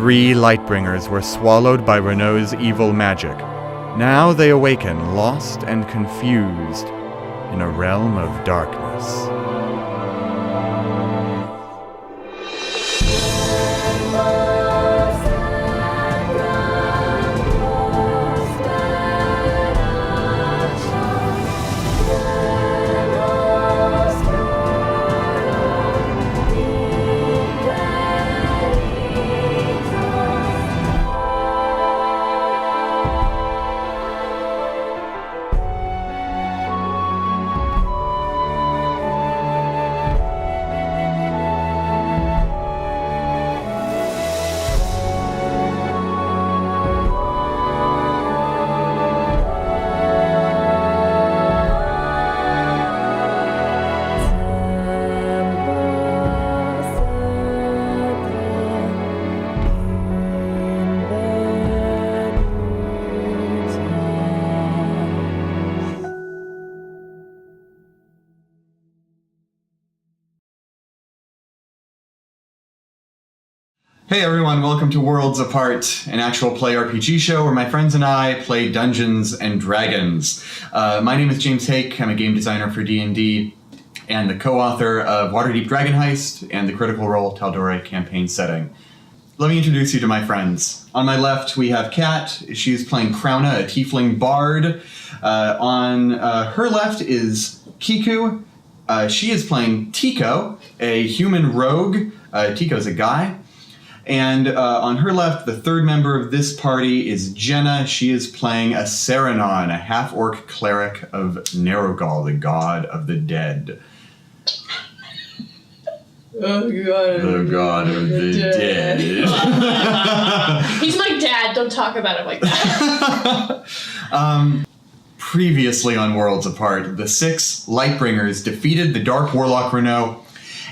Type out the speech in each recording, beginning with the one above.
3 Lightbringers were swallowed by Renault's evil magic. Now they awaken, lost and confused, in a realm of darkness. Hey everyone, welcome to Worlds Apart, an actual play RPG show where my friends and I play Dungeons and Dragons. My name is James Haeck. I'm a game designer for D&D and the co-author of Waterdeep Dragon Heist and the Critical Role Tal'Dorei campaign setting. Let me introduce you to my friends. On my left, we have Kat. She's playing Crouna, a tiefling bard. On her left is Kiku. She is playing Tico, a human rogue. Tico's a guy. And on her left, the third member of this party is Jenna. She is playing a Saranon, a half-orc cleric of Narrogal, the god of the dead. Oh, God. The god of the dead. He's my dad. Don't talk about him like that. Previously on Worlds Apart, the 6 Lightbringers defeated the Dark Warlock Renault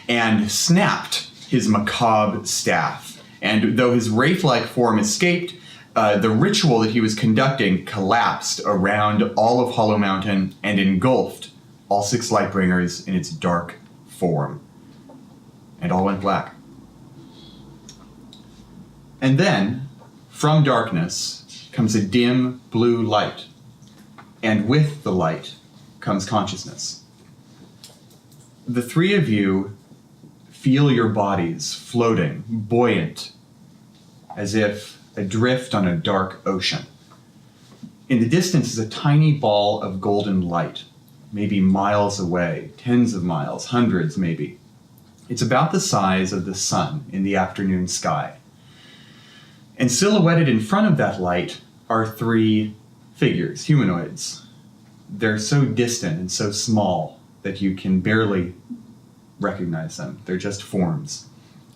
and snapped his macabre staff. And though his wraith-like form escaped, the ritual that he was conducting collapsed around all of Hollow Mountain and engulfed all 6 Lightbringers in its dark form. And all went black. And then, from darkness, comes a dim blue light. And with the light comes consciousness. The 3 of you feel your bodies floating, buoyant, as if adrift on a dark ocean. In the distance is a tiny ball of golden light, maybe miles away, tens of miles, hundreds maybe. It's about the size of the sun in the afternoon sky. And silhouetted in front of that light are 3 figures, humanoids. They're so distant and so small that you can barely recognize them. They're just forms.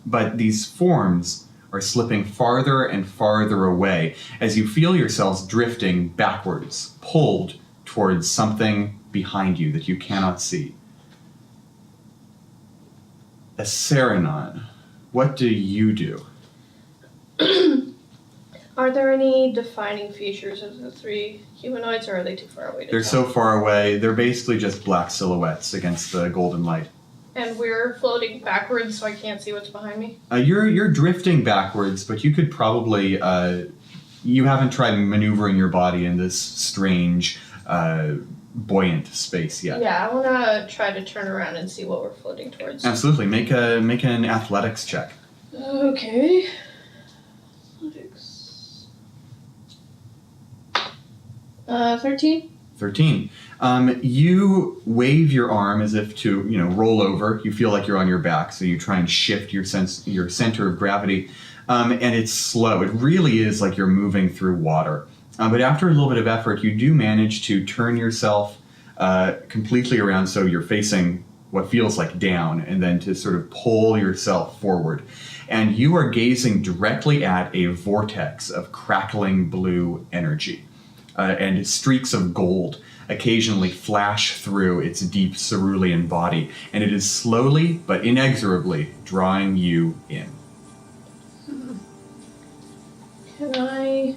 But these forms are slipping farther and farther away as you feel yourselves drifting backwards, pulled towards something behind you that you cannot see. A Saranon, what do you do? Are there any defining features of the 3 humanoids, or are they too far away to They're tell? so far away, they're basically just black silhouettes against the golden light. And we're floating backwards, so I can't see what's behind me? You're drifting backwards, but you could probably, you haven't tried maneuvering your body in this strange, buoyant space yet. Yeah, I want to try to turn around and see what we're floating towards. Absolutely. Make an athletics check. Okay. Athletics. 13? 13. You wave your arm as if to, roll over. You feel like you're on your back, so you try and shift your center of gravity, and it's slow. It really is like you're moving through water. But after a little bit of effort, you do manage to turn yourself completely around so you're facing what feels like down, and then to sort of pull yourself forward. And you are gazing directly at a vortex of crackling blue energy. And streaks of gold occasionally flash through its deep cerulean body, and it is slowly but inexorably drawing you in. Can I...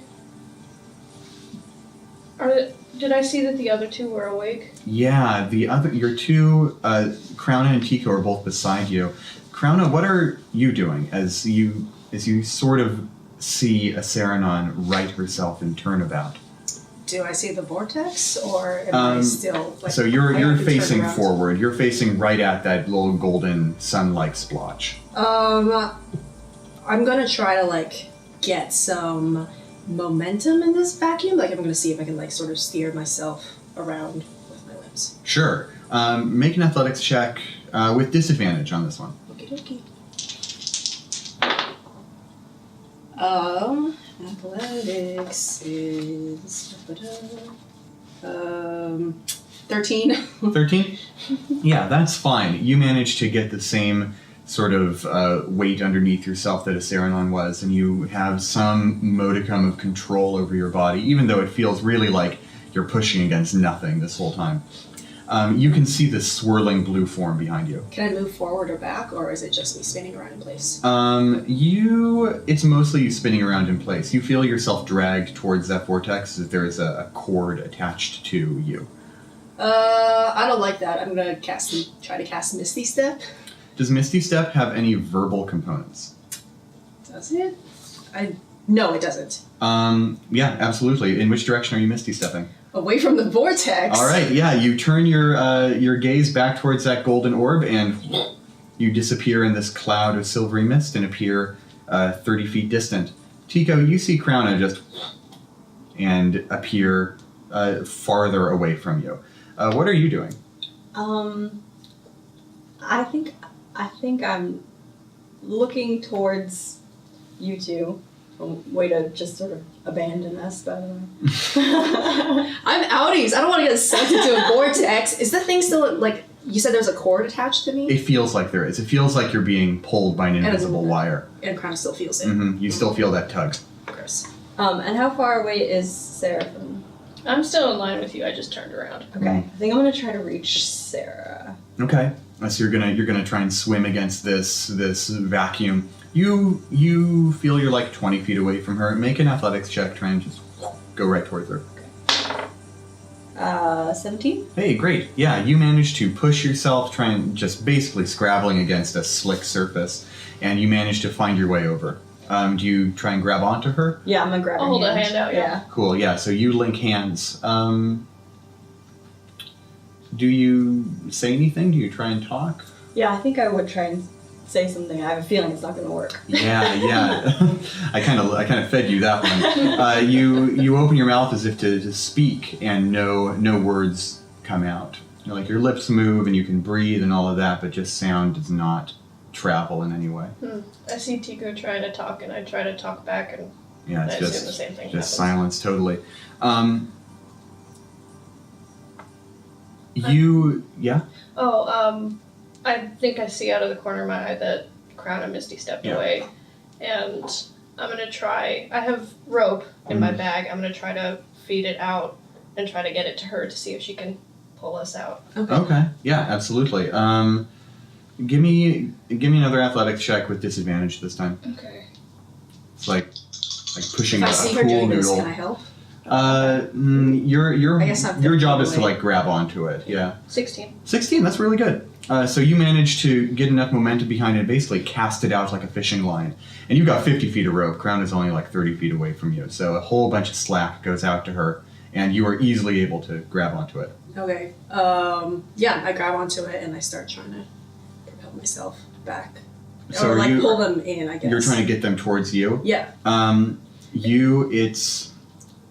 Did I see that the other 2 were awake? Yeah, your 2, Crouna and Tico, are both beside you. Crouna, what are you doing as you sort of see a Saranon right herself and turn about. Do I see the vortex, or am I still... Like, so I you're have to turn facing around? forward. You're facing right at that little golden sun-like splotch. I'm gonna try to, like, get some momentum in this vacuum. Like, I'm gonna see if I can, like, sort of steer myself around with my limbs. Sure. Make an athletics check with disadvantage on this one. Okie dokie. Athletics is 13. 13? Yeah, that's fine. You managed to get the same sort of weight underneath yourself that a Saranon was, and you have some modicum of control over your body, even though it feels really like you're pushing against nothing this whole time. You can see this swirling blue form behind you. Can I move forward or back, or is it just me spinning around in place? It's mostly you spinning around in place. You feel yourself dragged towards that vortex as if there is a cord attached to you. I don't like that. I'm gonna try to cast Misty Step. Does Misty Step have any verbal components? Does it? No, it doesn't. Yeah, absolutely. In which direction are you Misty Stepping? Away from the vortex. All right, yeah, you turn your gaze back towards that golden orb, and you disappear in this cloud of silvery mist and appear 30 feet distant. Tico, you see Crouna just and appear farther away from you. What are you doing? I think I'm looking towards you two. Way to just sort of abandon us, by the way. I'm outies. I don't want to get sucked into a vortex. Is the thing still, like, you said there's a cord attached to me? It feels like there is. It feels like you're being pulled by an invisible wire. And Crown still feels it. Mm-hmm. You still feel that tug. Gross. And how far away is Sarah from... I'm still in line with you. I just turned around. Okay, I think I'm gonna try to reach Sarah. Okay. So you're gonna try and swim against this vacuum. You feel you're like 20 feet away from her. Make an athletics check. Try and just go right towards her. 17? Hey, great. Yeah, you manage to push yourself, try and just basically scrabbling against a slick surface, and you manage to find your way over. Do you try and grab onto her? Yeah, I'm gonna grab her I'll hold a hand. hand out, yeah. Cool, yeah, so you link hands. Do you say anything? Do you try and talk? Yeah, I think I would try and say something. I have a feeling it's not gonna work. Yeah. I kind of fed you that one. You open your mouth as if to speak, and no words come out. Like your lips move and you can breathe and all of that, but just sound does not travel in any way. I see Tico trying to talk, and I try to talk back, and Yeah, I it's assume just the same thing just happens. silence totally. Yeah. I think I see out of the corner of my eye that Crown and Misty stepped away, and I'm gonna try. I have rope in my bag. I'm gonna try to feed it out and try to get it to her to see if she can pull us out. Okay. Yeah, absolutely. Give me another athletics check with disadvantage this time. Okay. It's like pushing If a I see her pool doing this, noodle. can I help? Your I guess I'm your job 15 is to away. like grab onto it. Yeah. 16. 16. That's really good. So you managed to get enough momentum behind it, basically cast it out like a fishing line, and you've got 50 feet of rope. Crown is only like 30 feet away from you, so a whole bunch of slack goes out to her, and you are easily able to grab onto it. Okay. Yeah, I grab onto it and I start trying to propel myself back. So or are like you- pull them in, I guess. You're trying to get them towards you. Yeah.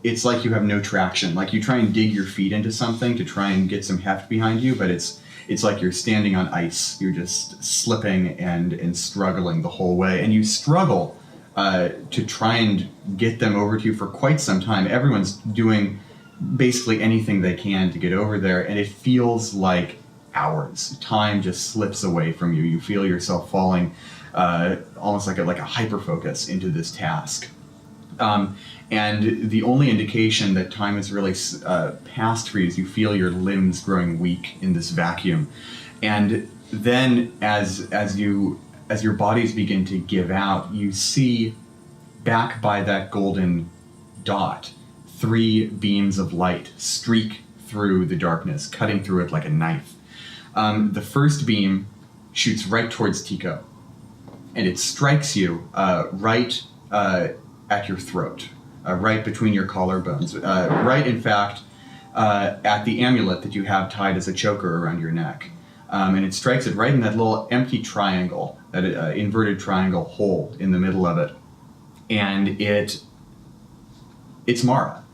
It's like you have no traction. Like you try and dig your feet into something to try and get some heft behind you, but it's like you're standing on ice. You're just slipping and struggling the whole way. And you struggle to try and get them over to you for quite some time. Everyone's doing basically anything they can to get over there, and it feels like hours. Time just slips away from you. You feel yourself falling almost like a hyper-focus into this task. And the only indication that time has really passed for you is you feel your limbs growing weak in this vacuum. And then as your bodies begin to give out, you see back by that golden dot 3 beams of light streak through the darkness, cutting through it like a knife. The first beam shoots right towards Tico, and it strikes you right at your throat, right between your collarbones. Right, in fact, at the amulet that you have tied as a choker around your neck. And it strikes it right in that little empty triangle, that inverted triangle hole in the middle of it. And it's Mara.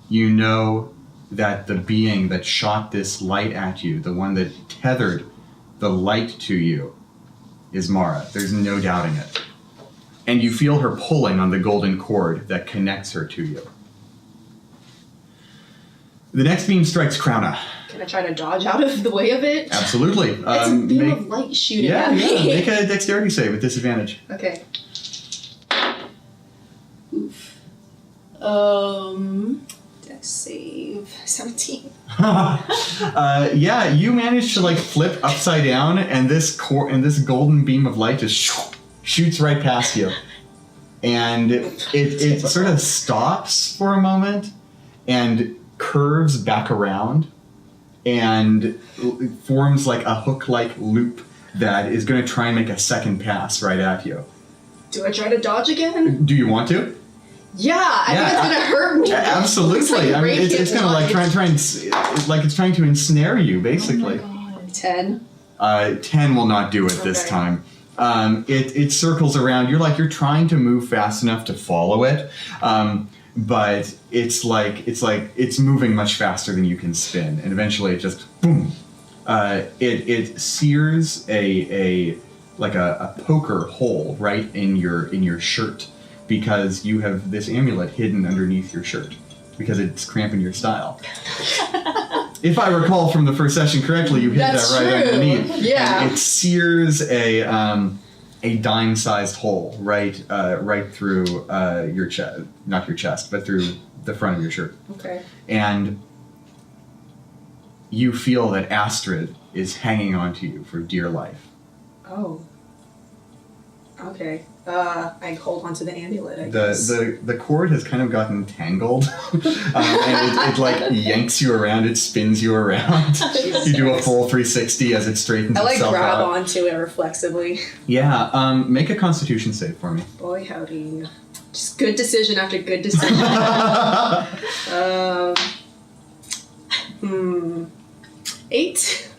You know that the being that shot this light at you, the one that tethered the light to you, is Mara. There's no doubting it. And you feel her pulling on the golden cord that connects her to you. The next beam strikes Crouna. Can I try to dodge out of the way of it? Absolutely. It's a beam of light shooting at me. Yeah, make a dexterity save with disadvantage. Okay. Oof. Dex save 17. Yeah, you manage to like flip upside down, and this golden beam of light just shoots right past you, and it sort of stops for a moment, and curves back around, and forms like a hook-like loop that is going to try and make a second pass right at you. Do I try to dodge again? Do you want to? Yeah, I think it's gonna hurt me. Absolutely. Like I mean, it's gonna like it's trying to ensnare you, basically. Oh my god. 10. 10 will not do it this Okay. time. It circles around. You're trying to move fast enough to follow it, but it's moving much faster than you can spin, and eventually it just boom. It sears a poker hole right in your shirt, because you have this amulet hidden underneath your shirt, because it's cramping your style. If I recall from the first session correctly, you hit That's that right true. underneath. Yeah. And it sears a dime-sized hole right through your chest, not your chest, but through the front of your shirt. Okay. And you feel that Astrid is hanging on to you for dear life. Oh. Okay. I hold onto the amulet, I guess. The cord has kind of gotten tangled, and it like yanks you around, it spins you around. You do a full 360 as it straightens I like itself grab out. onto it reflexively. Yeah, make a Constitution save for me. Boy howdy. Just good decision after good decision. 8.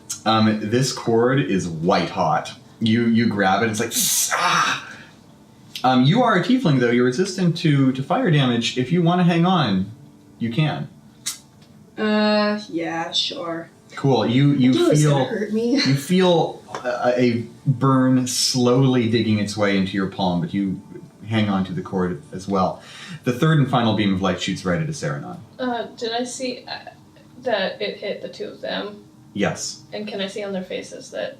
This cord is white hot. You grab it, it's like, ah! You are a tiefling, though. You're resistant to fire damage. If you want to hang on, you can. Yeah, sure. Cool. You It's gonna feel hurt me. you feel a burn slowly digging its way into your palm, but you hang on to the cord as well. The third and final beam of light shoots right at Saranon. Did I see that it hit the two of them? Yes. And can I see on their faces that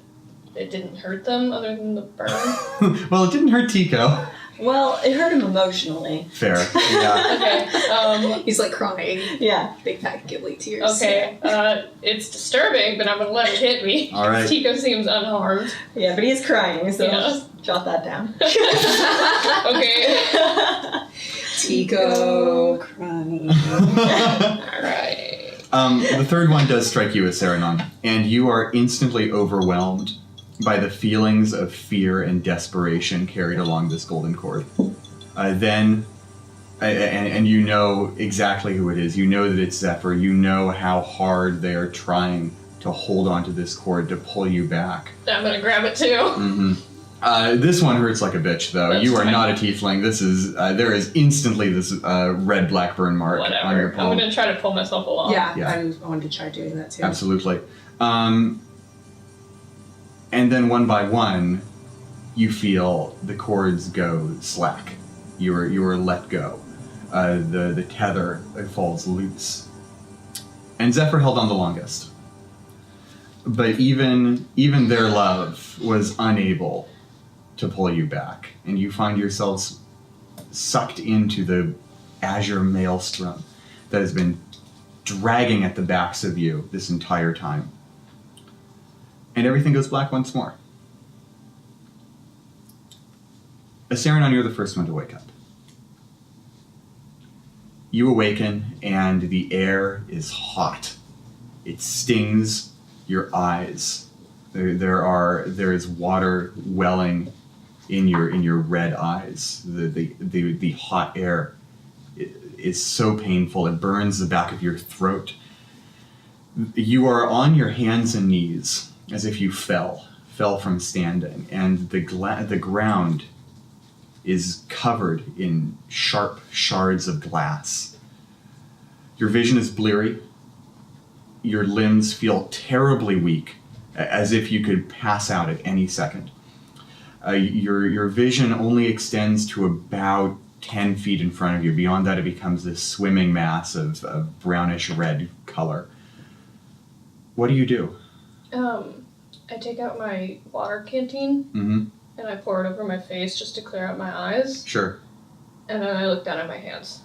it didn't hurt them other than the burn? Well, it didn't hurt Tico. Well, it hurt him emotionally. Fair. Yeah. Okay. He's like crying. Yeah. Big fat giggly tears. Okay. It's disturbing, but I'm gonna let it hit me. All right. Tico seems unharmed. Yeah, but he is crying, so Yeah. I'll just jot that down. Okay. Tico crying. Alright. The third one does strike you as Saranon, and you are instantly overwhelmed by the feelings of fear and desperation carried along this golden cord. And you know exactly who it is. You know that it's Zephyr. You know how hard they are trying to hold onto this cord to pull you back. I'm gonna grab it too. Mm-hmm. This one hurts like a bitch, though. That's you are fine. not a tiefling. This is there is instantly this red black burn mark on your Whatever. palm. I'm gonna try to pull myself along. Yeah, Yeah. I wanted to try doing that too. Absolutely. And then one by one, you feel the cords go slack. You are let go. The tether falls loose. And Zephyr held on the longest. But even their love was unable to pull you back, and you find yourselves sucked into the azure maelstrom that has been dragging at the backs of you this entire time. And everything goes black once more. Saranon, you're the first one to wake up. You awaken, and the air is hot. It stings your eyes. There is water welling in your red eyes. The hot air is so painful, it burns the back of your throat. You are on your hands and knees, as if you fell from standing, and the ground is covered in sharp shards of glass. Your vision is bleary. Your limbs feel terribly weak, as if you could pass out at any second. Your vision only extends to about 10 feet in front of you. Beyond that, it becomes this swimming mass of brownish red color. What do you do? I take out my water canteen, Mm-hmm. and I pour it over my face just to clear out my eyes, Sure. and then I look down at my hands.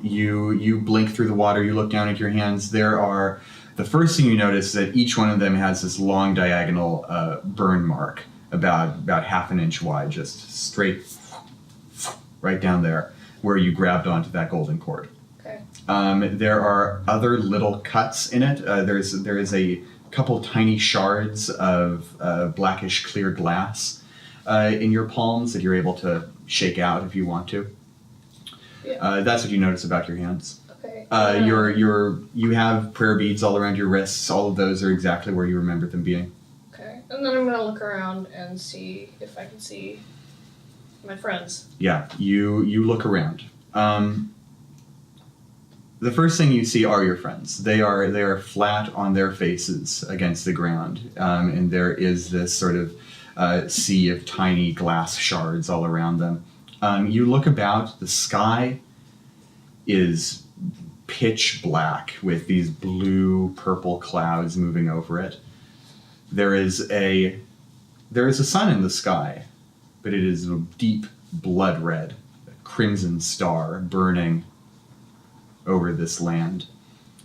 You blink through the water, you look down at your hands. The first thing you notice is that each one of them has this long diagonal burn mark, about half an inch wide, just straight right down there, where you grabbed onto that golden cord. Okay. There are other little cuts in it. There is a couple tiny shards of blackish clear glass in your palms that you're able to shake out if you want to. Yeah. That's what you notice about your hands. Okay. You have prayer beads all around your wrists. All of those are exactly where you remember them being. Okay. And then I'm gonna look around and see if I can see my friends. Yeah, you look around. The first thing you see are your friends. They are flat on their faces against the ground, and there is this sort of sea of tiny glass shards all around them. You look about, the sky is pitch black with these blue-purple clouds moving over it. There is a sun in the sky, but it is a deep blood red, a crimson star burning over this land.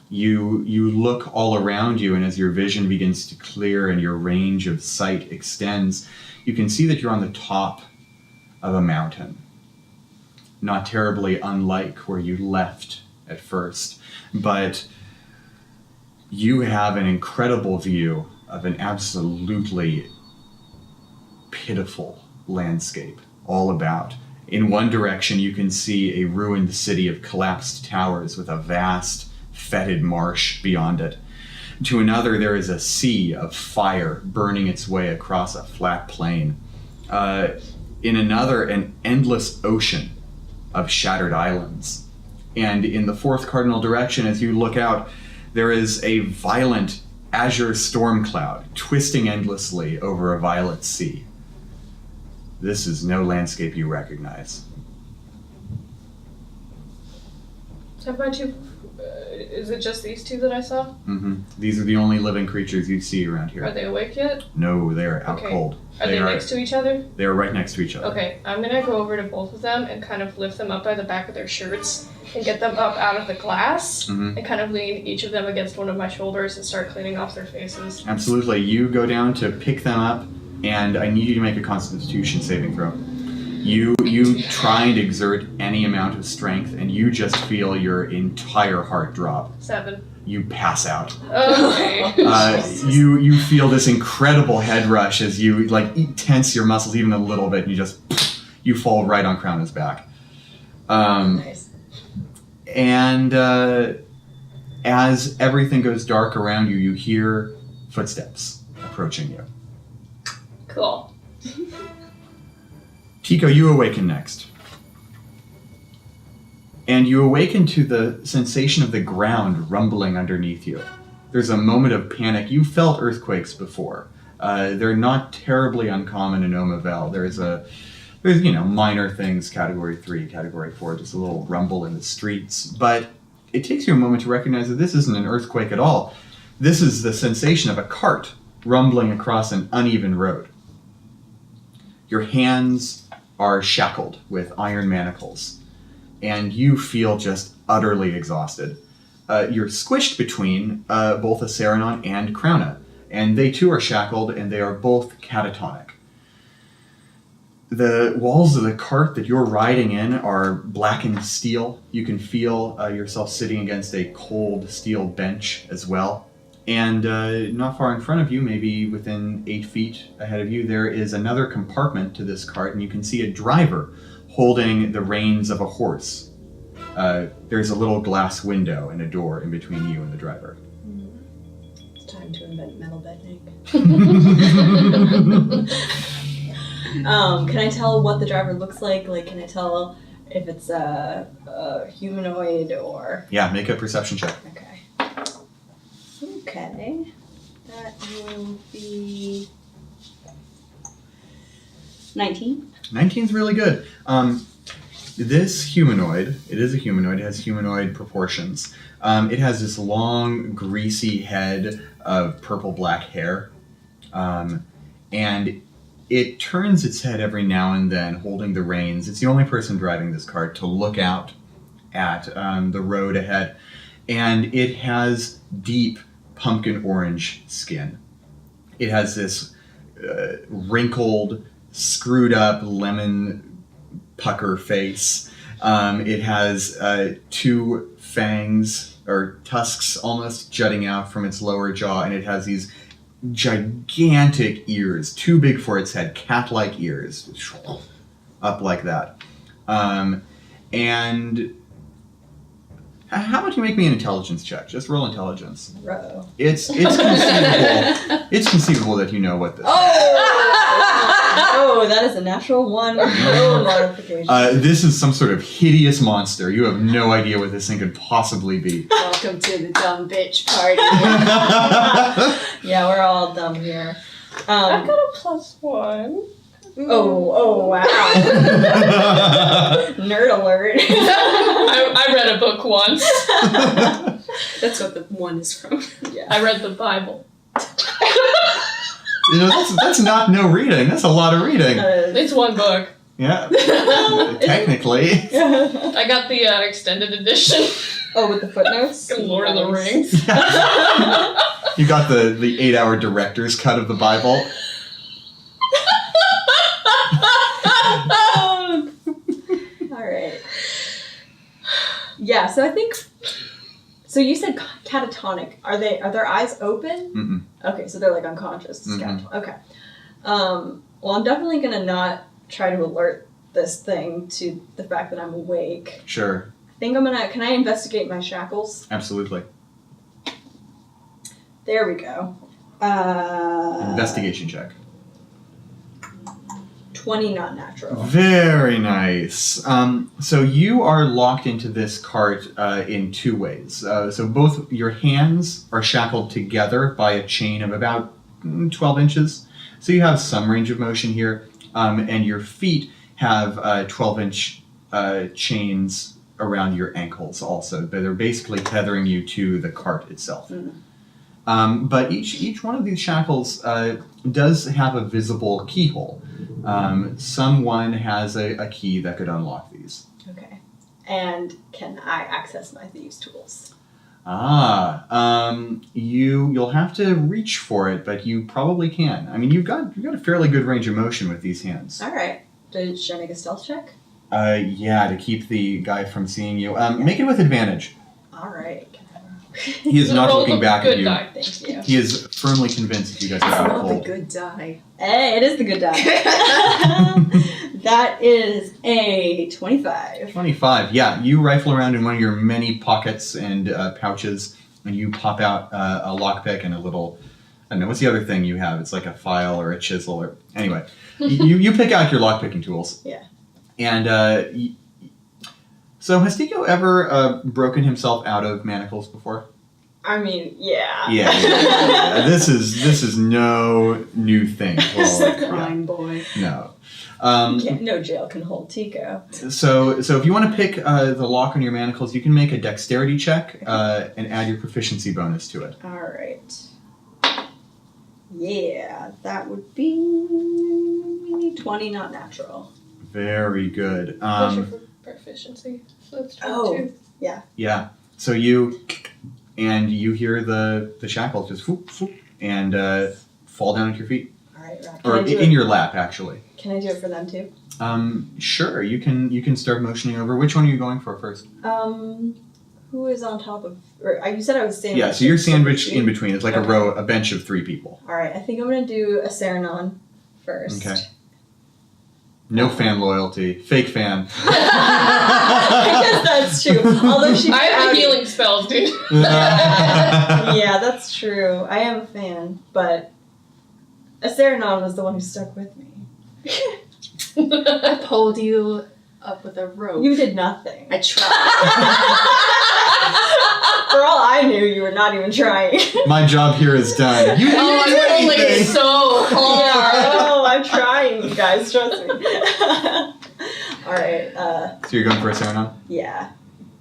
You look all around you, and as your vision begins to clear and your range of sight extends, you can see that you're on the top of a mountain. Not terribly unlike where you left at first, but you have an incredible view of an absolutely pitiful landscape all about. In one direction, you can see a ruined city of collapsed towers with a vast, fetid marsh beyond it. To another, there is a sea of fire burning its way across a flat plain. In another, an endless ocean of shattered islands. And in the fourth cardinal direction, as you look out, there is a violent azure storm cloud twisting endlessly over a violet sea. This is no landscape you recognize. Have my two... is it just these two that I saw? Mm-hmm. These are the only living creatures you see around here. Are they awake yet? No, they are out Okay. cold. Are they next to each other? They are right next to each other. Okay, I'm gonna go over to both of them and kind of lift them up by the back of their shirts and get them up out of the glass and kind of lean each of them against one of my shoulders and start cleaning off their faces. Absolutely. You go down to pick them up, and I need you to make a Constitution saving throw. You try and exert any amount of strength, and you just feel your entire heart drop. 7. You pass out. Okay. You feel this incredible head rush as you tense your muscles even a little bit, and you fall right on Crowna's back. Nice. And as everything goes dark around you, you hear footsteps approaching you. Cool. Tico, you awaken next. And you awaken to the sensation of the ground rumbling underneath you. There's a moment of panic. You felt earthquakes before. They're not terribly uncommon in Omavel. There's minor things, Category 3, Category 4, just a little rumble in the streets. But it takes you a moment to recognize that this isn't an earthquake at all. This is the sensation of a cart rumbling across an uneven road. Your hands are shackled with iron manacles, and you feel just utterly exhausted. You're squished between both a Saranon and Crowna, and they too are shackled, and they are both catatonic. The walls of the cart that you're riding in are blackened steel. You can feel yourself sitting against a cold steel bench as well. And not far in front of you, maybe within 8 feet ahead of you, there is another compartment to this cart, and you can see a driver holding the reins of a horse. There's a little glass window and a door in between you and the driver. It's time to invent metal bedding. Can I tell what the driver looks like? Like, can I tell if it's a humanoid or... Yeah, make a perception check. Okay. Okay. That will be 19. 19's really good. This humanoid, it is a humanoid, it has humanoid proportions. It has this long, greasy head of purple-black hair. And it turns its head every now and then, holding the reins. It's the only person driving this cart to look out at the road ahead. And it has deep pumpkin orange skin. It has this wrinkled, screwed up lemon pucker face. It has 2 fangs, or tusks almost, jutting out from its lower jaw, and it has these gigantic ears, too big for its head, cat-like ears, up like that. And how about you make me an intelligence check? Just roll intelligence. Row. It's conceivable. It's conceivable that you know what this is. Oh, that is a natural 1 with no modification. This is some sort of hideous monster. You have no idea what this thing could possibly be. Welcome to the dumb bitch party. Yeah, we're all dumb here. I've got a +1. Oh, wow. Nerd alert. I read a book once. That's what the 1 is from. Yeah. I read the Bible. You know, that's not no reading. That's a lot of reading. It's one book. Yeah. Technically. I got the extended edition. Oh, with the footnotes? Lord of the Nice. Rings. You got the 8-hour director's cut of the Bible. Alright. Yeah, so I think... So you said catatonic. Are their eyes open? Mm-mm. Okay, so they're like unconscious. It's Mhm. catatonic. Okay. Well, I'm definitely gonna not try to alert this thing to the fact that I'm awake. Sure. I think I'm gonna... Can I investigate my shackles? Absolutely. There we go. Investigation check. 20 not natural. Very nice. So you are locked into this cart in 2 ways. So both your hands are shackled together by a chain of about 12 inches. So you have some range of motion here. And your feet have 12-inch chains around your ankles also. They're basically tethering you to the cart itself. But each one of these shackles does have a visible keyhole. Someone has a key that could unlock these. Okay. And can I access my thieves' tools? You'll have to reach for it, but you probably can. I mean, you've got a fairly good range of motion with these hands. All right. Should I make a stealth check? Yeah, to keep the guy from seeing you. Make it with advantage. All right. Can I roll? He is not Roll looking the back good at you. die. Thank you. He is firmly convinced that you guys are out Not the cold. good die. Hey, it is the good die. That is a 25. 25. Yeah, you rifle around in one of your many pockets and pouches, and you pop out a lockpick and a little. I don't know, what's the other thing you have? It's like a file or a chisel or anyway. you pick out your lockpicking tools. Yeah. And so has Tico ever broken himself out of manacles before? I mean, yeah. Yeah. This is no new thing. It's Well, the crime boy. no. No jail can hold Tico. So if you want to pick the lock on your manacles, you can make a dexterity check and add your proficiency bonus to it. All right. Yeah, that would be 20 not natural. Very good. What's your proficiency? So that's 22. Yeah. So you hear the shackles just whoop, whoop, and fall down at your feet, All right, right. or in your lap, actually. Can I do it for them too? Sure. You can start motioning over. Which one are you going for first? Who is on top of? Or you said I was sandwiched. Yeah, so you're sandwiched in between. It's like a bench of 3 people. All right, I think I'm gonna do a Saranon first. Okay. No fan loyalty. Fake fan. I guess that's true. Although she. I have the healing spells, dude. Yeah, that's true. I am a fan, but Saranon was the one who stuck with me. I pulled you up with a rope. You did nothing. I tried. For all I knew, you were not even trying. My job here is done. You didn't Oh, do I'm rolling anything. so hard. Oh, I'm trying, you guys. Trust me. All right. So you're going for a Saranon? Yeah,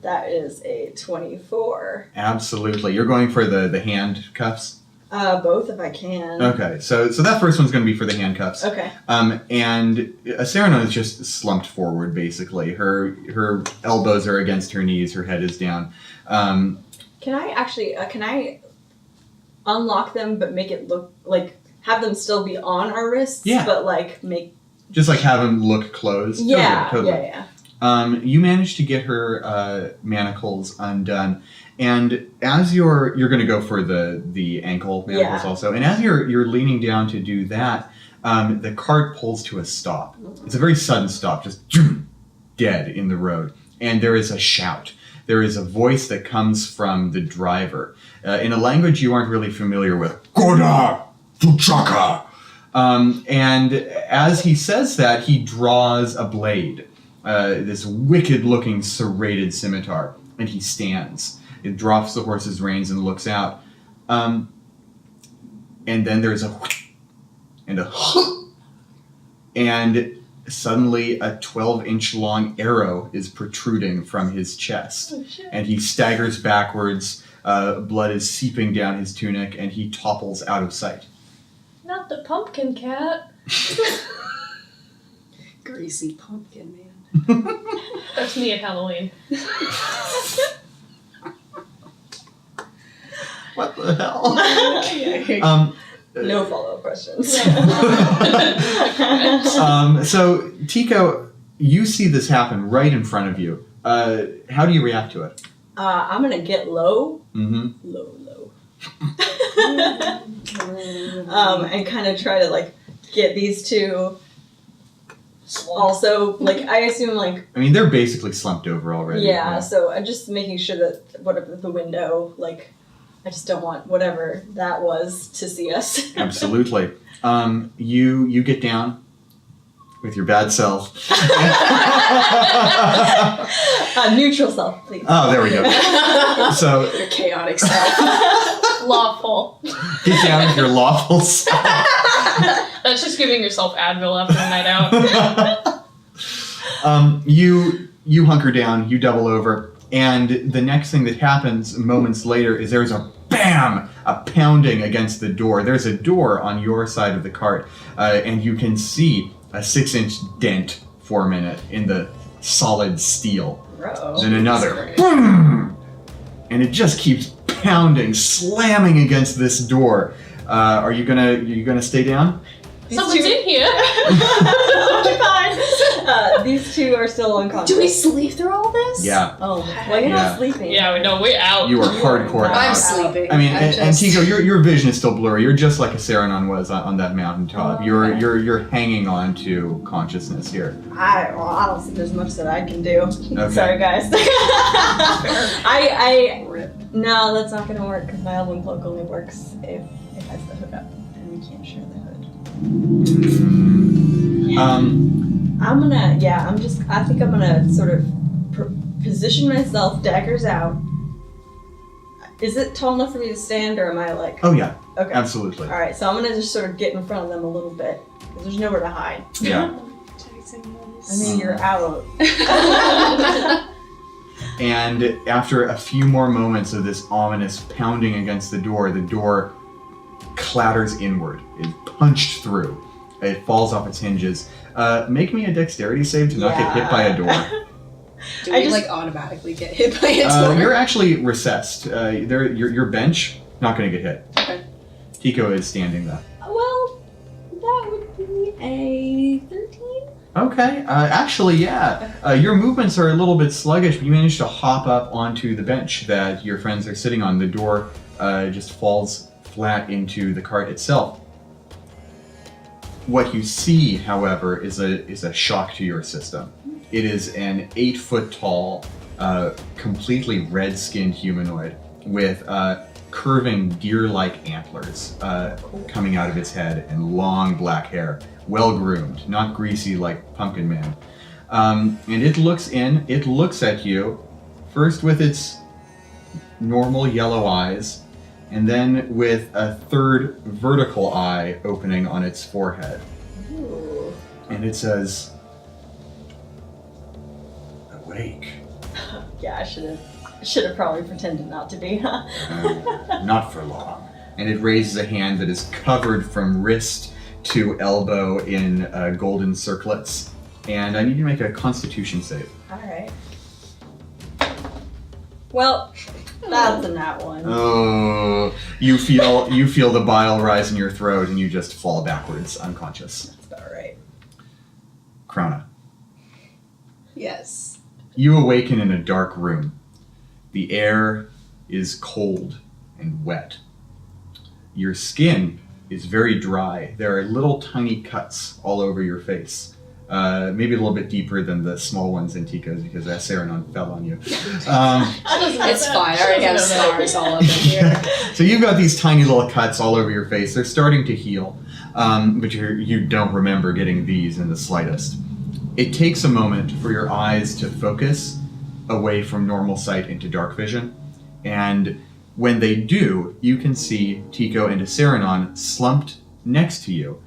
that is a 24. Absolutely. You're going for the handcuffs? Both if I can. Okay, so that first one's going to be for the handcuffs. Okay. And Saranon is just slumped forward, basically. Her elbows are against her knees, her head is down. Can I actually, can I unlock them but make it look, like, have them still be on our wrists? Yeah. But, like, make... Just like have them look closed. Yeah, Totally. yeah. You manage to get her manacles undone. And as you're going to go for the ankle manacles also, and as you're leaning down to do that, the cart pulls to a stop. It's a very sudden stop, just dead in the road. And there is a shout. There is a voice that comes from the driver in a language you aren't really familiar with. Goda Tuchaka. And as he says that, he draws a blade, this wicked-looking serrated scimitar, and he stands. It drops the horse's reins and looks out. And then there's a and a and suddenly a 12-inch long arrow is protruding from his chest. Oh, shit. And he staggers backwards, blood is seeping down his tunic, and he topples out of sight. Not the pumpkin cat. Greasy pumpkin man. That's me at Halloween. What the hell? No follow-up questions. So, Tico, you see this happen right in front of you. How do you react to it? I'm gonna get low. Mm-hmm. Low. And kind of try to, like, get these two also, like, I assume, like... I mean, they're basically slumped over already. Yeah, so I'm just making sure that whatever the window, like, I just don't want whatever that was to see us. Absolutely. You get down with your bad self. Neutral self, please. Oh, there we go. So Your chaotic self. Lawful. get down with your lawful self. That's just giving yourself Advil after a night out. You hunker down, you double over, and the next thing that happens moments later is there's a bam, a pounding against the door. There's a door on your side of the cart, and you can see a 6-inch dent form in it, in the solid steel. Bro. Then another, boom, and it just keeps pounding, slamming against this door. Are you gonna stay down? Someone's in here. Okay, fine. These two are still unconscious. Do we sleep through all this? Yeah, Oh, well, you're Yeah. not sleeping. Yeah, we know we're out. you are hardcore I'm I'm out. sleeping. I mean, I'm and Tico, your vision is still blurry. You're just like a Saranon was on that mountaintop. Oh, You're okay. you're hanging on to consciousness here. I don't think there's much that I can do. Okay. Sorry, guys. No, that's not gonna work because my Elven cloak only works if it has the hood up, and we can't share the hood. I think I'm gonna sort of position myself, daggers out. Is it tall enough for me to stand, or am I like? Oh yeah, Okay. absolutely. All right, so I'm gonna just sort of get in front of them a little bit because there's nowhere to hide. Yeah. I mean, you're out. And after a few more moments of this ominous pounding against the door clatters inward. It's punched through. It falls off its hinges. Make me a dexterity save to not get hit by a door. Do I we just- like automatically get hit by a door? You're actually recessed. Your bench, not going to get hit. Okay. Tico is standing though. Well, that would be a 13. Okay, actually, yeah. Your movements are a little bit sluggish, but you manage to hop up onto the bench that your friends are sitting on. The door just falls flat into the cart itself. What you see, however, is a shock to your system. It is an 8-foot tall, completely red-skinned humanoid with curving deer-like antlers coming out of its head and long black hair. Well-groomed, not greasy like Pumpkin Man. And it looks at you, first with its normal yellow eyes, and then with a third vertical eye opening on its forehead. Ooh. And it says, "Awake." Yeah, I should have probably pretended not to be, huh? Not for long. And it raises a hand that is covered from wrist to elbow in golden circlets. And I need you to make a Constitution save. Alright. Well, that's a nat one. Oh, you feel the bile rise in your throat, and you just fall backwards, unconscious. That's about right. Krona, Yes. you awaken in a dark room. The air is cold and wet. Your skin is very dry. There are little tiny cuts all over your face. Maybe a little bit deeper than the small ones in Tico's because Saranon fell on you. She doesn't know It's that. fine. I She already have doesn't know that. scars all up in here. So you've got these tiny little cuts all over your face. They're starting to heal, but you don't remember getting these in the slightest. It takes a moment for your eyes to focus away from normal sight into dark vision, and when they do, you can see Tico and Saranon slumped next to you,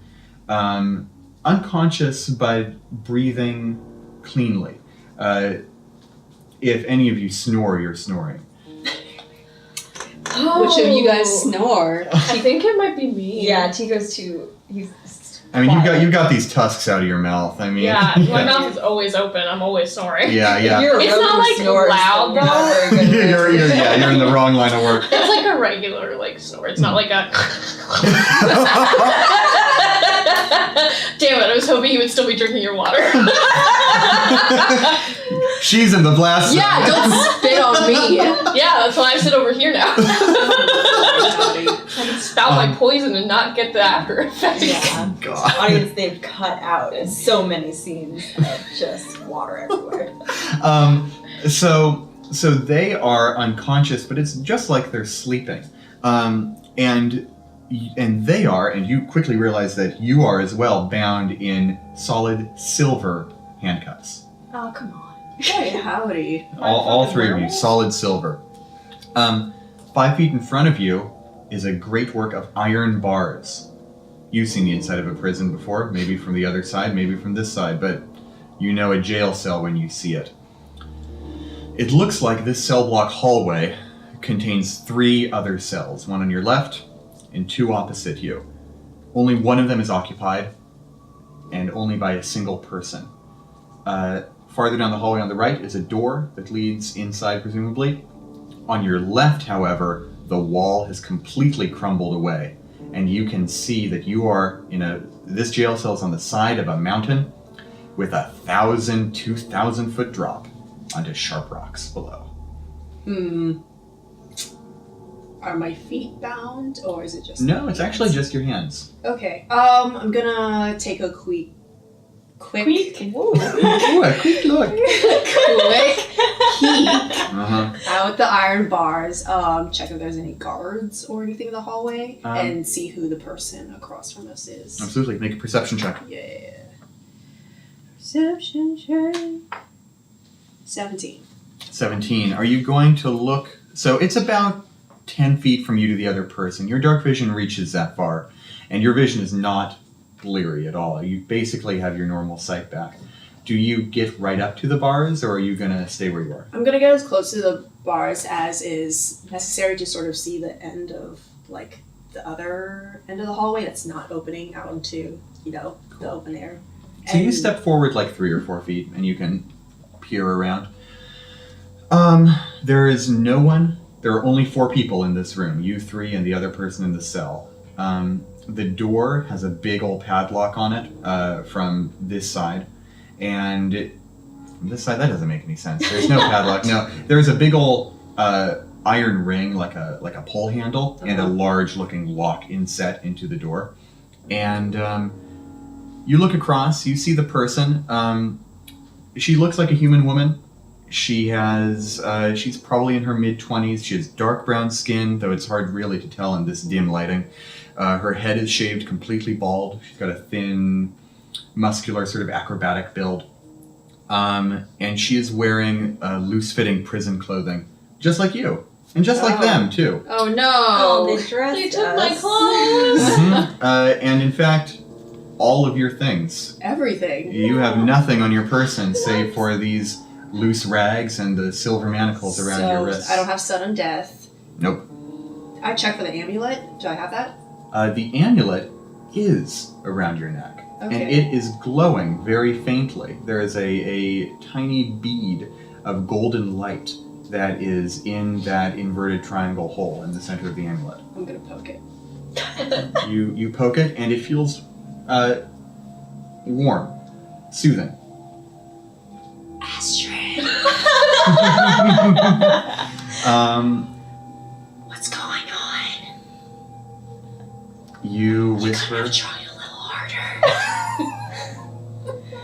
unconscious but breathing cleanly. If any of you snore, you're snoring. Which of you guys snore? I think it might be me. Yeah, Tico's too. He's. I mean, you've got these tusks out of your mouth. I mean, Yeah, my mouth is always open. I'm always snoring. Yeah, yeah. If you're a It's rogue not, who like, snores, loud, then you're not very good at it. you're in the wrong line of work. It's like a regular snore. It's not like a. Damn it! I was hoping you would still be drinking your water. She's in the blast zone. Yeah, don't spit on me. Yeah, that's why I sit over here now. I can spout my poison and not get the after effects. Yeah. God. Audience, they've cut out so many scenes of just water everywhere. So they are unconscious, but it's just like they're sleeping. And they are, and you quickly realize that you are as well, bound in solid silver handcuffs. Oh, come on. Hey, howdy. All three of you, solid silver. 5 feet in front of you is a great work of iron bars. You've seen the inside of a prison before, maybe from the other side, maybe from this side, but you know a jail cell when you see it. It looks like this cell block hallway contains 3 other cells, one on your left and 2 opposite you. Only one of them is occupied, and only by a single person. Farther down the hallway on the right is a door that leads inside, presumably. On your left, however, the wall has completely crumbled away, and you can see that you are this jail cell is on the side of a mountain with 2,000 foot drop onto sharp rocks below. Are my feet bound, or is it just... No, it's actually just your hands. Okay, I'm gonna take a quick Ooh, a quick look. quick peek Uh-huh. out the iron bars, check if there's any guards or anything in the hallway, and see who the person across from us is. Absolutely. Make a perception check. Yeah. Perception check. 17. 17. Are you going to look... So it's about 10 feet from you to the other person. Your dark vision reaches that far, and your vision is not bleary at all. You basically have your normal sight back. Do you get right up to the bars, or are you going to stay where you are? I'm gonna get as close to the bars as is necessary to sort of see the end of, like, the other end of the hallway that's not opening out into, the open air. So you step forward like 3 or 4 feet, and you can peer around. There is no one. There are only 4 people in this room. You 3 and the other person in the cell. The door has a big old padlock on it from this side. And from this side, that doesn't make any sense. There's no padlock. No, there's a big old iron ring, like a pole handle, and a large-looking lock inset into the door. And you look across. You see the person. She looks like a human woman. She's probably in her mid-20s. She has dark brown skin, though it's hard really to tell in this dim lighting. Her head is shaved completely bald. She's got a thin, muscular, sort of acrobatic build. And she is wearing loose-fitting prison clothing, just like you. And just like them, too. Oh no! Oh, they dressed They took us. my clothes! And in fact, all of your things. Everything. You have nothing on your person save for these loose rags and the silver manacles around your wrists. I don't have sudden death. Nope. I checked for the amulet. Do I have that? The amulet is around your neck. Okay. And it is glowing very faintly. There is a tiny bead of golden light that is in that inverted triangle hole in the center of the amulet. I'm gonna poke it. You poke it, and it feels warm, soothing. Astrid, what's going on? You whisper. Try a little harder.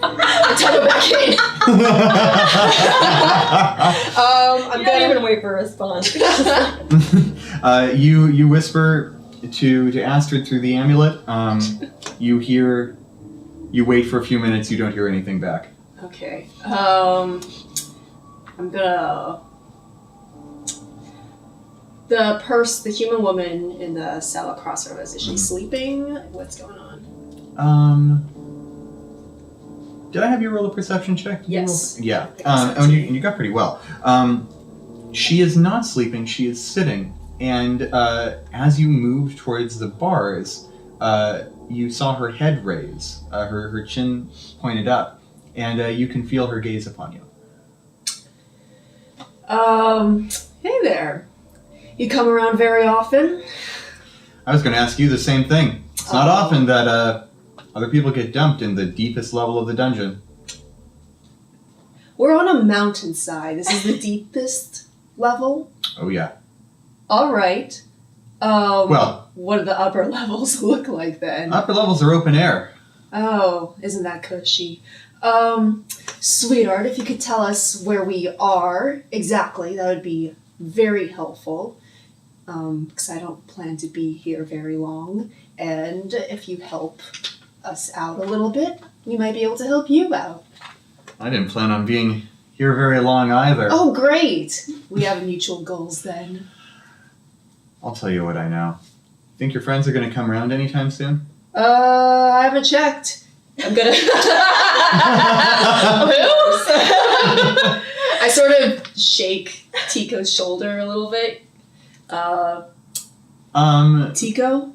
I tuck it back in. I'm You don't gonna. even wait for a response. You whisper to Astrid through the amulet. You wait for a few minutes. You don't hear anything back. Okay. I'm gonna. The human woman in the cell across from us, is she sleeping? What's going on? Did I have you roll a perception check? Did you Yes. roll- Yeah. I think so, And too. you got pretty well. She is not sleeping. She is sitting. And as you moved towards the bars, you saw her head raise, her chin pointed up, and you can feel her gaze upon you. Hey there. You come around very often? I was going to ask you the same thing. It's not often that other people get dumped in the deepest level of the dungeon. We're on a mountainside. This is the deepest level? Oh, yeah. All right. Well- what do the upper levels look like then? Upper levels are open air. Oh, isn't that cushy? Sweetheart, if you could tell us where we are exactly, that would be very helpful. Because I don't plan to be here very long. And if you help us out a little bit, we might be able to help you out. I didn't plan on being here very long either. Oh, great! We have mutual goals then. I'll tell you what I know. Think your friends are going to come around anytime soon? I haven't checked. I'm gonna. I sort of shake Tico's shoulder a little bit. Tico?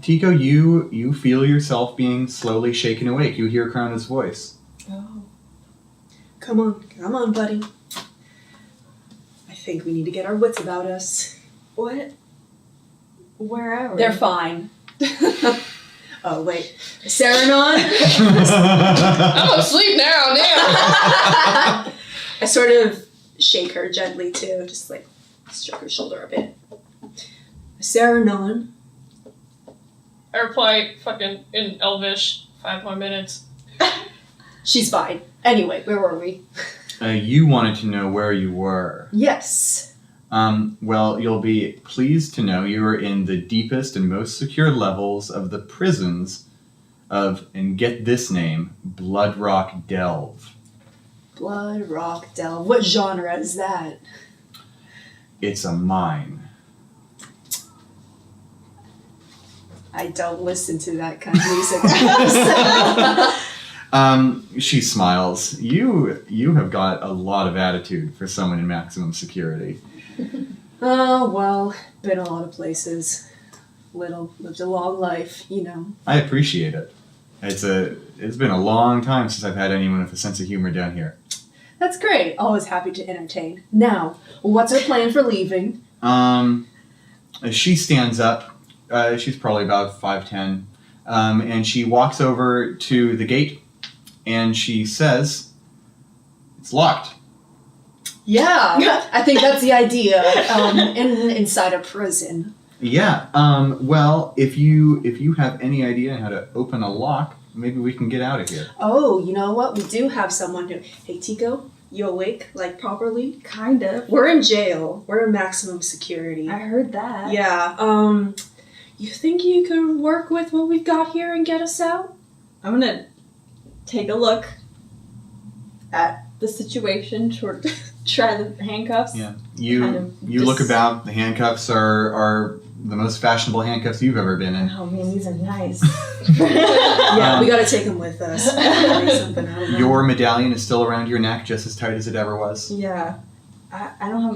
Tico, you feel yourself being slowly shaken awake. You hear Crona's voice. Oh. Come on, buddy. I think we need to get our wits about us. What? Where are we? They're fine. Oh, wait. Serenon? I'm asleep now, damn! I sort of shake her gently, too. Just, like, stroke her shoulder a bit. Serenon? I reply fucking in Elvish, 5 more minutes. She's fine. Anyway, where were we? You wanted to know where you were. Yes. Well, you'll be pleased to know you are in the deepest and most secure levels of the prisons of, and get this name, Bloodrock Delve. Blood Rock Delve. What genre is that? It's a mine. I don't listen to that kind of music. She smiles. You have got a lot of attitude for someone in maximum security. Oh, well, been a lot of places. Lived a long life, you know. I appreciate it. It's been a long time since I've had anyone with a sense of humor down here. That's great. Always happy to entertain. Now, what's our plan for leaving? She stands up. She's probably about 5'10", and she walks over to the gate and she says, "It's locked." Yeah, I think that's the idea. Inside a prison. Yeah. Well, if you have any idea how to open a lock, maybe we can get out of here. Oh, you know what? We do have someone who. Hey, Tico, you awake like properly? Kind of. We're in jail. We're in maximum security. I heard that. Yeah. You think you could work with what we've got here and get us out? I'm gonna take a look at the situation, try the handcuffs. Yeah. Kind You of look just- about. The handcuffs are the most fashionable handcuffs you've ever been in. Oh man, these are nice. Yeah, we gotta take him with us. Make something out of him. Your medallion is still around your neck, just as tight as it ever was. Yeah. I don't have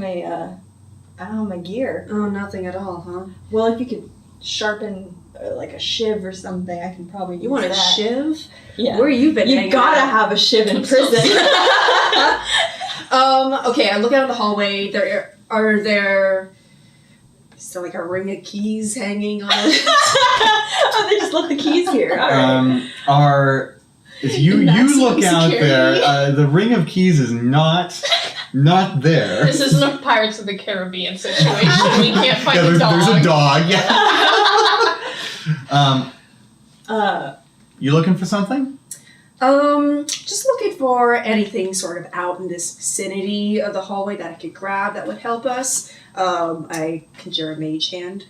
my gear. Oh, nothing at all, huh? Well, if you could sharpen like a shiv or something, I can probably use You want a that. shiv? Yeah. Where you been You hanging gotta out? have a shiv in prison. Okay, I look out of the hallway. Are there like a ring of keys hanging on it? Oh, they just left the keys here. All right. If you Maximum look out security. there, the ring of keys is not there. This isn't a Pirates of the Caribbean situation. We can't find Yeah, a dog. there's a dog. Yeah. You looking for something? Just looking for anything sort of out in this vicinity of the hallway that I could grab that would help us. I conjure a mage hand.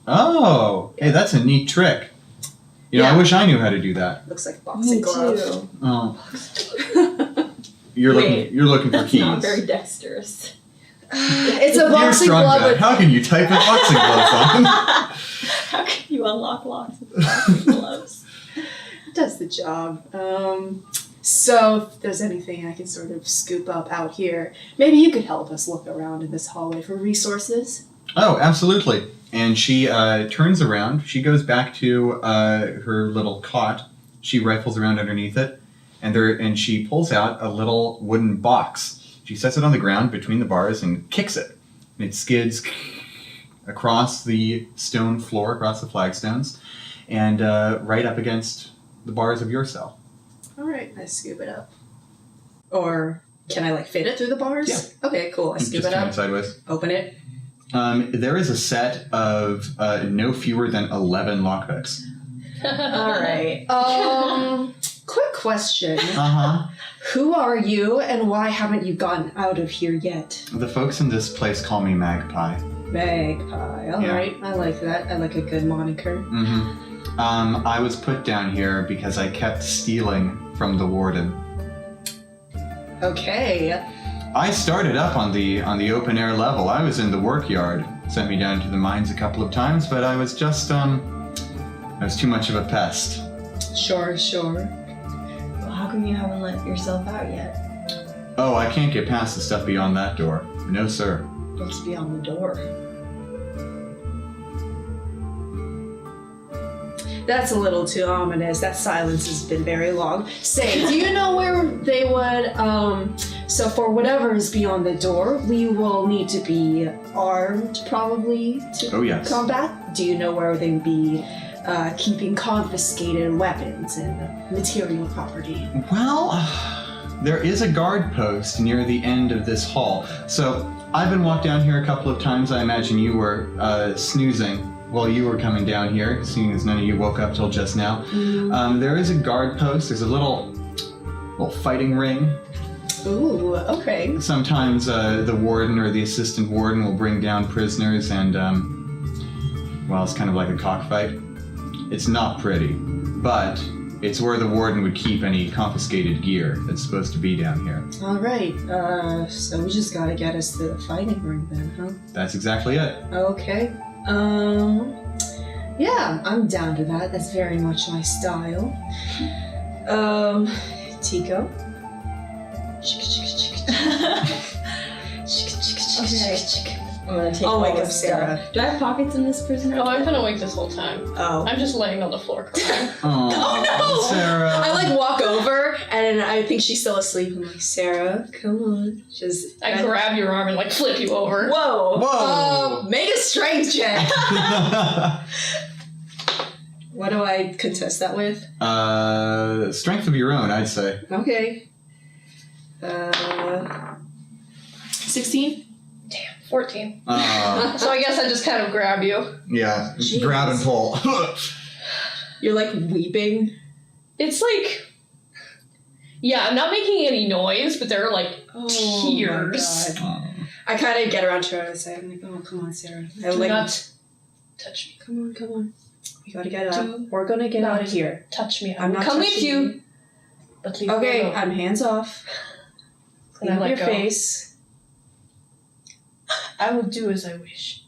Oh, hey, that's a neat trick. You know, I Yeah. wish I knew how to do that. Looks like boxing Me glove. too. Oh, you're Wait, looking for That's keys. not very dexterous. It's a You're boxing strong glove guy. with How can you type with boxing gloves on? How can you unlock locks with boxing gloves? does the job. So if there's anything I can sort of scoop up out here, maybe you could help us look around in this hallway for resources. Oh, absolutely. And she turns around. She goes back to her little cot. She rifles around underneath it, and she pulls out a little wooden box. She sets it on the ground between the bars and kicks it. And it skids across the stone floor, across the flagstones, and right up against the bars of your cell. All right, I scoop it up. Or can I fit it through the bars? Yeah. Okay, cool. I scoop Just it turn up. it sideways. Open it. There is a set of no fewer than 11 lockpicks. All right. Quick question. Uh-huh. Who are you and why haven't you gotten out of here yet? The folks in this place call me Magpie. Magpie. All Yeah. right, I like that. I like a good moniker. Mm-hmm. I was put down here because I kept stealing from the warden. Okay. I started up on the open air level. I was in the work yard. Sent me down to the mines a couple of times, but I was just I was too much of a pest. Sure. Well, how come you haven't let yourself out yet? Oh, I can't get past the stuff beyond that door. No, sir. What's beyond the door? That's a little too ominous. That silence has been very long. Say, do you know where they would, so for whatever is beyond the door, we will need to be armed probably to Oh, yes. combat? Do you know where they would be keeping confiscated weapons and material property? Well, there is a guard post near the end of this hall. So I've been walked down here a couple of times. I imagine you were snoozing while you were coming down here, seeing as none of you woke up till just now. There is a guard post. There's a little fighting ring. Ooh, okay. Sometimes the warden or the assistant warden will bring down prisoners and, it's kind of like a cockfight. It's not pretty, but it's where the warden would keep any confiscated gear that's supposed to be down here. All right. So we just gotta get us to the fighting ring then, huh? That's exactly it. Okay. Yeah, I'm down to that. That's very much my style. Tico. Okay. I'm gonna take I'll all wake this up Sarah. stuff. Do I have pockets in this prison? Oh, I've been awake this whole time. Oh. I'm just laying on the floor crying. Oh, no! Sarah. I walk over and I think she's still asleep. I'm like, Sarah, come on. I grab your arm and flip you over. Whoa. Whoa. Make a strength check. What do I contest that with? Strength of your own, I'd say. Okay. 16? Damn, 14. Uh, So I guess I just kind of grab you. yeah, Jeez. grab and pull. You're like weeping. It's like, yeah, I'm not making any noise, but there are like tears. My God. I kind of get around to her and say, I'm like, oh, come on, Sarah. I Do like, not touch me. come on. We gotta get up. Do We're gonna get not out of here. Touch me. I'm not come with touching you. But leave me Okay, alone. I'm hands off. And I Clean up let your go. face. I will do as I wish.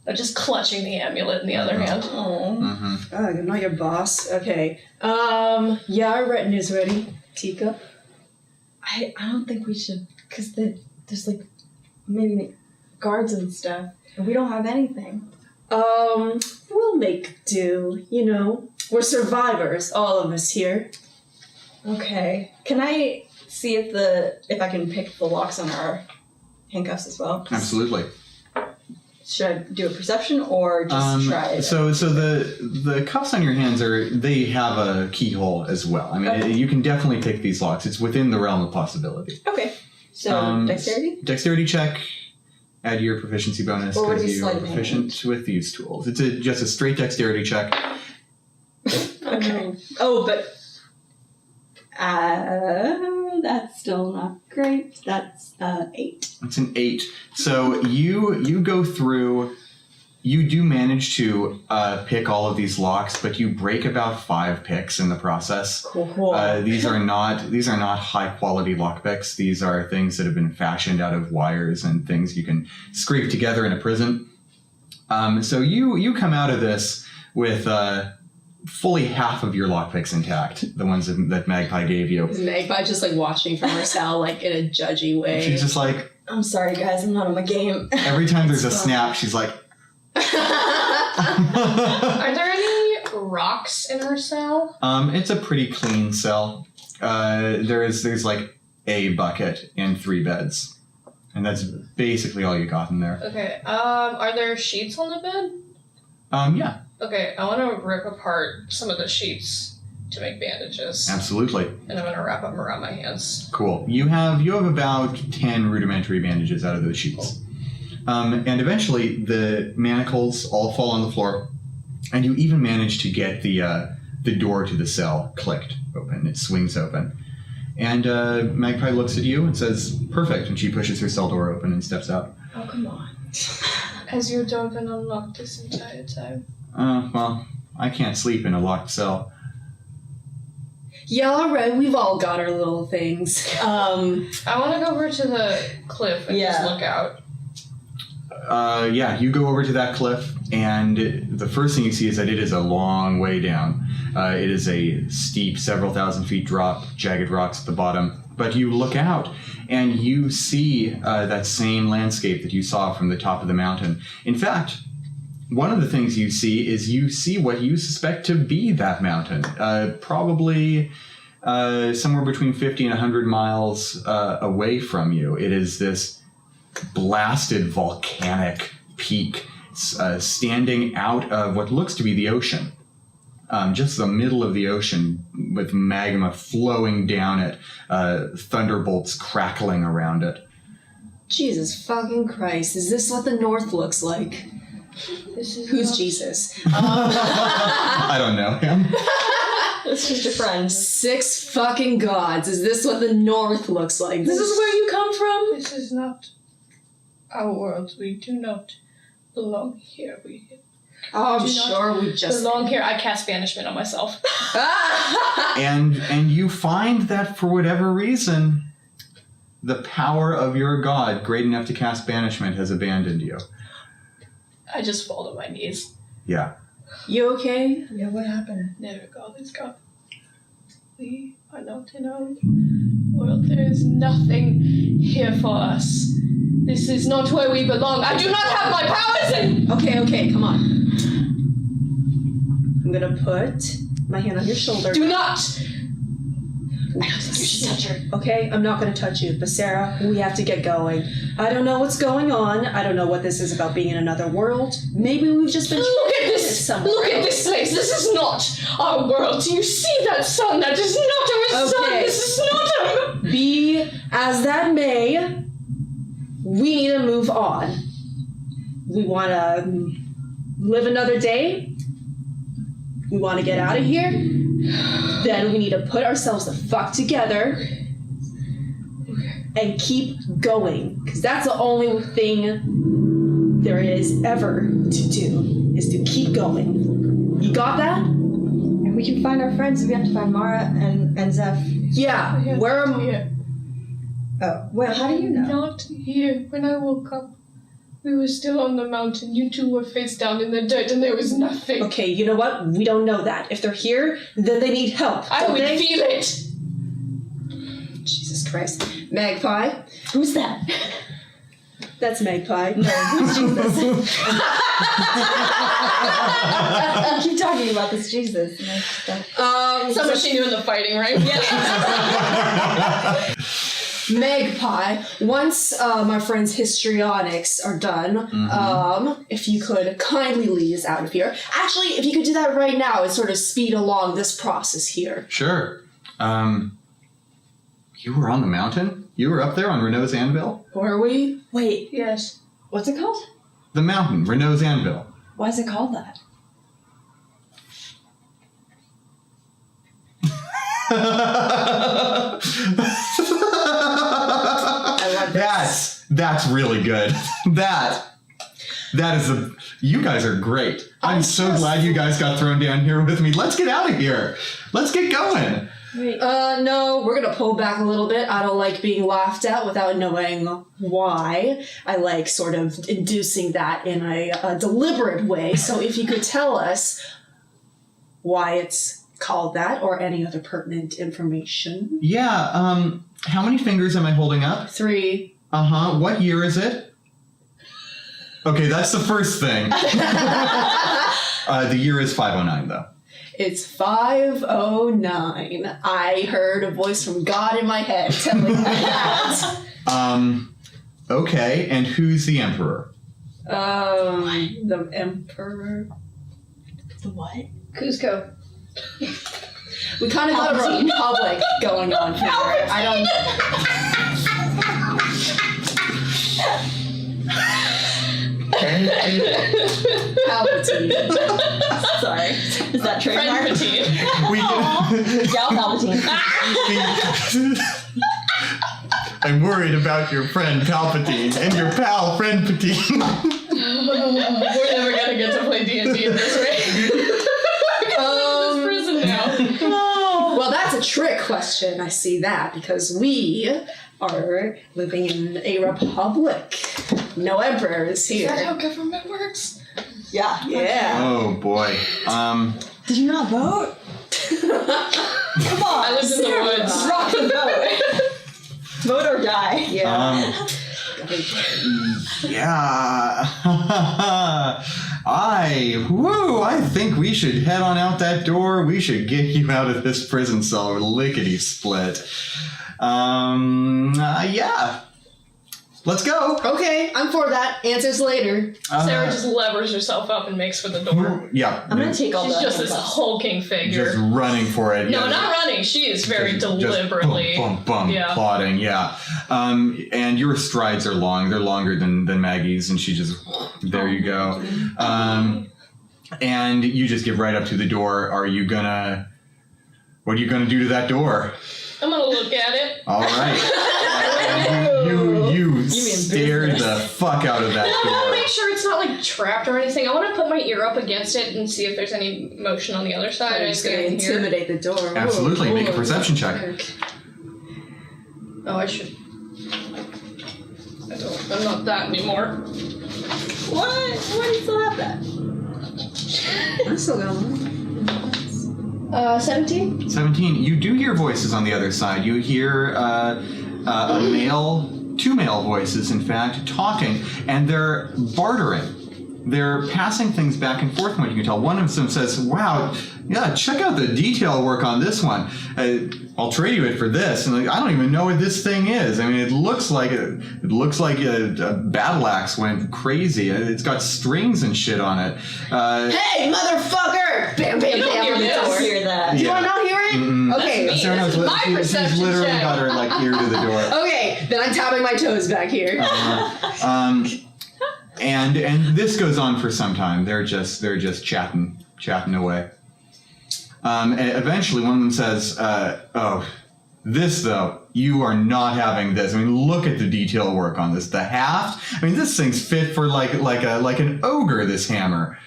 I'm just clutching the amulet in the other hand. Oh. Mm-hmm. Oh, I'm not your boss. Okay. Yeah, our retina's ready. Teacup. I don't think we should, because there's like maybe guards and stuff, and we don't have anything. We'll make do, you know. We're survivors, all of us here. Okay. Can I see if I can pick the locks on our handcuffs as well? Absolutely. Should I do a perception or just try it? So the cuffs on your hands they have a keyhole as well. I mean, Okay. you can definitely pick these locks. It's within the realm of possibility. Okay. So dexterity? Dexterity check. Add your proficiency bonus Or would it because be you are sleight of proficient with these tools. It's just a straight dexterity check. Okay. Oh, but that's still not great. That's 8. It's an 8. So you go through. You do manage to pick all of these locks, but you break about 5 picks in the process. Cool. These are not high quality lockpicks. These are things that have been fashioned out of wires and things you can scrape together in a prison. So you come out of this with fully half of your lockpicks intact, the ones that Magpie gave you. Is Magpie just like watching from her cell, like in a judgy way? She's just like, I'm sorry, guys. I'm not on my game. every time there's a snap, she's like, Are there any rocks in her cell? it's a pretty clean cell. There's like a bucket and 3 beds. And that's basically all you got in there. Okay. Are there sheets on the bed? Yeah, Okay, I want to rip apart some of the sheets to make bandages, absolutely. and I'm gonna wrap them around my hands. Cool. You have about 10 rudimentary bandages out of those sheets. And eventually the manacles all fall on the floor, and you even manage to get the door to the cell clicked open. It swings open. And Magpie looks at you and says, perfect, and she pushes her cell door open and steps out. Oh, come on. Has your door been unlocked this entire time? Well, I can't sleep in a locked cell. Yeah, alright, we've all got our little things. I want to go over to the cliff and just Yeah. look out. Yeah, you go over to that cliff, and the first thing you see is that it is a long way down. It is a steep, several thousand feet drop, jagged rocks at the bottom. But you look out, and you see that same landscape that you saw from the top of the mountain. In fact, one of the things you see is what you suspect to be that mountain. Probably somewhere between 50 and 100 miles away from you. It is this blasted volcanic peak standing out of what looks to be the ocean. Just the middle of the ocean with magma flowing down it, thunderbolts crackling around it. Jesus fucking Christ, is this what the North looks like? This is Who's not- Jesus? I don't know him. This is your friend. 6 fucking gods, is this what the North looks like? This is where you come from? This is not our world. We do not belong here. We Oh, I'm Do not sure we just... belong here. I cast banishment on myself. And you find that for whatever reason, the power of your god, great enough to cast banishment, has abandoned you. I just fall to my knees. Yeah. You okay? Yeah, what happened? Never God is God. We are not in our world. There is nothing here for us. This is not where we belong. I do not have my powers in. Okay, come on. I'm gonna put my hand on your shoulder. Do not. I don't think you should touch her. Okay, I'm not gonna touch you, but Sarah, we have to get going. I don't know what's going on. I don't know what this is about being in another world. Maybe we've just been. Look at this! Look at this place! This is not our world! Do you see that sun? That is not our sun! This is not our... Be as that may, we need to move on. We want to live another day. We want to get out of here. Then we need to put ourselves the fuck together and keep going. Because that's the only thing there is ever to do, is to keep going. You got that? And we can find our friends. We have to find Mara and Zeph. Yeah. Where am Here. Oh, well, how do you know? Not here. When I woke up, we were still on the mountain. You two were face down in the dirt and there was nothing. Okay, you know what? We don't know that. If they're here, then they need help. I would feel it. Jesus Christ. Magpie? Who's that? That's Magpie. No, who's Jesus? You keep talking about this Jesus. And I just don't... Someone she knew in the fighting, right? Yeah. Magpie, once my friend's histrionics are done, if you could kindly lead us out of here. Actually, if you could do that right now and sort of speed along this process here. Sure. You were on the mountain? You were up there on Renault's Anvil? Were we? Wait, Yes. what's it called? The mountain, Renault's Anvil. Why is it called that? I love this. That's really good. That is you guys are great. I'm so glad you guys got thrown down here with me. Let's get out of here. Let's get going. Wait. No, we're gonna pull back a little bit. I don't like being laughed at without knowing why. I like sort of inducing that in a deliberate way. So if you could tell us why it's called that or any other pertinent information. Yeah, how many fingers am I holding up? 3. Uh-huh. What year is it? Okay, that's the first thing. The year is 509, though. It's 509. I heard a voice from God in my head telling me that. Okay, and who's the emperor? The Emperor. The what? Cusco. We kind of got a republic going on here. I don't. Palpatine. Sorry. Is that trademark? Palpatine. We Gal Palpatine. I'm worried about your friend Palpatine and your pal friend Patine. We're never gonna get to play D&D at this rate. This prison now. Well, that's a trick question. I see that because we are living in a republic. No emperors Is that here. how government works? Yeah. Yeah. Oh boy. Did you not vote? Come on. I lived in the woods. Rock the vote. Vote or die. Yeah. Yeah. I think we should head on out that door. We should get you out of this prison cell lickety split. Yeah. Let's go. Okay, I'm for that. Answers later. Sarah just levers herself up and makes for the door. Yeah. I'm gonna take all She's the just this hulking figure. Just running for it. No, yeah. not running. She is very Just deliberately. bum, bum, Yeah. plodding, yeah. And your strides are long. They're longer than Maggie's, and she just, there you go. And you just get right up to the door. What are you gonna do to that door? I'm gonna look at it. All right. You stare the fuck out of that I want to door. make sure it's not like trapped or anything. I want to put my ear up against it and see if there's any motion on the other side. I'm just gonna intimidate the door. Absolutely. Make a perception check. Oh, I should. I'm not that anymore. What? Why do you still have that? I'm still going. 17? 17. You do hear voices on the other side. You hear two male voices, in fact, talking, and they're bartering. They're passing things back and forth from what you can tell. One of them says, wow, Yeah, check out the detail work on this one. I'll trade you it for this. And I don't even know what this thing is. I mean, it looks like a battle axe went crazy. It's got strings and shit on it. Hey, motherfucker! Bam, bam, You bam. don't hear that. Do I not hear it? Okay. That's me. Sarah's This is my she's perception literally check. got her ear to the door. Okay, then I'm tapping my toes back here. And this goes on for some time. They're just chatting away. And eventually, one of them says, "Oh, this though, you are not having this. I mean, look at the detail work on this. The haft. I mean, this thing's fit for like an ogre. This hammer."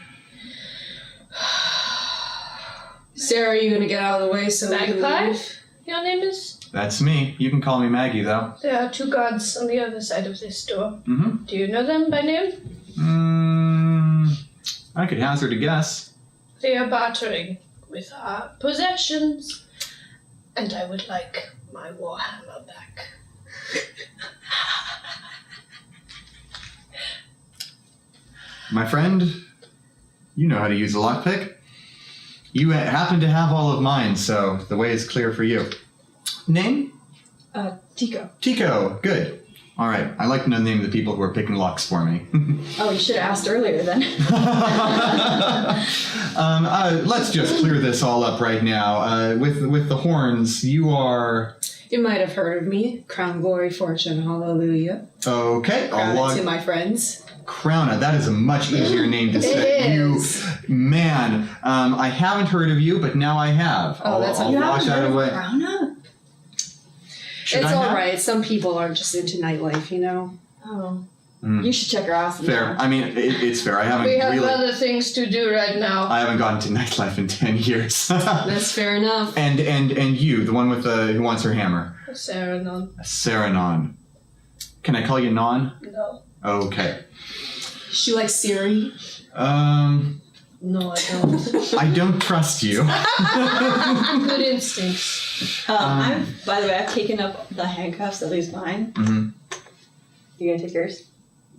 Sarah, are you gonna get out of the way so we can Magpie? leave? Your name is? That's me. You can call me Maggie, though. There are 2 guards on the other side of this door. Mm-hmm. Do you know them by name? I could hazard a guess. They are bartering with our possessions, and I would like my warhammer back. My friend, you know how to use a lockpick. You happen to have all of mine, so the way is clear for you. Name? Tico. Tico. Good. All right. I like to know the name of the people who are picking locks for me. Oh, you should have asked earlier then. Let's just clear this all up right now. With the horns, you are... You might have heard of me. Crown, glory, fortune, hallelujah. Okay. Crown I'll it to my friends. Crowna, that is a much easier name to say. It is. Man, I haven't heard of you, but now I have. Oh, that's I'll okay. wash that away. Crowna? Should It's I all have? right. Some people are just into nightlife, you know? Oh. Mm. You should check her ass. Fair. I mean, it's fair. I haven't We have really. other things to do right now. I haven't gotten to nightlife in 10 years. That's fair enough. and you, the one with who wants her hammer, Saranon. Saranon. Can I call you Non? No. Okay. She likes Siri. No, I don't. I don't trust you. Good instincts. By the way, I've taken up the handcuffs, at least mine. Mhm. You gonna take yours?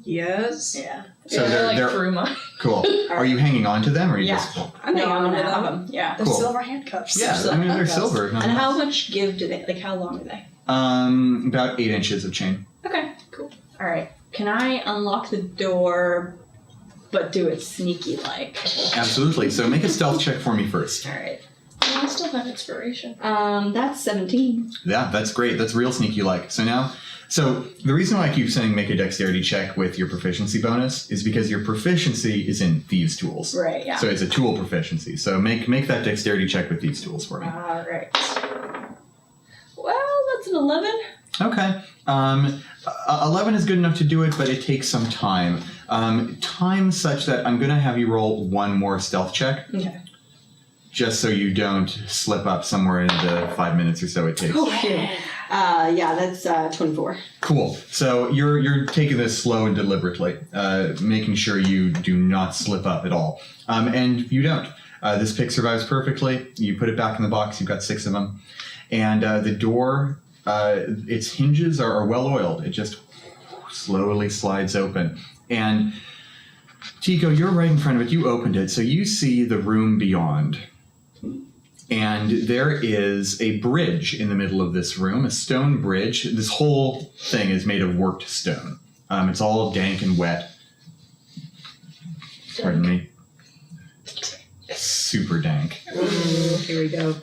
Yes. Yeah. So yeah, they're through mine. cool. Are you hanging on to them, or are you Yeah. just? I'm No, hanging I'm on gonna to have them. them. Yeah. They're Cool. silver handcuffs. Yeah, I mean they're silver. And how much give do they? Like, how long are they? About 8 inches of chain. Okay. Cool. All right. Can I unlock the door, but do it sneaky like? Absolutely. So make a stealth check for me first. All right. I still have inspiration. That's 17. Yeah, that's great. That's real sneaky like. So the reason why I keep saying make a dexterity check with your proficiency bonus is because your proficiency is in thieves' tools. Right. Yeah. So it's a tool proficiency. So make that dexterity check with thieves' tools for me. All right. Well, that's an 11. Okay. 11 is good enough to do it, but it takes some time. Time such that I'm going to have you roll one more stealth check. Okay. Just so you don't slip up somewhere in the 5 minutes or so it takes. Yeah, that's 24. Cool. So you're taking this slow and deliberately, making sure you do not slip up at all. And you don't. This pick survives perfectly. You put it back in the box. You've got 6 of them. And the door, its hinges are well oiled. It just slowly slides open. And Tico, you're right in front of it. You opened it. So you see the room beyond. And there is a bridge in the middle of this room, a stone bridge. This whole thing is made of worked stone. It's all dank and wet. Pardon me. Super dank. Here we go.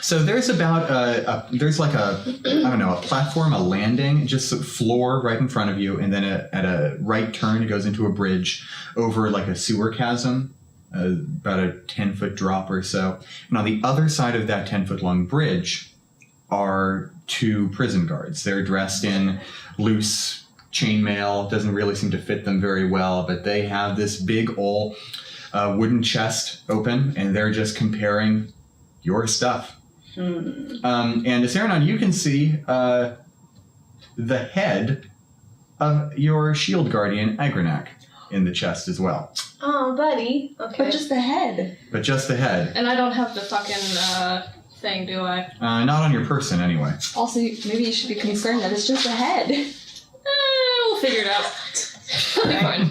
So there's about a platform, a landing, just a floor right in front of you, and then at a right turn it goes into a bridge over like a sewer chasm. About a 10-foot drop or so. And on the other side of that 10-foot long bridge are 2 prison guards. They're dressed in loose chainmail. Doesn't really seem to fit them very well, but they have this big old wooden chest open, and they're just comparing your stuff. And Saranon, you can see the head of your shield guardian, Agranak, in the chest as well. Oh, buddy. Okay. But just the head. But just the head. And I don't have the fucking thing, do I? Not on your person, anyway. Also, maybe you should be concerned that it's just a head. We'll figure it out. It'll be fine.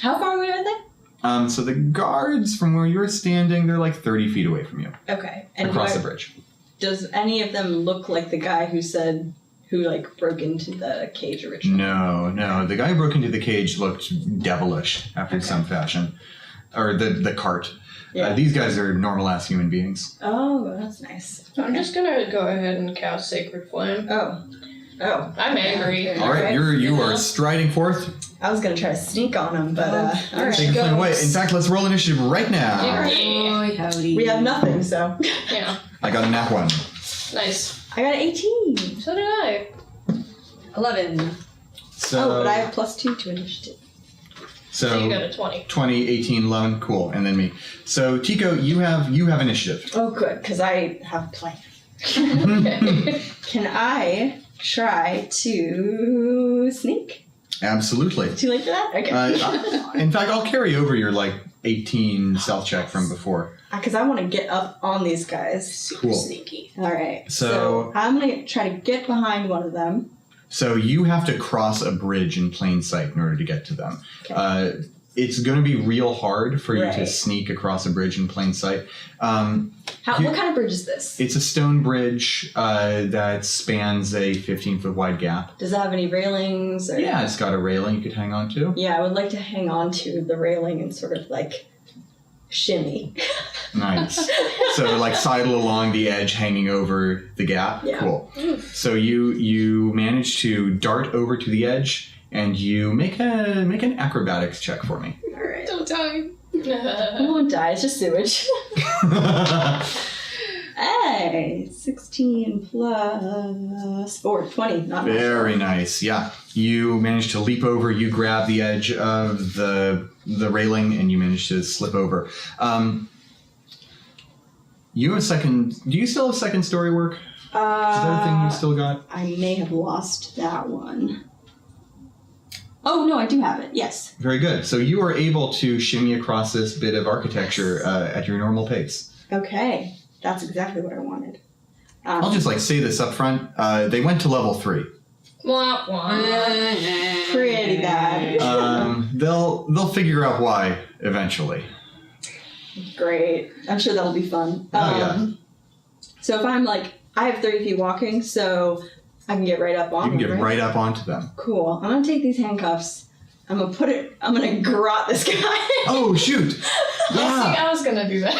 How far away are they? So the guards, from where you're standing, they're like 30 feet away from you, Okay. And across the bridge. does any of them look like the guy who broke into the cage originally? No. The guy who broke into the cage looked devilish after some fashion. Or the cart. Yeah. These guys are normal-ass human beings. Oh, that's nice. I'm just gonna go ahead and cast Sacred Flame. Oh. I'm angry. Okay. All right, you are striding forth. I was gonna try to sneak on him, but all right. Take your flame away. In fact, let's roll initiative right now. Yeah. Howdy. We have nothing, so. Yeah. I got a nat 1. Nice. I got an 18. So did I. 11. So, but I have +2 to initiative. So you got a 20. 20, 18, 11, cool, and then me. So Tico, you have initiative. Oh, good, because I have a plan. Okay. Can I try to sneak? Absolutely. Too late for that? Okay. In fact, I'll carry over your 18 stealth check from before. Because I want to get up on these guys. Super Cool. sneaky. All right. So I'm going to try to get behind one of them. So you have to cross a bridge in plain sight in order to get to them. Okay. It's going to be real hard for you to Right. sneak across a bridge in plain sight. What kind of bridge is this? It's a stone bridge that spans a 15-foot wide gap. Does it have any railings? Or... Yeah, it's got a railing you could hang on to. Yeah, I would like to hang on to the railing and sort of shimmy. Nice. So sidle along the edge, hanging over the gap. Yeah. Cool. So you manage to dart over to the edge, and you make an acrobatics check for me. All right. Don't die. I won't die. It's just sewage. Hey, 16 plus 4, 20. Not much. Very nice. Yeah. You manage to leap over. You grab the edge of the railing, and you manage to slip over. You have second. Do you still have second story work? Is that a thing you still got? I may have lost that one. Oh, no, I do have it. Yes. Very good. So you are able to shimmy across this bit of architecture at your normal pace. Okay. That's exactly what I wanted. I'll just say this up front. They went to level 3. Wah, wah. Pretty bad. They'll figure out why eventually. Great. I'm sure that'll be fun. Yeah. So if I'm I have 30 feet walking, so I can get right up on You can them, get right up onto them. Cool. I'm gonna take these handcuffs. I'm gonna garrote this guy. Oh shoot! See, Yeah. I was gonna do that.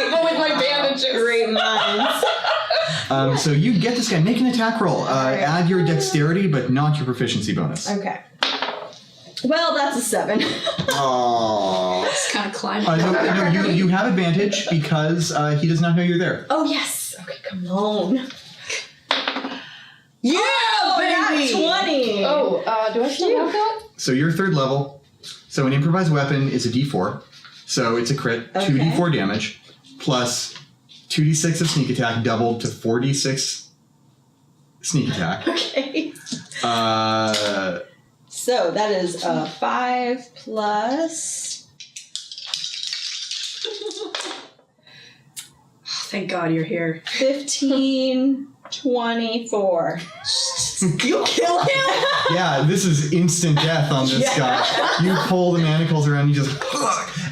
But with my bandages. Great minds. So you get this guy. Make an attack roll. Add your dexterity, but not your proficiency bonus. Okay. Well, that's a 7. Aww. It's kind of climbing. No, you have advantage because he does not know you're there. Oh, yes. Okay, come on. Yeah, That's 20. Oh, do I still have that? So you're 3rd level. So an improvised weapon is a D4. So it's a crit, Okay. 2d4 damage, plus 2d6 of sneak attack, doubled to 4d6 sneak attack. Okay. So that is 5 plus... Thank God you're here. 15, 24. You kill him? yeah, this is instant death on this guy. You pull the manacles around, you just...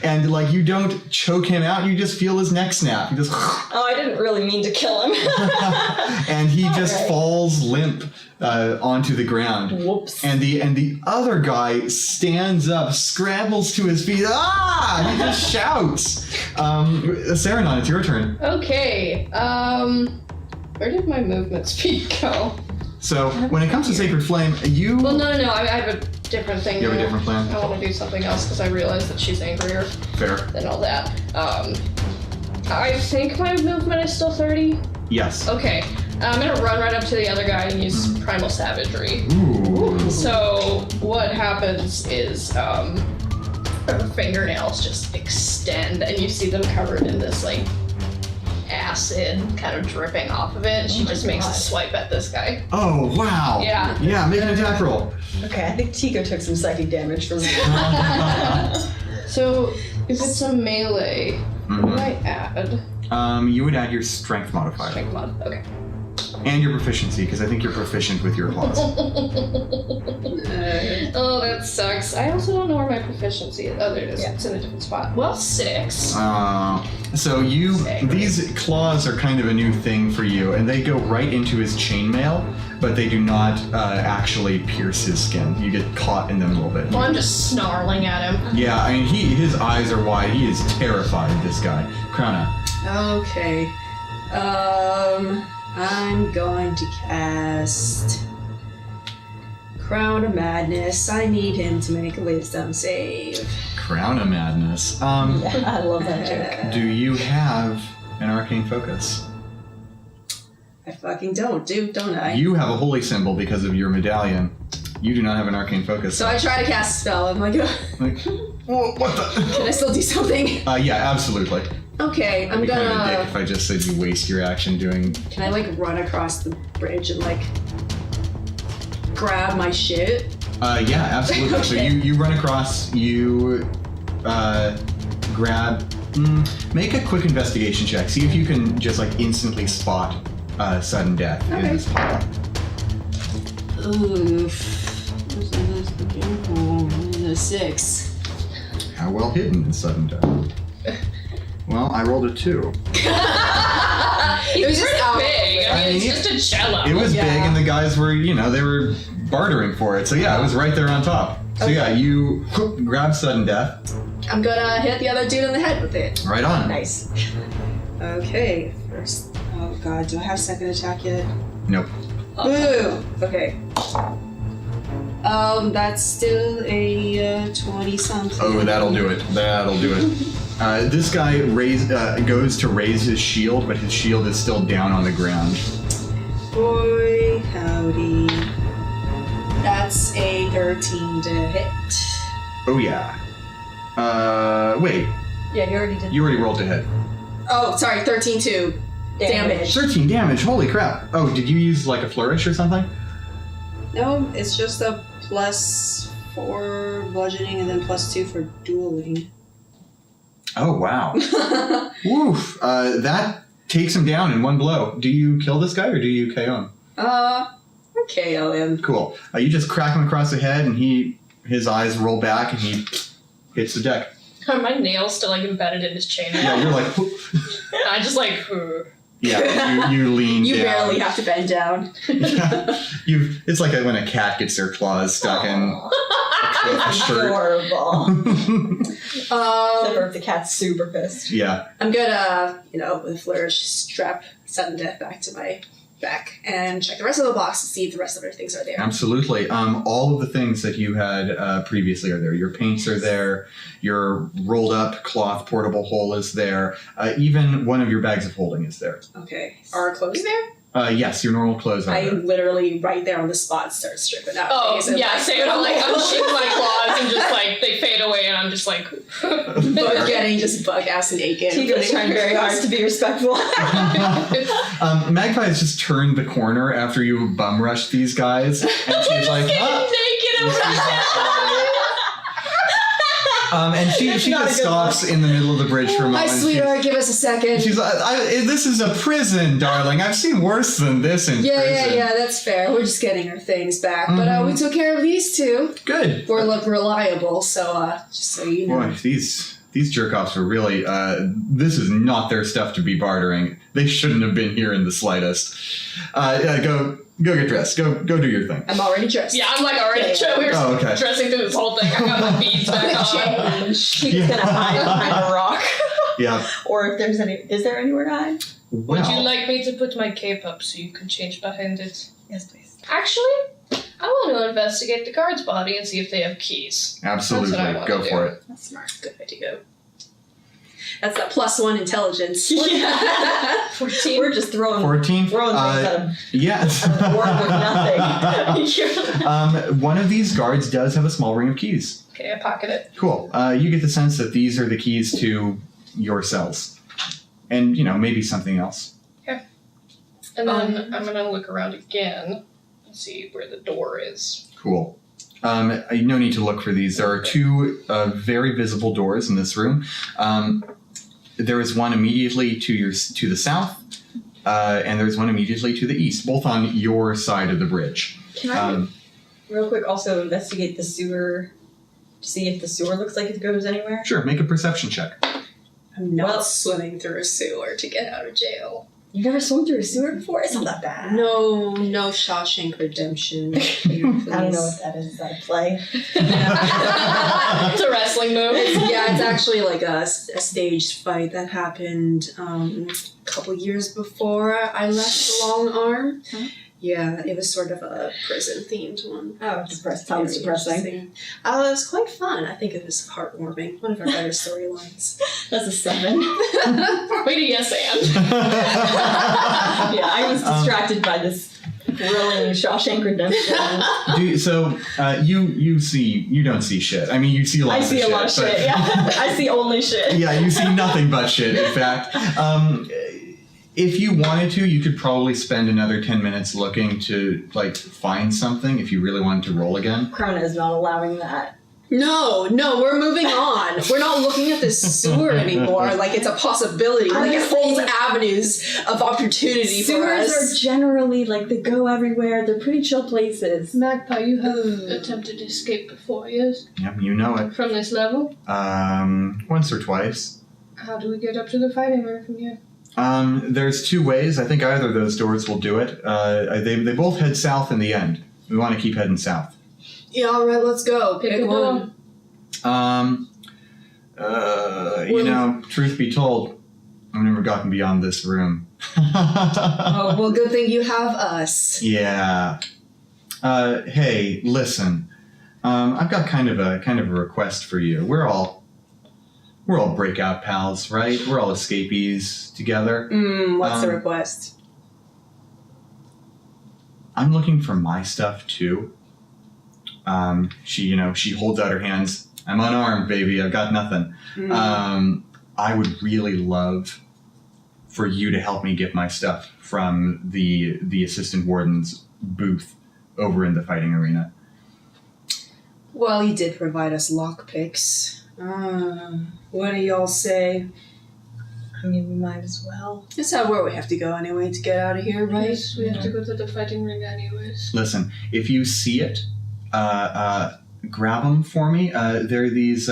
And you don't choke him out, you just feel his neck snap. You just... Oh, I didn't really mean to kill him. and he just right. falls limp onto the ground. Whoops. And the other guy stands up, scrambles to his feet. Ah! He just shouts. Saranon, it's your turn. Okay. Where did my movement speed go? So when it comes to Sacred Flame, you... Well, no. I have a different thing. You have a now. different plan? I want to do something else because I realized that she's angrier Fair. than all that. I think my movement is still 30. Yes. Okay. I'm gonna run right up to the other guy and use Primal Savagery. Ooh. So what happens is her fingernails just extend and you see them covered in this acid kind of dripping off of it. She just makes a swipe at this guy. Oh, wow. Yeah. Yeah, make an attack roll. Okay, I think Tico took some psychic damage from that. So if it's a melee, what do I add? You would add your strength modifier. Strength mod. Okay. And your proficiency, because I think you're proficient with your claws. Oh, that sucks. I also don't know where my proficiency is. Oh, there it is. Yeah. It's in a different spot. Well, 6. So these claws are kind of a new thing for you, and they go right into his chainmail, but they do not actually pierce his skin. You get caught in them a little bit. Well, I'm just snarling at him. Yeah, I mean, his eyes are wide. He is terrified, this guy. Krona. Okay. I'm going to cast Crown of Madness. I need him to make a wisdom save. Crown of Madness. Yeah, I love that joke. Do you have an arcane focus? I fucking don't I? You have a holy symbol because of your medallion. You do not have an arcane focus. So I try to cast a spell. I'm like, Like, whoa, what the? can I still do something? Yeah, absolutely. Okay, I'm It'd be kind of a dick gonna. if I just said you waste your action doing. Can I like run across the bridge and like grab my shit? Yeah, absolutely. Okay. So you run across, you grab. Make a quick investigation check. See if you can just like instantly spot sudden death in Okay. this pile. Oof. 6. How well hidden is sudden death? Well, I rolled a 2. It was just out. Big. I mean, it's just a cello. It was Yeah. big, and the guys were, they were bartering for it. So yeah, it was right there on top. So yeah, you grab sudden death. I'm gonna hit the other dude in the head with it. Right on. Nice. Okay, first. Oh god, do I have second attack yet? Nope. Woo! Okay. That's still a 20-something. Oh, that'll do it. That'll do it. This guy goes to raise his shield, but his shield is still down on the ground. Boy, howdy. That's a 13 to hit. Oh yeah. Wait. Yeah, you already did. You already rolled to hit. Oh, sorry, 13 to damage. 13 damage. Holy crap. Oh, did you use like a flourish or something? No, it's just a +4 bludgeoning and then +2 for dueling. Oh wow. Woof. That takes him down in one blow. Do you kill this guy or do you KO him? KO him. Cool. You just crack him across the head, and his eyes roll back, and he hits the deck. Are my nails still like embedded in his chain? Yeah, you're like. I just like. Yeah, you lean You down. barely have to bend down. It's like when a cat gets their claws stuck in a shirt. Adorable. Except for if the cat's super pissed. Yeah. I'm gonna, with a flourish, strap sudden death back to my back and check the rest of the box to see if the rest of their things are there. Absolutely. All of the things that you had previously are there. Your paints are there. Your rolled up cloth portable hole is there. Even one of your bags of holding is there. Okay. Are our clothes there? Yes, your normal clothes are I there. literally right there on the spot start stripping out. Oh, things and, yeah, same. I'm like, unsheath my claws and just like, they fade away and I'm just like. But getting just bug ass naked. Tika's trying very hard to be respectful. Magpie has just turned the corner after you bum rushed these guys, and she's like, naked and and she just stops in the middle of the bridge for a moment. Hi, sweetheart. Give us a second. She's like, this is a prison, darling. I've seen worse than this in prison. Yeah. That's fair. We're just getting our things back, but we took care of these two. Good. We're reliable, so just so you know. Boy, these jerk-offs are really, this is not their stuff to be bartering. They shouldn't have been here in the slightest. Go get dressed. Go do your thing. I'm already dressed. Yeah, I'm like already we're okay. dressing through this whole thing. I got my beads back on. She's gonna hide behind a rock. Yeah. Or if there's is there anywhere to hide? Well, Would you like me to put my cape up so you can change behind it? Yes, please. Actually, I want to investigate the guard's body and see if they have keys. absolutely. That's what I wanna Go do. for it. That's smart. Good idea. That's that +1 intelligence. Yeah. 14. We're just throwing 14? things at a Yeah. board with nothing. One of these guards does have a small ring of keys. Okay, I pocket it. Cool. You get the sense that these are the keys to your cells. And, maybe something else. And then I'm going to look around again and see where the door is. Cool. No need to look for these. There are two very visible doors in this room. There is one immediately to the south, and there's one immediately to the east, both on your side of the bridge. Can I, real quick, also investigate the sewer to see if the sewer looks like it goes anywhere? Sure, make a perception check. I'm not swimming through a sewer to get out of jail. You've never swum through a sewer before? It's not that bad. No Shawshank Redemption. Here, I don't know what that is. Is that a play? It's a wrestling move. It's actually like a staged fight that happened a couple years before I left the Long Arm. Huh? Yeah, it was sort of a prison-themed one. Oh, sounds depressing. It was quite fun. I think it was heartwarming. One of our better storylines. That's a 7. Wait a yes and. Yeah, I was distracted by this thrilling Shawshank Redemption. You don't see shit. I mean, you see a lot of shit. I see a lot of shit, yeah. I see only shit. Yeah, you see nothing but shit, in fact. If you wanted to, you could probably spend another 10 minutes looking to, like, find something if you really wanted to roll again. Krona is not allowing that. No, we're moving on. We're not looking at this sewer anymore. Like, it's a possibility. Like, it holds avenues of opportunity for us. Sewers are generally, like, they go everywhere. They're pretty chill places. Magpie, you have attempted escape before, yes? Yep, you know it. From this level? Once or twice. How do we get up to the fighting room from here? There's 2 ways. I think either of those doors will do it. They both head south in the end. We want to keep heading south. Yeah, all right, let's go. Pick one. Truth be told, I've never gotten beyond this room. Oh, well, good thing you have us. Yeah. Hey, listen. I've got kind of a request for you. We're all breakout pals, right? We're all escapees together. What's the request? I'm looking for my stuff too. She holds out her hands. I'm unarmed, baby. I've got nothing. I would really love for you to help me get my stuff from the assistant warden's booth over in the fighting arena. Well, he did provide us lockpicks. What do y'all say? I mean, we might as well. That's where we have to go anyway to get out of here, right? Yes, we have to go to the fighting ring anyways. Listen, if you see it, grab them for me. They're these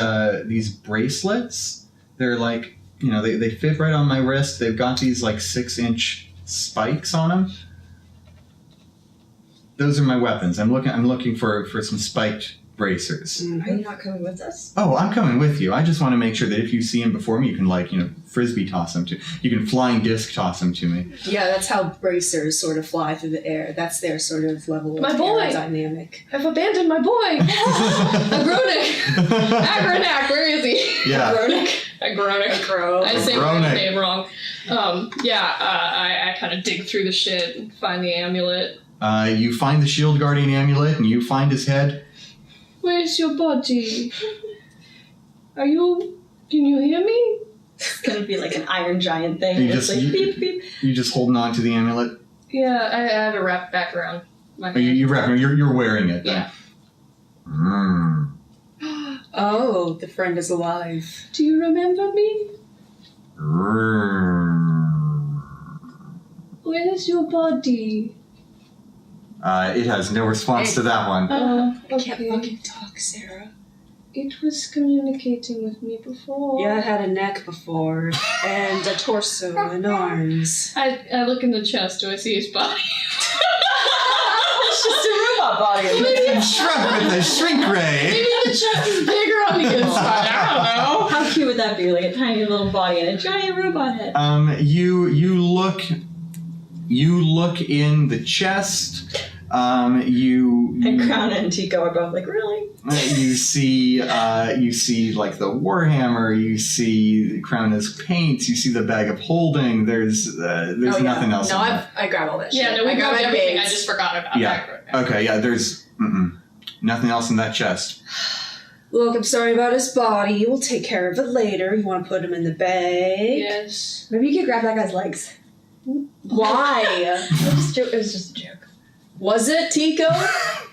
bracelets. They're like, they fit right on my wrist. They've got these like 6-inch spikes on them. Those are my weapons. I'm looking for some spiked bracers. Are you not coming with us? Oh, I'm coming with you. I just want to make sure that if you see him before me, you can frisbee toss him to. You can flying disc toss him to me. Yeah, that's how bracers sort of fly through the air. That's their sort of level of aerodynamic. I've abandoned my boy. Agronak, where is he? Yeah. Agronak. I say my name wrong. I kind of dig through the shit and find the amulet. You find the Shield Guardian amulet and you find his head. Where's your body? Can you hear me? It's gonna be like an Iron Giant thing. Beep, beep. You just holding on to the amulet? Yeah, I have it wrapped back around my hand. You wrap it, you're wearing it then? Yeah. Oh, the friend is alive. Do you remember me? Where's your body? It has no response to that one. I can't fucking talk, Sarah. It was communicating with me before. Yeah, it had a neck before, and a torso and arms. I look in the chest. Do I see his body? It's just a robot body. Shrunk with a shrink ray. Maybe the chest is bigger on the inside. I don't know. How cute would that be? Like a tiny little body and a giant robot head. You look in the chest. And Crown and Tico are both like, really? You see like the Warhammer. You see Crowna's paints. You see the bag of holding. There's nothing else. No, I grab all that shit. Yeah, no, we grabbed everything. Bags. I just forgot about that. Okay, yeah, there's nothing else in that chest. Look, I'm sorry about his body. We'll take care of it later. You want to put him in the bag? Yes. Maybe you could grab that guy's legs. Why? It was just a joke. Was it, Tico?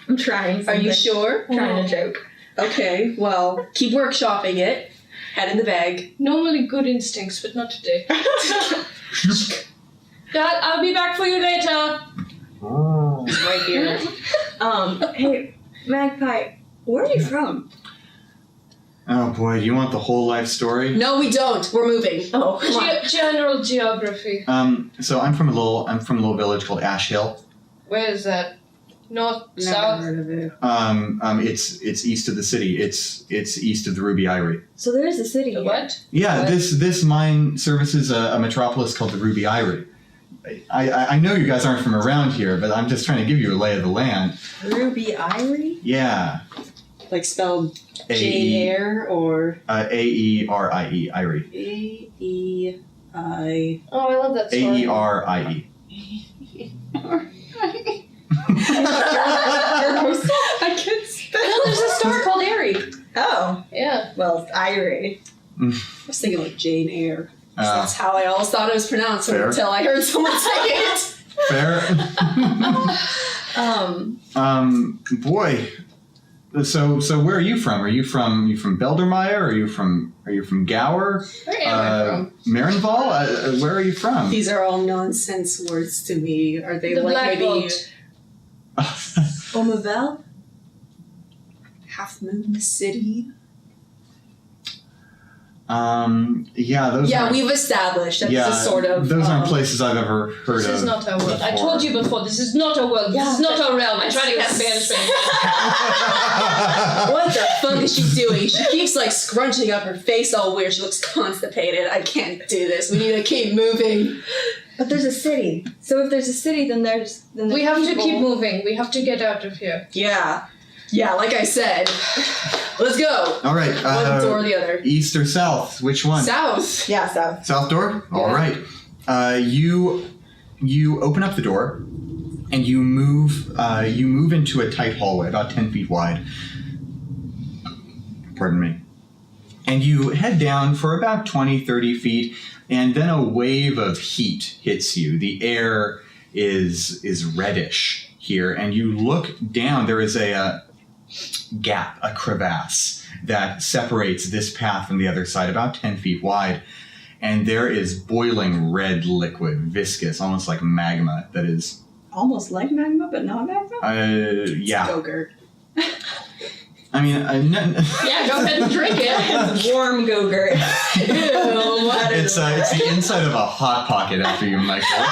I'm trying something. Are you sure? I'm trying to joke. Okay, well, keep workshopping it. Head in the bag. Normally good instincts, but not today. Dad, I'll be back for you later. Right here. Hey, Magpie, where are you from? Oh boy, do you want the whole life story? No, we don't. We're moving. Oh, come on. General geography. So I'm from a little village called Ash Hill. Where is that? North, Never south? heard of it. It's east of the city. It's east of the Ruby Eyrie. So there is a city The here. what? Yeah, What? this mine services a metropolis called the Ruby Eyrie. I know you guys aren't from around here, but I'm just trying to give you a lay of the land. Ruby Eyrie? Yeah. Like spelled A-E- Jane Eyre or A-E-R-I-E, Eyrie. A-E-I. Oh, I love that story. A-E-R-I-E. I can't spell. No, there's a store called Erie. Oh, Yeah. well, it's Eyrie. I was thinking like Jane Eyre. So Uh, that's how I always thought it was pronounced Fair. until I heard someone say it. Fair. Boy. So where are you from? Are you from Beldermeyer? Are you from Gower? Where am I from? Marinval? Where are you from? These are all nonsense words to me. Are they The like Black maybe Boat. Omavel? Half Moon City? Yeah, those. Yeah, aren't- we've established that yeah, this is sort of. Those aren't places I've ever heard This of. is not our world. I before. told you before, this is not our world. Yeah, This is not but- our realm. I try to cast banishment. What the fuck is she doing? She keeps like scrunching up her face all weird. She looks constipated. I can't do this. We need to keep moving. But there's a city. So if there's a city, then there's We have to people. keep moving. We have to get out of here. Yeah. Yeah, like I said. Let's go. All right. One door or the other. East or south? Which one? South. Yeah, so. South door? All Yeah. right. You open up the door and you move into a tight hallway about 10 feet wide. Pardon me. And you head down for about 20, 30 feet, and then a wave of heat hits you. The air is reddish here, and you look down. There is a gap, a crevasse that separates this path from the other side, about 10 feet wide. And there is boiling red liquid, viscous, almost like magma that is, Almost like magma, but not magma? yeah. Gogurt. I mean, Yeah, go ahead and drink it. Warm Gogurt. it's the inside of a Hot Pocket after you, Michael.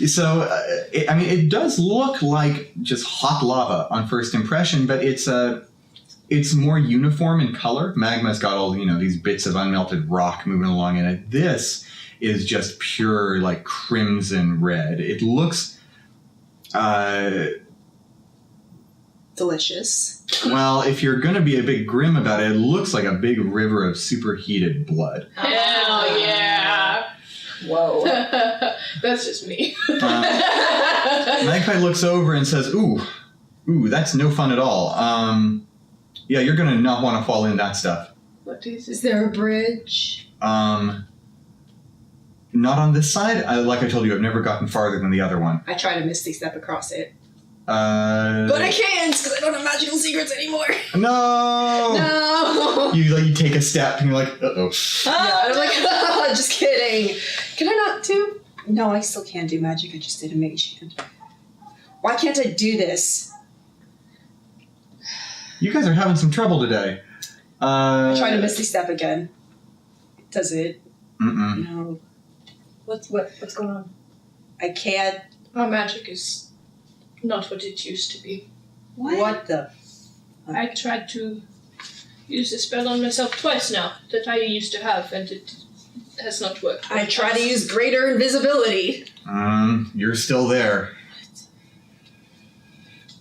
It does look like just hot lava on first impression, but it's more uniform in color. Magma's got all, these bits of unmelted rock moving along in it. This is just pure, like, crimson red. It looks, Delicious. well, if you're going to be a bit grim about it, it looks like a big river of superheated blood. Hell yeah. Whoa. That's just me. Magpie looks over and says, ooh, that's no fun at all. Yeah, you're going to not want to fall in that stuff. What is Is it? there a bridge? Not on this side. Like I told you, I've never gotten farther than the other one. I try to misty step across it. But But I can't because I don't have magical secrets anymore. No! No. You take a step and you're like, uh-oh. Yeah, I'm like, just kidding. Can I not do? No, I still can't do magic. I just did a mage hand. Why can't I do this? You guys are having some trouble today. I try to misty step again. Does it? Mm-mm. No. What's going on? I can't. Our magic is not what it used to be. What the? I tried to use the spell on myself twice now that I used to have, and it has not worked. I try to use greater invisibility. You're still there.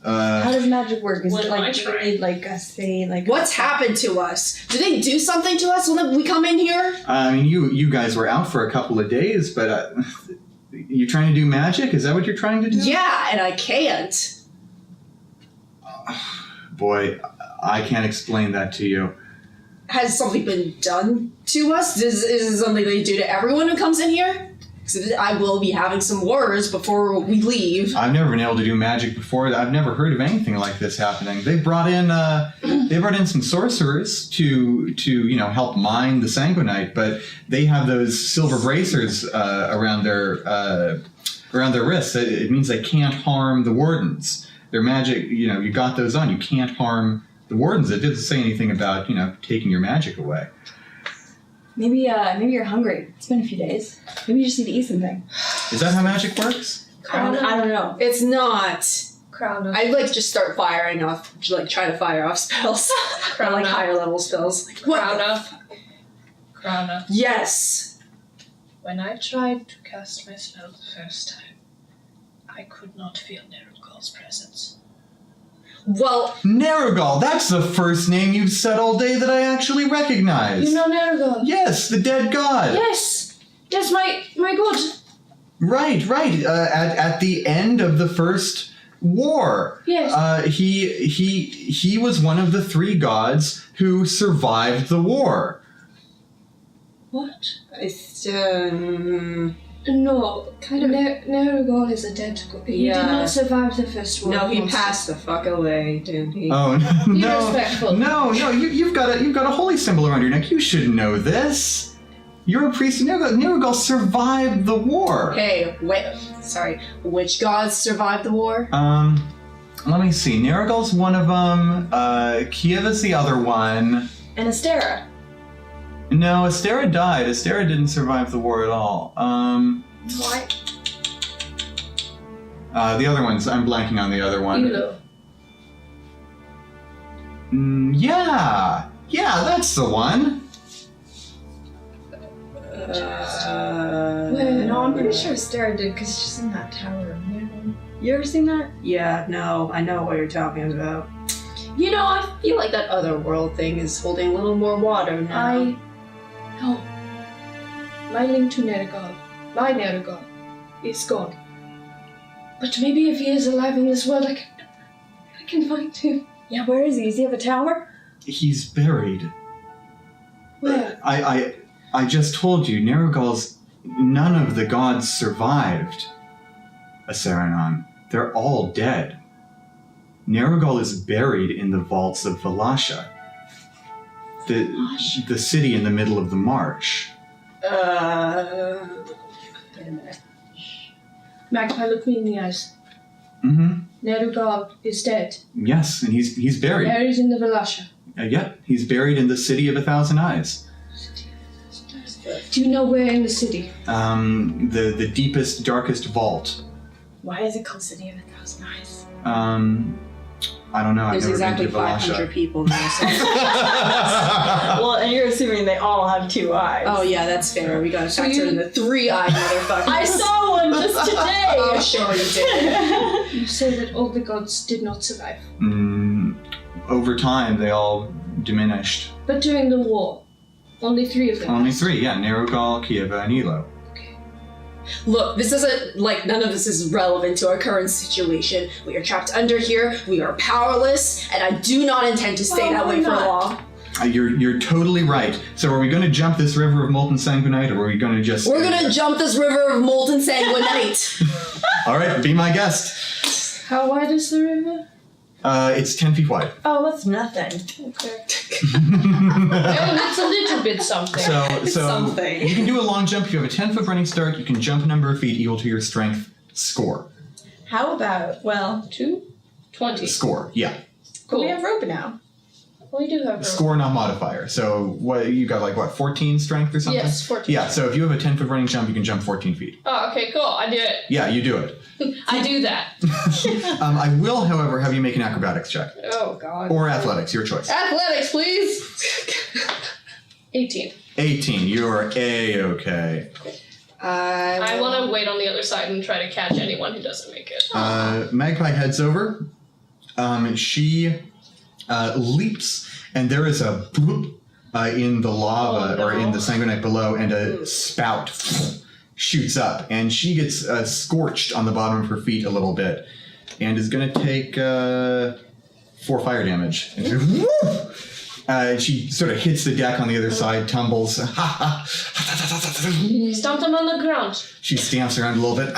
How does magic work? Is What it am I like, trying? What's happened to us? Did they do something to us when we come in here? I mean, you guys were out for a couple of days, but you're trying to do magic? Is that what you're trying to do? Yeah, and I can't. Boy, I can't explain that to you. Has something been done to us? Is it something they do to everyone who comes in here? Because I will be having some words before we leave. I've never been able to do magic before. I've never heard of anything like this happening. They brought in some sorcerers to help mine the Sanguinite, but they have those silver bracers around their wrists. It means they can't harm the wardens. Their magic, you got those on. You can't harm the wardens. It doesn't say anything about taking your magic away. Maybe you're hungry. It's been a few days. Maybe you just need to eat something. Is that how magic works? I don't know. It's not. Crown of. I just start firing off, try to fire off spells. Or higher level spells. Crown of. Crown of. Yes. When I tried to cast my spell the first time, I could not feel Nerugol's presence. Well, Nerugol, that's the first name you've said all day that I actually recognize. You know Nerugol? Yes, the dead god. Yes, my god. Right. At the end of the first war. Yes. He was one of the 3 gods who survived the war. What? it's No, kind of. Nerugol is a dead god. He did not survive the first war. no, he passed the fuck away, didn't he? Oh no! Irrespectful. No! You've got a holy symbol around your neck. You should know this. You're a priest of Nerugol. Nerugol survived the war. Hey, wait. Sorry. Which gods survived the war? Let me see. Nerugol's one of them. Kieva's the other one. And Astera. No, Astera died. Astera didn't survive the war at all. What? The other ones. I'm blanking on the other one. Yeah, that's the one. No, I'm pretty sure Astera did because she's in that tower. You ever seen that? Yeah, no, I know what you're talking about. I feel like that other world thing is holding a little more water now. No. My link to Nerugol, my Nerugol, is gone. But maybe if he is alive in this world, I can find him. Yeah, where is he? Does he have a tower? He's buried. Where? I just told you, none of the gods survived Aseranon. They're all dead. Nerugol is buried in the vaults of Valasha, the city in the middle of the marsh. Wait a minute. Magpie, look me in the eyes. Mm-hmm. Nerugol is dead. Yes, and he's buried. Buried in the Valasha. Yep, he's buried in the City of 1,000 Eyes. Do you know where in the city? The deepest, darkest vault. Why is it called City of 1,000 Eyes? I don't know. There's I've never exactly been to Valasha. 500 people there. So. Well, and you're assuming they all have 2 eyes. Oh yeah, that's fair. We gotta factor in the 3-eyed motherfuckers. I saw one just today! Oh, sure you did. You say that all the gods did not survive. Over time, they all diminished. But during the war, only 3 of them. Only 3, yeah. Nerugol, Kieva, and Elo. Look, this isn't none of this is relevant to our current situation. We are trapped under here, we are powerless, and I do not intend to stay that way for long. You're totally right. So are we going to jump this river of molten sanguinite, or are we going to just... We're going to jump this river of molten sanguinite. All right, be my guest. How wide is the river? It's 10 feet wide. Oh, that's nothing. Okay. It's a little bit something. So Something. you can do a long jump. If you have a 10-foot running start, you can jump a number of feet equal to your strength score. How about, 20. Score, yeah. Cool. we have rope now. We do have rope. Score, not modifier. So what you got 14 strength or something? Yes, 14. Yeah, so if you have a 10-foot running jump, you can jump 14 feet. Oh, okay, cool. I do it. Yeah, you do it. I do that. I will, however, have you make an acrobatics check. Oh, God. Or athletics, your choice. Athletics, please. 18. 18, you're A-okay. I want to wait on the other side and try to catch anyone who doesn't make it. Magpie heads over. She leaps, and there is a bloop in the lava or in the sanguinite below, and a spout shoots up, and she gets scorched on the bottom of her feet a little bit, and is going to take 4 fire damage. She sort of hits the deck on the other side, tumbles. Stomped him on the ground. She stamps around a little bit.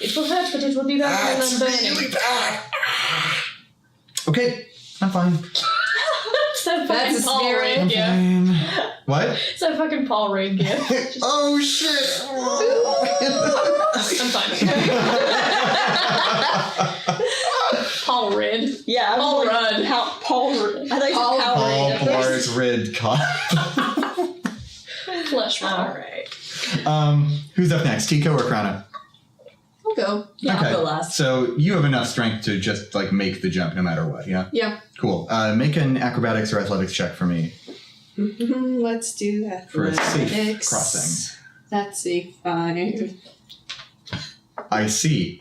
It will hurt, but it will be back when I'm burning. Really bad. Okay, I'm fine. So That's fucking a Paul spirit. Rudd gift. Fine. What? It's a fucking Paul Rudd gift. Oh shit! I'm fine. Paul Rudd. Yeah, Paul Rudd. Paul Rudd. I thought you Paul said Power All Rudd. Blars Rid Cop. Flesh All Paul. right. Who's up next? Tico or Krana? I'll go. Yeah, Okay. I'll go last. So you have enough strength to just like make the jump no matter what, yeah? Yeah. Cool. Make an acrobatics or athletics check for me. Let's do that. For a safe crossing. That's a 5. I see.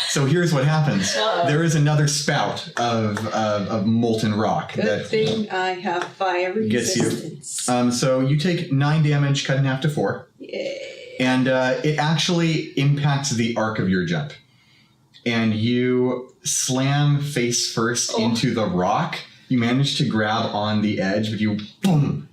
So here's what happens. Uh-oh. There is another spout of molten rock Good that thing I have fire Gets you. resistance. so you take 9 damage cut in half to 4. Yay. And it actually impacts the arc of your jump. And you slam face first into the rock. You manage to grab on the edge, but you boom.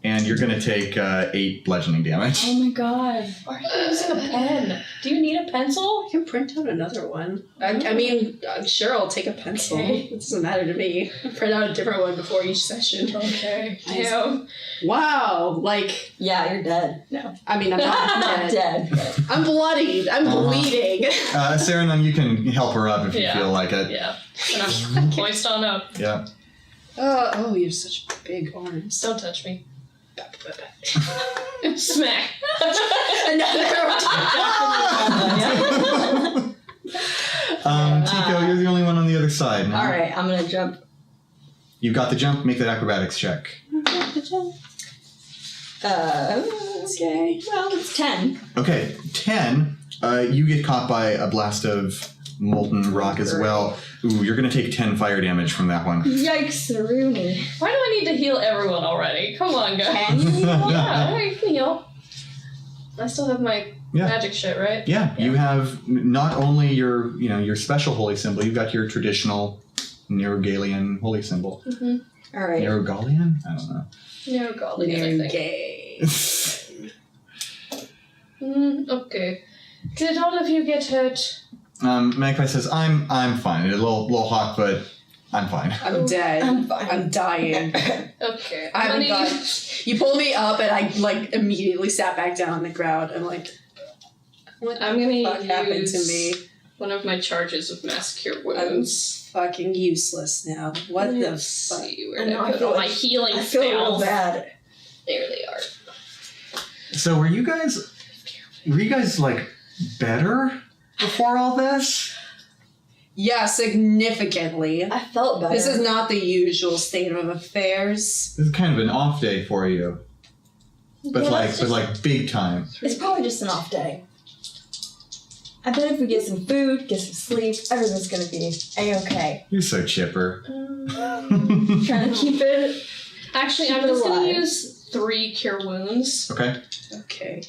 And you're going to take 8 bludgeoning damage. Oh my god. Why are you using a pen? Do you need a pencil? I can print out another one. I mean, I'm sure I'll take a pencil. Okay. It doesn't matter to me. I'll print out a different one before each session. Okay. Nice. Damn. Wow. Like, Yeah, you're dead. No. I mean, I'm not Not dead. dead. I'm bloodied. I'm bleeding. Saranon, you can help her up if you Yeah. feel like it. Yeah. And I'm hoist on up. Yeah. Oh, you have such big arms. Don't touch me. Smack. Tico, you're the only one on the other side. No? All right, I'm gonna jump. You got the jump. Make that acrobatics check. Okay. Well, it's 10. Okay, 10. You get caught by a blast of molten rock as well. Ooh, you're going to take 10 fire damage from that one. Yikes, Rooney. Why do I need to heal everyone already? Come on, guys. Can you? Yeah, I can heal. I still have my magic shit, right? Yeah, you have not only your special holy symbol, you've got your traditional Nerogalian holy symbol. Mm-hmm. All right. Nerogalian? I don't know. Nerogalian, I think. Gay. Okay. Did all of you get hurt? Magpie says, I'm fine. A little hot, but I'm fine. I'm dead. I'm fine. I'm dying. Okay. I haven't got. You pulled me up, and I like immediately sat back down on the ground. I'm like, what I'm the gonna fuck happened to me? one of my charges of mass cure I'm wounds. fucking useless now. What the Let's fuck? see where I did know, I I put feel all my like- healing I feel real spells? bad. There they are. So were you guys like better before all this? Yeah, significantly. I felt better. This is not the usual state of affairs. This is kind of an off day for you. But Yeah, like it's just- big time. It's probably just an off day. I bet if we get some food, get some sleep, everything's gonna be A-okay. You're so chipper. Trying to keep it. Actually, I'm Keep it just gonna alive. use 3 cure wounds. Okay. Okay.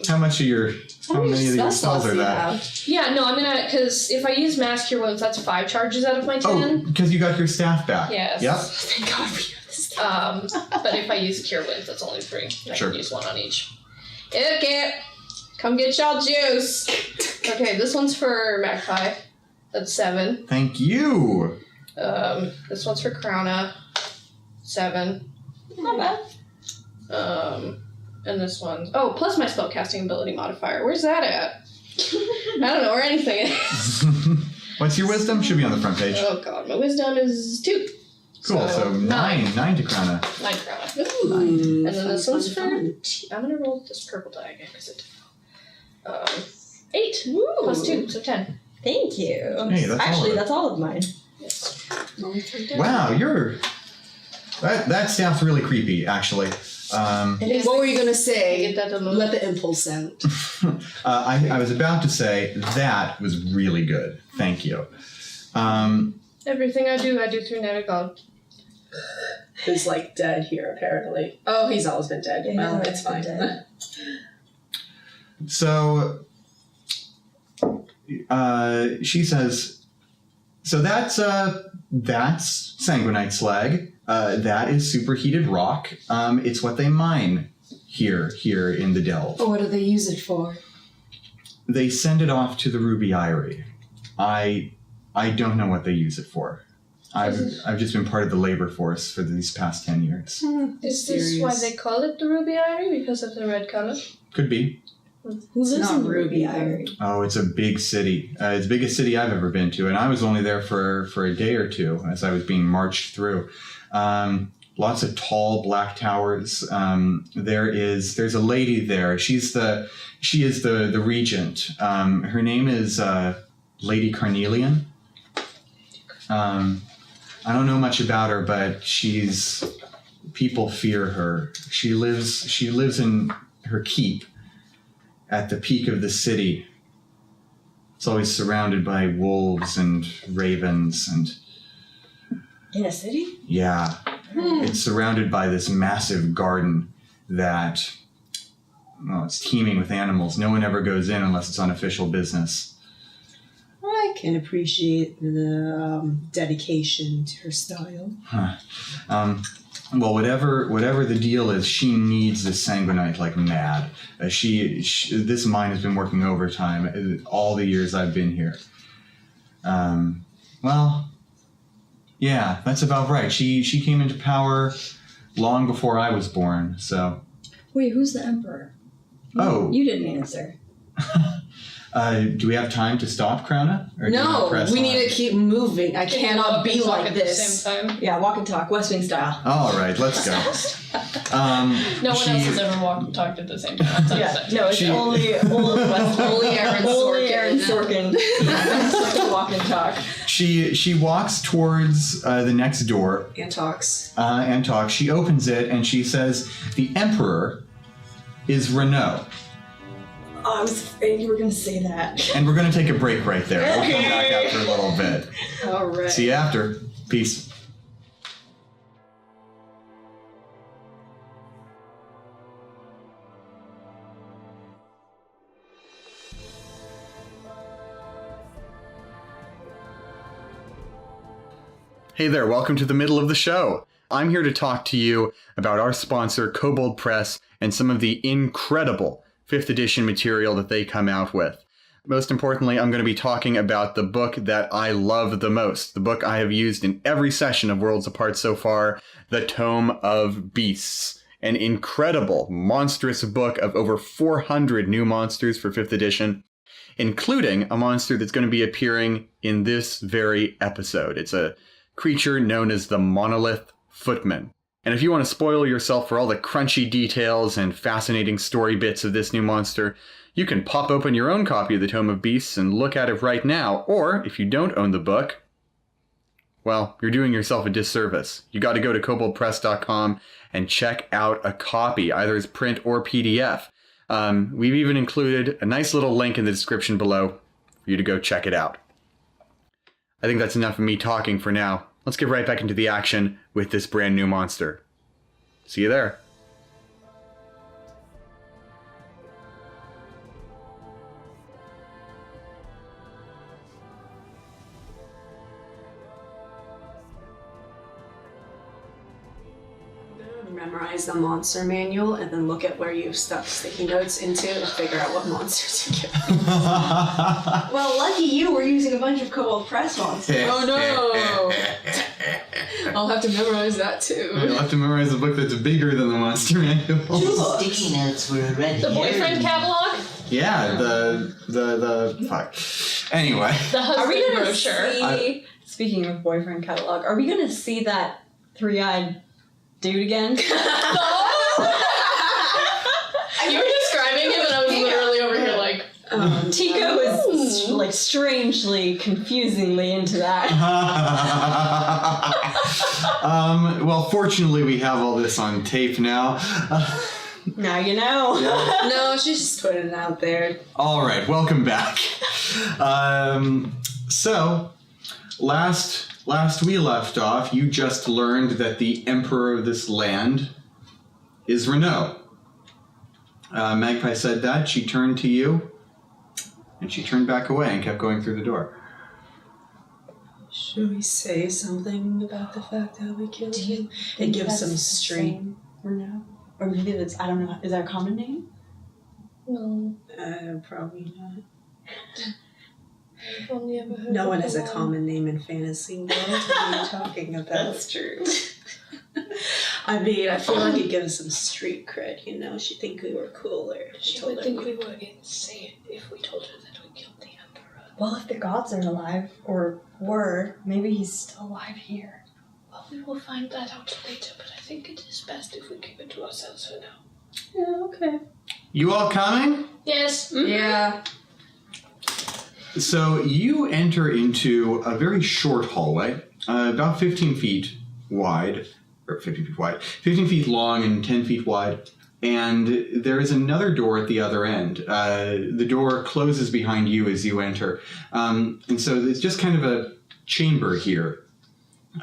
How much of your how many of your spell spells slots are do you that? have? Yeah, no, I'm gonna, because if I use mass cure wounds, that's 5 charges out of my 10. Oh, because you got your staff back. Yes. Yep. Thank God for you this But if I use cure wounds, that's only 3. I Sure. can use 1 on each. Okay. Come get y'all juice. Okay, this one's for Magpie. That's 7. Thank you. This one's for Crowna. 7. Not bad. And this one. Oh, plus my spellcasting ability modifier. Where's that at? I don't know where anything is. What's your wisdom? Should be on the front page. Oh god, my wisdom is 2. Cool. So 9 to Krana. 9 Crowna. Ooh. And then this one's for. fun. I'm gonna roll this purple die again because it. 8 plus 2, so 10. Thank you. Hey, that's Actually, all of that's all of mine. Yes. it. Wow, that staff's really creepy, actually. What were you gonna I say? get that a little. Let the impulse out. I was about to say that was really good. Thank you. Everything I do through Netagog. Who's like dead here apparently. Oh, he's always been dead. Yeah, he's Well, always it's fine. been dead. So she says, So that's sanguinite slag. That is superheated rock. It's what they mine here in the Delve. What do they use it for? They send it off to the Ruby Eyrie. I don't know what they use it for. I've just been part of the labor force for these past 10 years. Is this why they call it the Ruby Eyrie? Because of the red color? Could be. Who lives in Ruby Eyrie? Oh, it's a big city. It's the biggest city I've ever been to, and I was only there for a day or two as I was being marched through. Lots of tall black towers. There's a lady there. She is the regent. Her name is Lady Carnelian. I don't know much about her, but people fear her. She lives in her keep at the peak of the city. It's always surrounded by wolves and ravens and... In a city? Yeah. It's surrounded by this massive garden that, it's teeming with animals. No one ever goes in unless it's on official business. I can appreciate the dedication to her style. Well, whatever the deal is, she needs this sanguinite like mad. This mine has been working overtime all the years I've been here. Yeah, that's about right. She came into power long before I was born, so... Wait, who's the emperor? Oh. You didn't answer. Do we have time to stop, Krona? Or do you wanna No, press we on? need to keep moving. I cannot be like at this. the same time. Yeah, walk and talk, West Wing style. All right, let's go. No one else has ever walked and talked at the same time. No, it's only West Only Aaron Sorkin. Only Aaron Sorkin. Yeah, walk and talk. She walks towards the next door. And talks. And talks. She opens it and she says, "The Emperor is Renault." Oh, I was afraid you were going to say that. And we're going to take a break right there. We'll come back after a little bit. All right. See you after. Peace. Hey there, welcome to the middle of the show. I'm here to talk to you about our sponsor, Kobold Press, and some of the incredible 5th edition material that they come out with. Most importantly, I'm going to be talking about the book that I love the most, the book I have used in every session of Worlds Apart so far, The Tome of Beasts. An incredible, monstrous book of over 400 new monsters for 5th edition, including a monster that's going to be appearing in this very episode. It's a creature known as the Monolith Footman. And if you want to spoil yourself for all the crunchy details and fascinating story bits of this new monster, you can pop open your own copy of the Tome of Beasts and look at it right now. Or, if you don't own the book, well, you're doing yourself a disservice. You got to go to koboldpress.com and check out a copy, either as print or PDF. We've even included a nice little link in the description below for you to go check it out. I think that's enough of me talking for now. Let's get right back into the action with this brand new monster. See you there. Memorize the monster manual and then look at where you've stuck sticky notes into and figure out what monsters to get. Well, lucky you, we're using a bunch of Kobold Press monsters. Oh no! I'll have to memorize that too. You'll have to memorize a book that's bigger than the monster manual. The sticky notes were already The boyfriend catalog? Yeah, the fuck. Anyway. The Are we husband gonna brochure. see? Speaking of boyfriend catalog, are we gonna see that three-eyed dude again? You were describing him and I was literally over here like... Tico is like strangely, confusingly into that. Well, fortunately, we have all this on tape now. Now you know. Yeah. No, she's just putting it out there. All right, welcome back. So, last we left off, you just learned that the emperor of this land is Renault. Magpie said that. She turned to you, and she turned back away and kept going through the door. Should we say something about the fact that we killed him? It gives some street. Or no? Or maybe it's, I don't know, is that a common name? No. Probably not. I've only ever heard No of one has a one. common name in fantasy world. What are you talking about? That's true. I mean, I feel like it gives some street cred, you know? She'd think we were cooler. She would think we were insane if we told her that we killed the Emperor. Well, if the gods are alive, or were, maybe he's still alive here. Well, we will find that out later, but I think it is best if we keep it to ourselves for now. Yeah, okay. You all coming? Yes. Yeah. So you enter into a very short hallway, about 15 feet wide, or 15 feet wide, 15 feet long and 10 feet wide, and there is another door at the other end. The door closes behind you as you enter, and so it's just kind of a chamber here.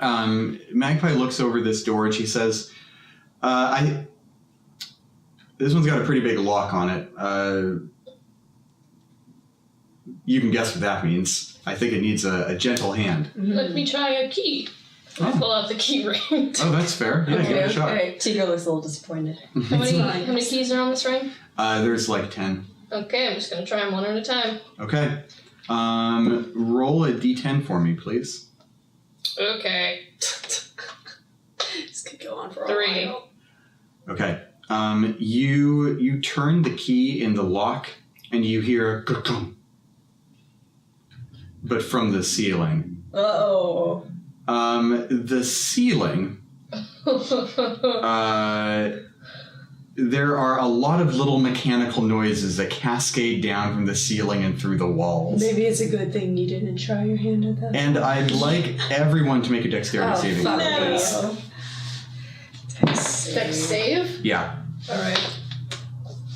Magpie looks over this door and she says, this one's got a pretty big lock on it. You can guess what that means. I think it needs a gentle hand. Let me try a key. I pull out the key ring. Oh, that's fair. Yeah, give it a shot. Tigger looks a little disappointed. How many keys are on this ring? There's like 10. Okay, I'm just gonna try them one at a time. Okay. Roll a d10 for me, please. Okay. This could go on for a 3. while. Okay. You turn the key in the lock and you hear a ka-kung, but from the ceiling. Uh-oh. The ceiling, there are a lot of little mechanical noises that cascade down from the ceiling and through the walls. Maybe it's a good thing you didn't try your hand at that. And I'd like everyone to make a dexterity saving throw, please. Dex save? Yeah. Alright.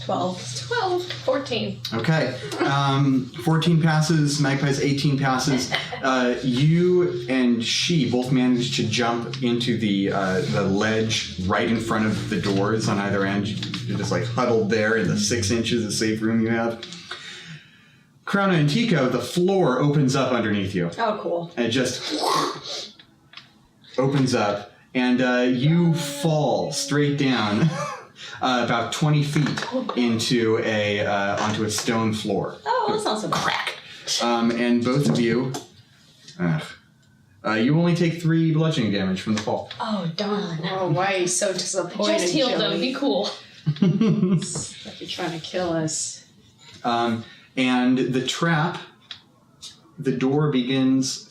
12. 14. Okay. 14 passes, Magpie's 18 passes. You and she both managed to jump into the ledge right in front of the doors on either end. You're just like huddled there in the 6 inches of safe room you have. Crowna and Tico, the floor opens up underneath you. Oh, cool. And it just opens up, and you fall straight down. About 20 feet into onto a stone floor. Oh, that's not so bad. Crack. And both of you, you only take 3 bludgeoning damage from the fall. Oh, darn. Oh, why are you so disappointed? Just healed them. Be cool. Like you're trying to kill us. And the trap, the floor begins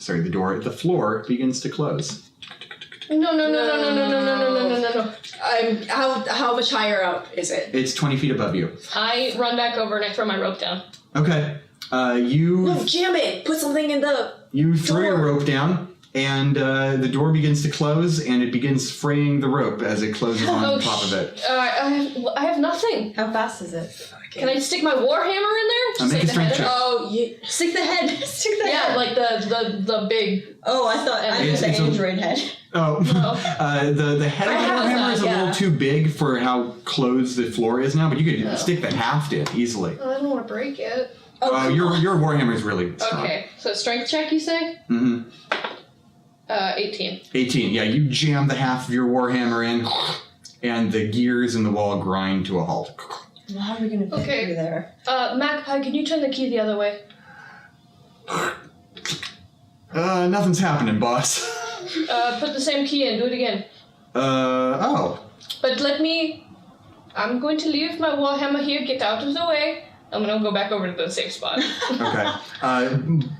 to close. No. How much higher up is it? It's 20 feet above you. I run back over and I throw my rope down. Okay. No, jam it! Put something in the... You throw your rope down, and the door begins to close, and it begins fraying the rope as it closes on top of it. I have nothing. How fast is it? Can I stick my warhammer in there? Just Make a like the strength head? check. Oh, you... Stick the head. Stick the head. Yeah, like the big. Oh, I thought the It's a- android head. Oh, the head of the warhammer is a little too big for how closed the floor is now, but you could stick the haft in easily. I don't want to break it. Your warhammer is really strong. Okay, so strength check, you say? Mm-hmm. 18. 18. Yeah, you jam the half of your warhammer in, and the gears in the wall grind to a halt. Well, how are we gonna get through there? Magpie, can you turn the key the other way? Nothing's happening, boss. Put the same key in. Do it again. Oh. But I'm going to leave my warhammer here. Get out of the way. I'm gonna go back over to the safe spot. Okay.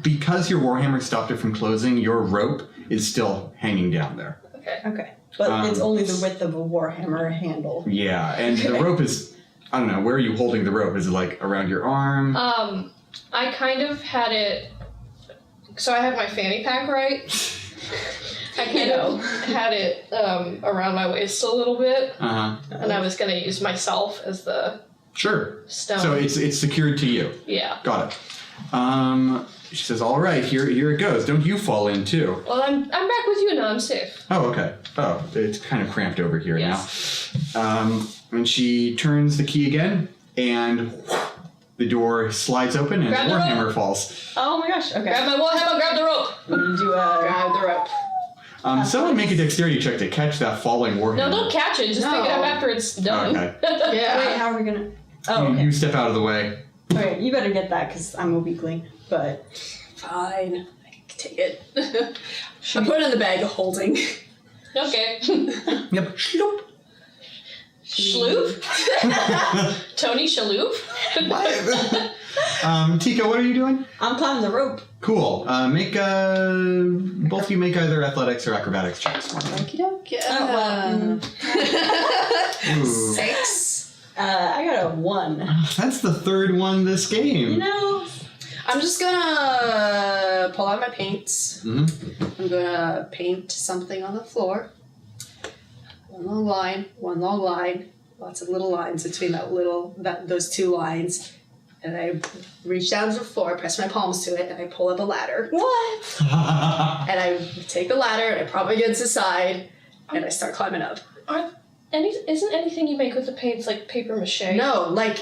Because your warhammer stopped it from closing, your rope is still hanging down there. Okay. But it's only the width of a warhammer handle. Yeah, and the rope is, I don't know, where are you holding the rope? Is it like around your arm? I kind of had it, so I have my fanny pack, right? I kind of had it around my waist a little bit, and I was going to use myself as the stone. So it's secured to you. Yeah. Got it. She says, all right, here it goes. Don't you fall in, too. Well, I'm back with you now. I'm safe. Oh, okay. Oh, it's kind of cramped over here now. And she turns the key again, and the door slides open, and Grab the the warhammer rope. falls. Oh my gosh, okay. Grab my warhammer, grab the rope. I'm gonna do a Someone make a dexterity check to catch that falling warhammer. No, don't catch it. Just pick it up after it's done. Okay. Yeah. Wait, how are we gonna? Oh, You, okay. you step out of the way. Okay, you better get that because I'm a weakling. But Fine. I can take it. I put it in the bag of holding. Okay. Yep. Shloop. Shaloop? Tony Shaloop? Tika, what are you doing? I'm climbing the rope. Cool. Make both of you make either athletics or acrobatics checks for me. Okie doke. Ooh. 6. I got a 1. That's the third one this game. You know. I'm just gonna pull out my paints. Mm-hmm. I'm gonna paint something on the floor. One long line, lots of little lines between those two lines. And I reach down to the floor, press my palms to it, and I pull up a ladder. What? And I take the ladder and I prop it against the side, and I start climbing up. Isn't anything you make with the paints like paper mache? No, like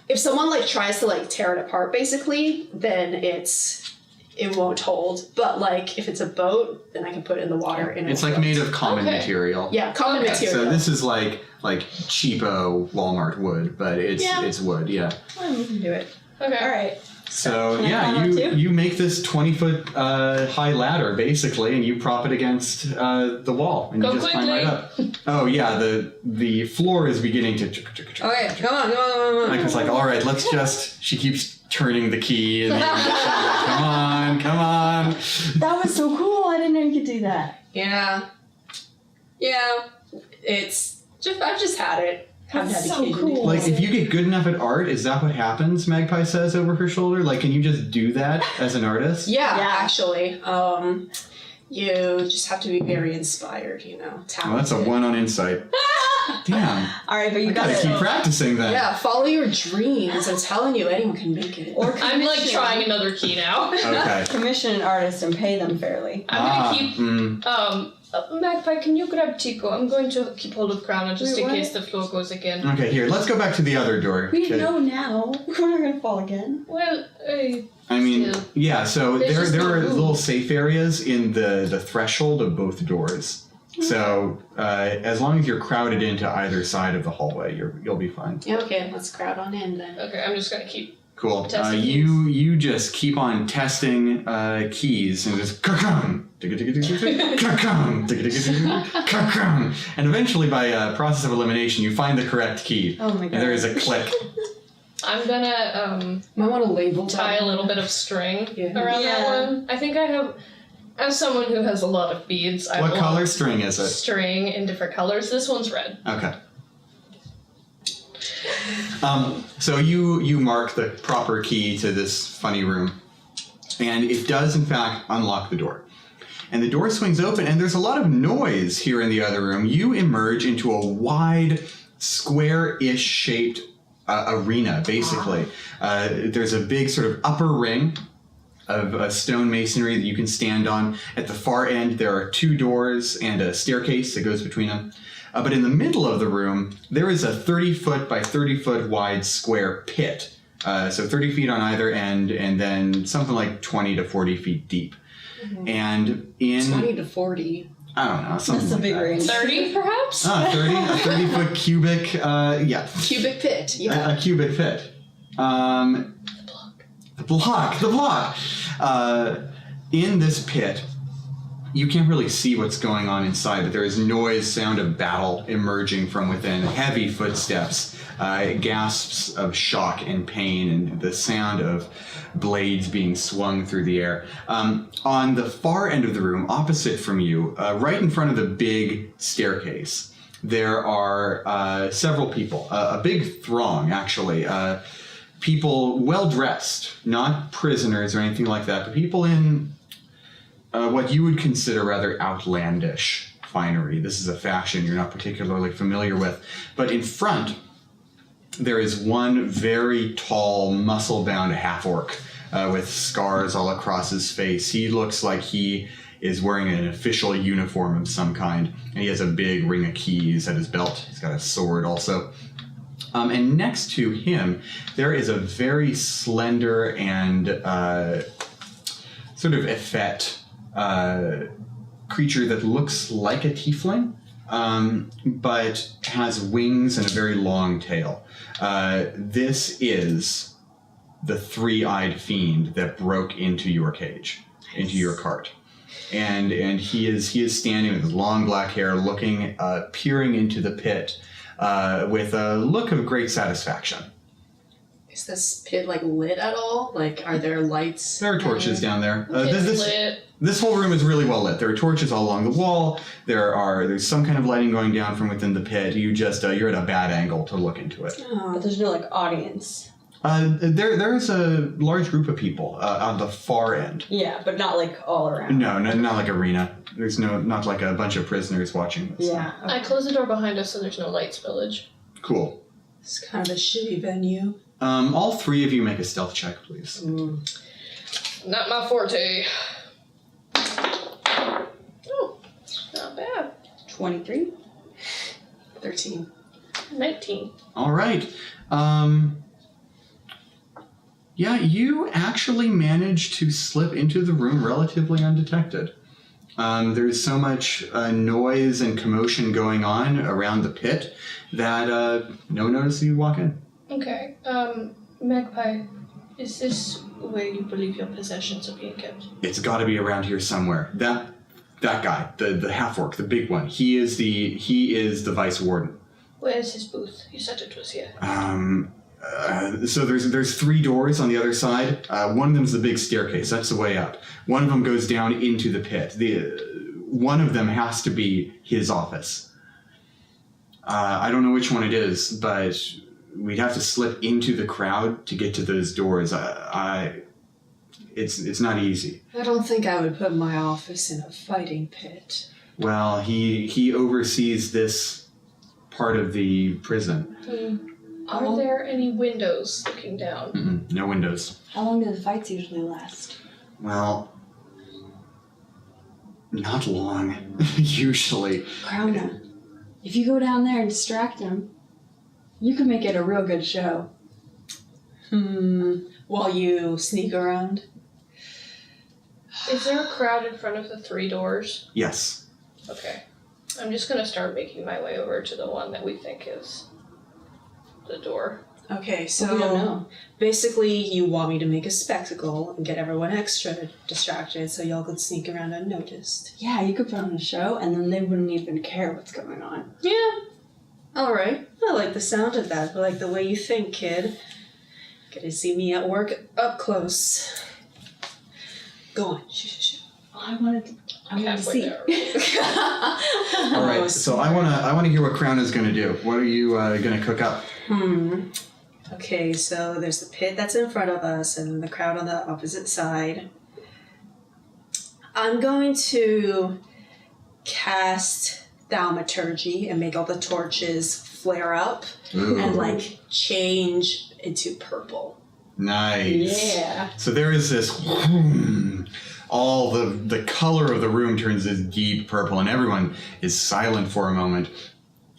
if someone like tries to like tear it apart, basically, then it won't hold. But like if it's a boat, then I can put it in the water. And It's like made of common Okay. material. Yeah, common material. So this is like cheapo Walmart wood, but it's wood. Yeah. We can do it. Okay. All right. So Can I yeah, climb up too? you make this 20-foot high ladder basically, and you prop it against the wall, and Go you just climb quickly. right up. Oh yeah, the floor is beginning to. Okay, come on. Micah's like, all right, let's just. She keeps turning the key, and like, come on. That was so cool. I didn't know you could do that. Yeah. It's just I've just had it. Haven't had That's the so kid cool. Like, if you get good enough at art, is that what happens? Magpie says over her shoulder. Like, can you just do that as an artist? Yeah, Yeah. actually. You just have to be very inspired, talented. Well, that's a 1 on insight. Damn. All right, but you I gotta got keep it. practicing then. Yeah, follow your dreams. I'm telling you, anyone can make it. Or I'm like trying another key now. Okay. commission an artist and pay them fairly. I'm gonna keep mm. Magpie, can you grab Tico? I'm going to keep hold of Crowna just Wait, in what? case the floor goes again. Okay, here, let's go back to the other door. We Okay. know now. We're not gonna fall again. Well, I mean, Still. yeah, so There's just there no are room. little safe areas in the threshold of both doors. So as long as you're crowded into either side of the hallway, you'll be fine. Okay, let's crowd on in then. okay, I'm just gonna keep. Cool. Testing You just keep on testing keys and just ka-cum, ka-cum, ka-cum, and eventually by process of elimination you find the correct key. Oh my god. And there is a click. I'm gonna Might want to label tie a that. little bit of string Yeah. around Yeah. that one. I think I have, as someone who has a lot of beads, I What have a color lot of string is it? string in different colors. This one's red. Okay. So you mark the proper key to this funny room, and it does in fact unlock the door. And the door swings open, and there's a lot of noise here in the other room. You emerge into a wide, square-ish shaped arena, basically. There's a big sort of upper ring of stone masonry that you can stand on. At the far end, there are 2 doors and a staircase that goes between them. But in the middle of the room, there is a 30-foot by 30-foot wide square pit. So 30 feet on either end, and then something like 20 to 40 feet deep. Mm-hmm. And in 20 to 40. I don't know, something That's a like big that. range. 30, perhaps? 30, a 30-foot cubic, yeah, Cubic pit. Yeah. a cubic pit. The block. In this pit, you can't really see what's going on inside, but there is noise, sound of battle emerging from within, heavy footsteps, gasps of shock and pain, and the sound of blades being swung through the air. On the far end of the room, opposite from you, right in front of the big staircase, there are several people, a big throng, actually. People well-dressed, not prisoners or anything like that, but people in what you would consider rather outlandish finery. This is a fashion you're not particularly familiar with. But in front, there is one very tall, muscle-bound half-orc with scars all across his face. He looks like he is wearing an official uniform of some kind, and he has a big ring of keys at his belt. He's got a sword also. And next to him, there is a very slender and sort of effete creature that looks like a tiefling, but has wings and a very long tail. This is the three-eyed fiend that broke into your cage, into your cart. And he is standing with his long black hair, looking, peering into the pit with a look of great satisfaction. Is this pit lit at all? Are there lights? There are torches down there. It's lit. This whole room is really well lit. There are torches all along the wall. There's some kind of lighting going down from within the pit. You just you're at a bad angle to look into it. But there's no audience. There's a large group of people on the far end. Yeah, but not all around. No, not like arena. There's not like a bunch of prisoners watching this. Yeah. Okay. I close the door behind us so there's no light spillage. Cool. It's kind of a shitty venue. All three of you make a stealth check, please. Not my forte. Oh, not bad. 23. 13. 19. All right. Yeah, you actually managed to slip into the room relatively undetected. There's so much noise and commotion going on around the pit that no one notices you walk in. Okay. Magpie, is this where you believe your possessions are being kept? It's got to be around here somewhere. That guy, the half-orc, the big one, he is the vice warden. Where's his booth? You said it was here. So there's three doors on the other side. One of them's the big staircase. That's the way up. One of them goes down into the pit. One of them has to be his office. I don't know which one it is, but we'd have to slip into the crowd to get to those doors. It's not easy. I don't think I would put my office in a fighting pit. Well, he oversees this part of the prison. Are there any windows looking down? No windows. How long do the fights usually last? Well, not long, usually. Crowna, if you go down there and distract them, you could make it a real good show. While you sneak around? Is there a crowd in front of the three doors? Yes. Okay. I'm just gonna start making my way over to the one that we think is the door. Okay, so We don't know. basically you want me to make a spectacle and get everyone extra distracted so y'all could sneak around unnoticed. Yeah, you could put on a show and then they wouldn't even care what's going on. Yeah. Alright. I like the sound of that. I like the way you think, kid. Get to see me at work up close. Go on. Shoo. I wanted to Halfway see. there. All right. So I wanna hear what Crown is gonna do. What are you gonna cook up? Okay, so there's the pit that's in front of us and the crowd on the opposite side. I'm going to cast Thaumaturgy and make all the torches flare up and change into purple. Nice. Yeah. So there is this. All the color of the room turns this deep purple, and everyone is silent for a moment.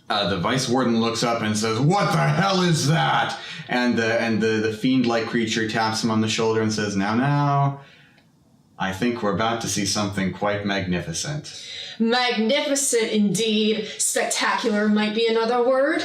The vice warden looks up and says, "What the hell is that?" And the fiend-like creature taps him on the shoulder and says, "Now, I think we're about to see something quite magnificent." Magnificent indeed. Spectacular might be another word.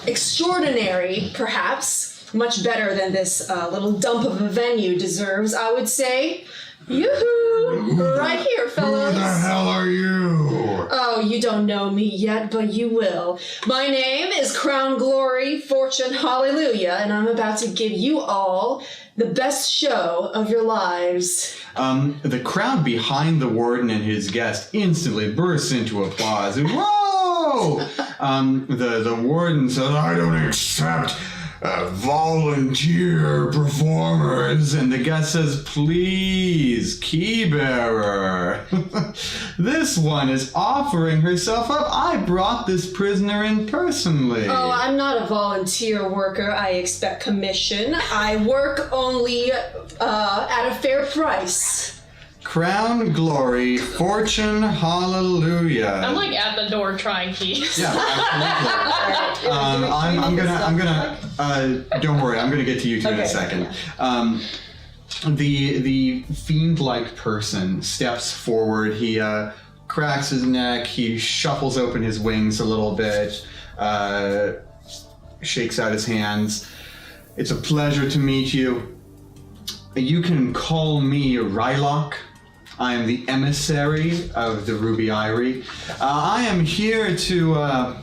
Extraordinary, perhaps. Much better than this little dump of a venue deserves, I would say. Yoo-hoo! Right here, fellas. Who the hell are you? Oh, you don't know me yet, but you will. My name is Crown Glory, Fortune, Hallelujah, and I'm about to give you all the best show of your lives. The crowd behind the warden and his guest instantly bursts into applause. Whoa! The warden says, "I don't accept volunteer performers," and the guest says, "Please, keybearer." This one is offering herself up. I brought this prisoner in personally. Oh, I'm not a volunteer worker. I expect commission. I work only at a fair price. Crown Glory, Fortune, Hallelujah. I'm at the door trying keys. Yeah, absolutely. I'm gonna. Don't worry. I'm gonna get to you two in a second. the fiend-like person steps forward. He cracks his neck. He shuffles open his wings a little bit, shakes out his hands. It's a pleasure to meet you. You can call me Rylock. I am the emissary of the Ruby Eyrie. I am here to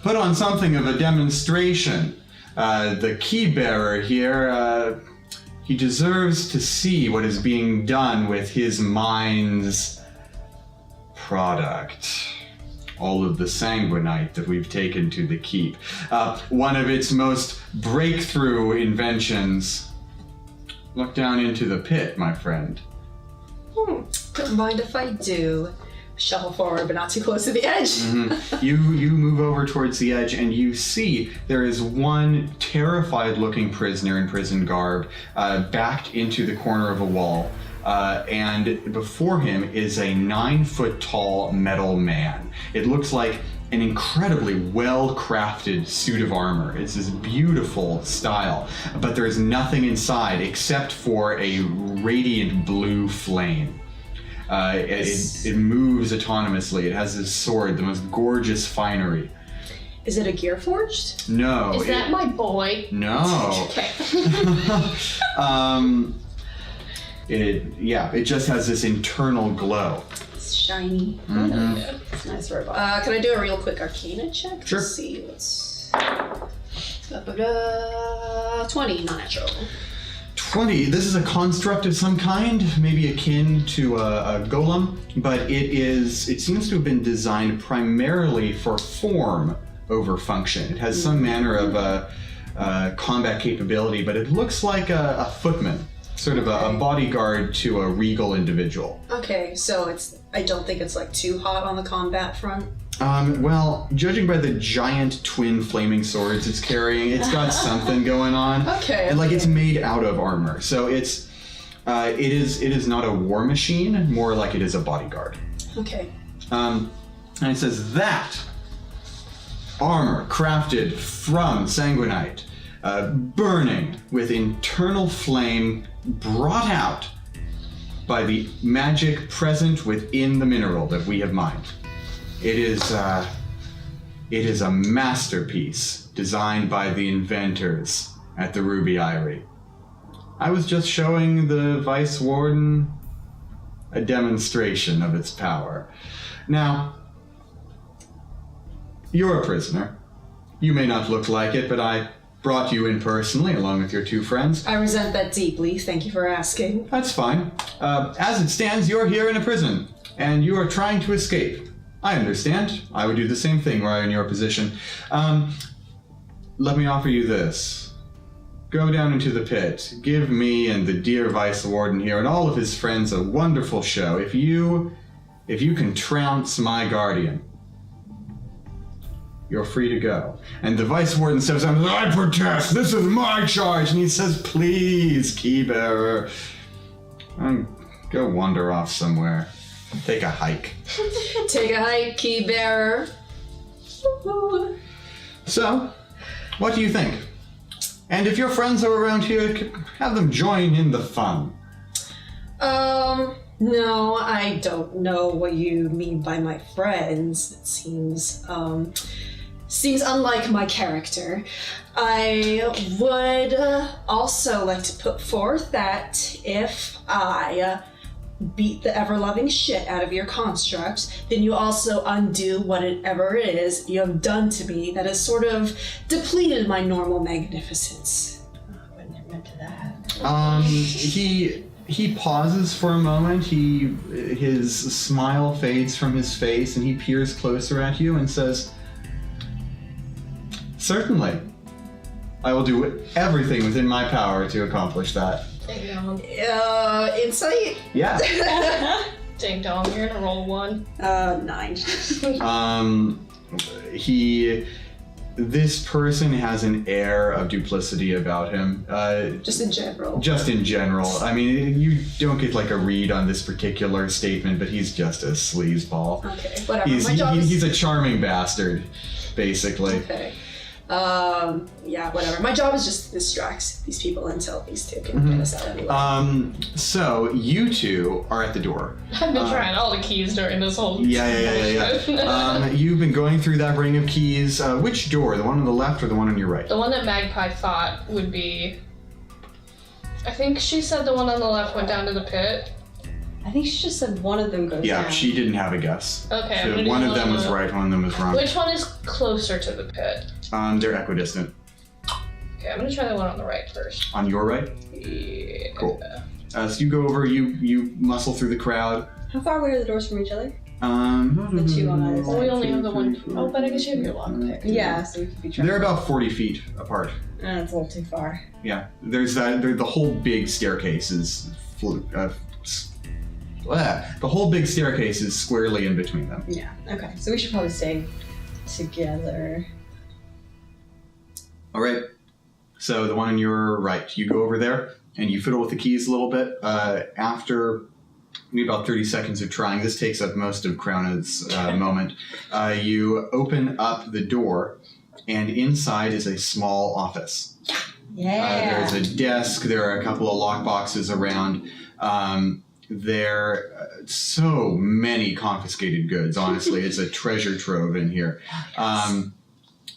put on something of a demonstration. The key bearer here, he deserves to see what is being done with his mind's product. All of the sanguinite that we've taken to the keep. One of its most breakthrough inventions. Look down into the pit, my friend. Don't mind if I do. Shuffle forward, but not too close to the edge. Mm-hmm. You move over towards the edge, and you see there is one terrified-looking prisoner in prison garb, backed into the corner of a wall, and before him is a 9-foot-tall metal man. It looks like an incredibly well-crafted suit of armor. It's this beautiful style, but there is nothing inside except for a radiant blue flame. It moves autonomously. It has this sword, the most gorgeous finery. Is it a gear forged? No. Is that my boy? No. Okay. It just has this internal glow. It's shiny. Mm-hmm. It's nice robot. Can I do a real quick Arcana check Sure. to see what's... 20, not natural. 20. This is a construct of some kind, maybe akin to a golem, but it seems to have been designed primarily for form over function. It has some manner of combat capability, but it looks like a footman, sort of a bodyguard to a regal individual. Okay, so I don't think it's like too hot on the combat front. Well, judging by the giant twin flaming swords it's carrying, it's got something going on. Okay. And it's made out of armor, so it is not a war machine, more like it is a bodyguard. Okay. And it says that armor crafted from sanguinite, burning with internal flame brought out by the magic present within the mineral that we have mined. It is a masterpiece designed by the inventors at the Ruby Eyrie. I was just showing the Vice Warden a demonstration of its power. Now, you're a prisoner. You may not look like it, but I brought you in personally along with your two friends. I resent that deeply. Thank you for asking. That's fine. As it stands, you're here in a prison, and you are trying to escape. I understand. I would do the same thing were I in your position. Let me offer you this. Go down into the pit. Give me and the dear Vice Warden here and all of his friends a wonderful show. If you can trounce my guardian, you're free to go. And the Vice Warden steps out and says, I protest! This is my charge! And he says, please, Keybearer, go wander off somewhere. Take a hike. Take a hike, key bearer. So, what do you think? And if your friends are around here, have them join in the fun. No, I don't know what you mean by my friends. It seems unlike my character. I would also like to put forth that if I beat the ever-loving shit out of your construct, then you also undo whatever it is you have done to me that has sort of depleted my normal magnificence. I wouldn't admit to that. He pauses for a moment. His smile fades from his face, and he peers closer at you and says, certainly. I will do everything within my power to accomplish that. Ding dong. Insight? Yeah. Ding dong, you're gonna roll 1. 9. This person has an air of duplicity about him. Just in general. Just in general. I mean, you don't get like a read on this particular statement, but he's just a sleazeball. Okay, whatever. My job is... He's a charming bastard, basically. Okay. Yeah, whatever. My job is just to distract these people until these two can get us out anyway. So you two are at the door. I've been trying all the keys during this whole. Yeah. You've been going through that ring of keys. Which door? The one on the left or the one on your right? The one that Magpie thought would be. I think she said the one on the left went down to the pit. I think she just said one of them goes Yeah, down. she didn't have a guess. Okay, So I'm gonna one do of them was right, one of them was wrong. Which one is closer to the pit? They're equidistant. Okay, I'm gonna try the one on the right first. On your right? Yeah. Cool. So you go over, you muscle through the crowd. How far away are the doors from each other? The two on either Well, we only have the one. Oh, but I guess you have your lockpick. Yeah, so we could be trying. They're about 40 feet apart. It's a little too far. Yeah, there's that. The whole big staircase is the whole big staircase is squarely in between them. Yeah. Okay. So we should probably stay together. All right. So the one on your right, you go over there and you fiddle with the keys a little bit. After maybe about 30 seconds of trying, this takes up most of Krauna's moment. You open up the door, and inside is a small office. Yeah. There's a desk. There are a couple of lock boxes around. There are so many confiscated goods. Honestly, it's a treasure trove in here.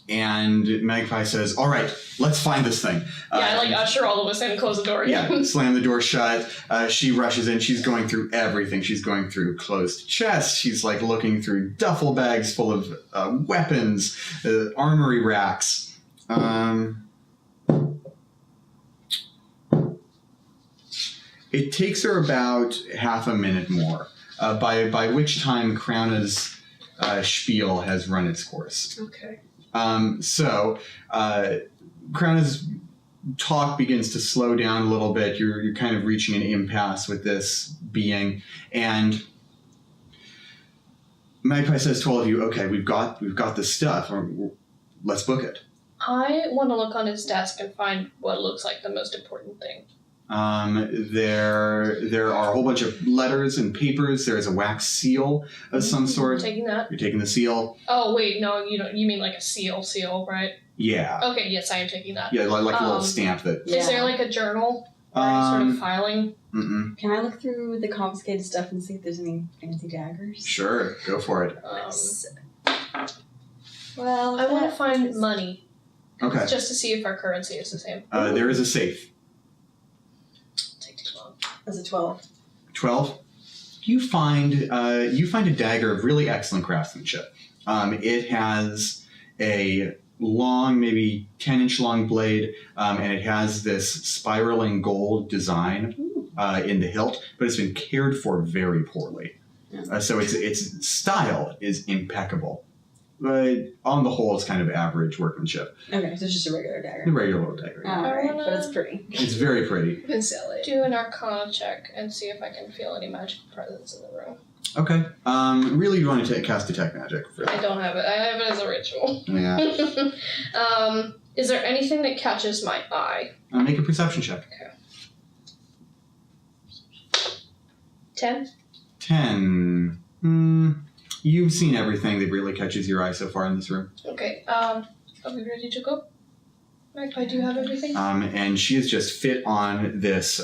And Magpie says, "All right, let's find this thing." I like usher all of us in and close the door. Yeah, slam the door shut. She rushes in. She's going through everything. She's going through closed chests. She's like looking through duffel bags full of weapons, armory racks. It takes her about half a minute more, by which time Krauna's spiel has run its course. Okay. So Krauna's talk begins to slow down a little bit. You're kind of reaching an impasse with this being, and Magpie says to all of you, "Okay, we've got this stuff. Let's book it." I want to look on his desk and find what looks like the most important thing. There are a whole bunch of letters and papers. There is a wax seal of some sort. Taking that. You're taking the seal. Oh wait, no, you don't. You mean like a seal, right? Yeah. Okay, yes, I am taking that. Yeah, like a little stamp that. Is there like a journal or any sort of filing? Mm-mm. Can I look through the confiscated stuff and see if there's any fancy daggers? Sure, go for it. Well, I want to find money. Okay. Just to see if our currency is the same. There is a safe. Take too long. That's a 12. 12. You find a dagger of really excellent craftsmanship. It has a long, maybe 10-inch long blade, and it has this spiraling gold design in the hilt, but it's been cared for very poorly. So its style is impeccable. But on the whole, it's kind of average workmanship. Okay, so it's just a regular dagger. A regular little dagger. Yeah. Alright, but it's pretty. It's very pretty. You can sell it. Do an Arcana check and see if I can feel any magical presence in the room. Okay. Really, you want to cast Detect Magic for I that? don't have it. I have it as a ritual. Yeah. Is there anything that catches my eye? Make a perception check. 10? 10. You've seen everything that really catches your eye so far in this room. Okay. Are we ready to go? Magpie, do you have everything? And she has just fit on this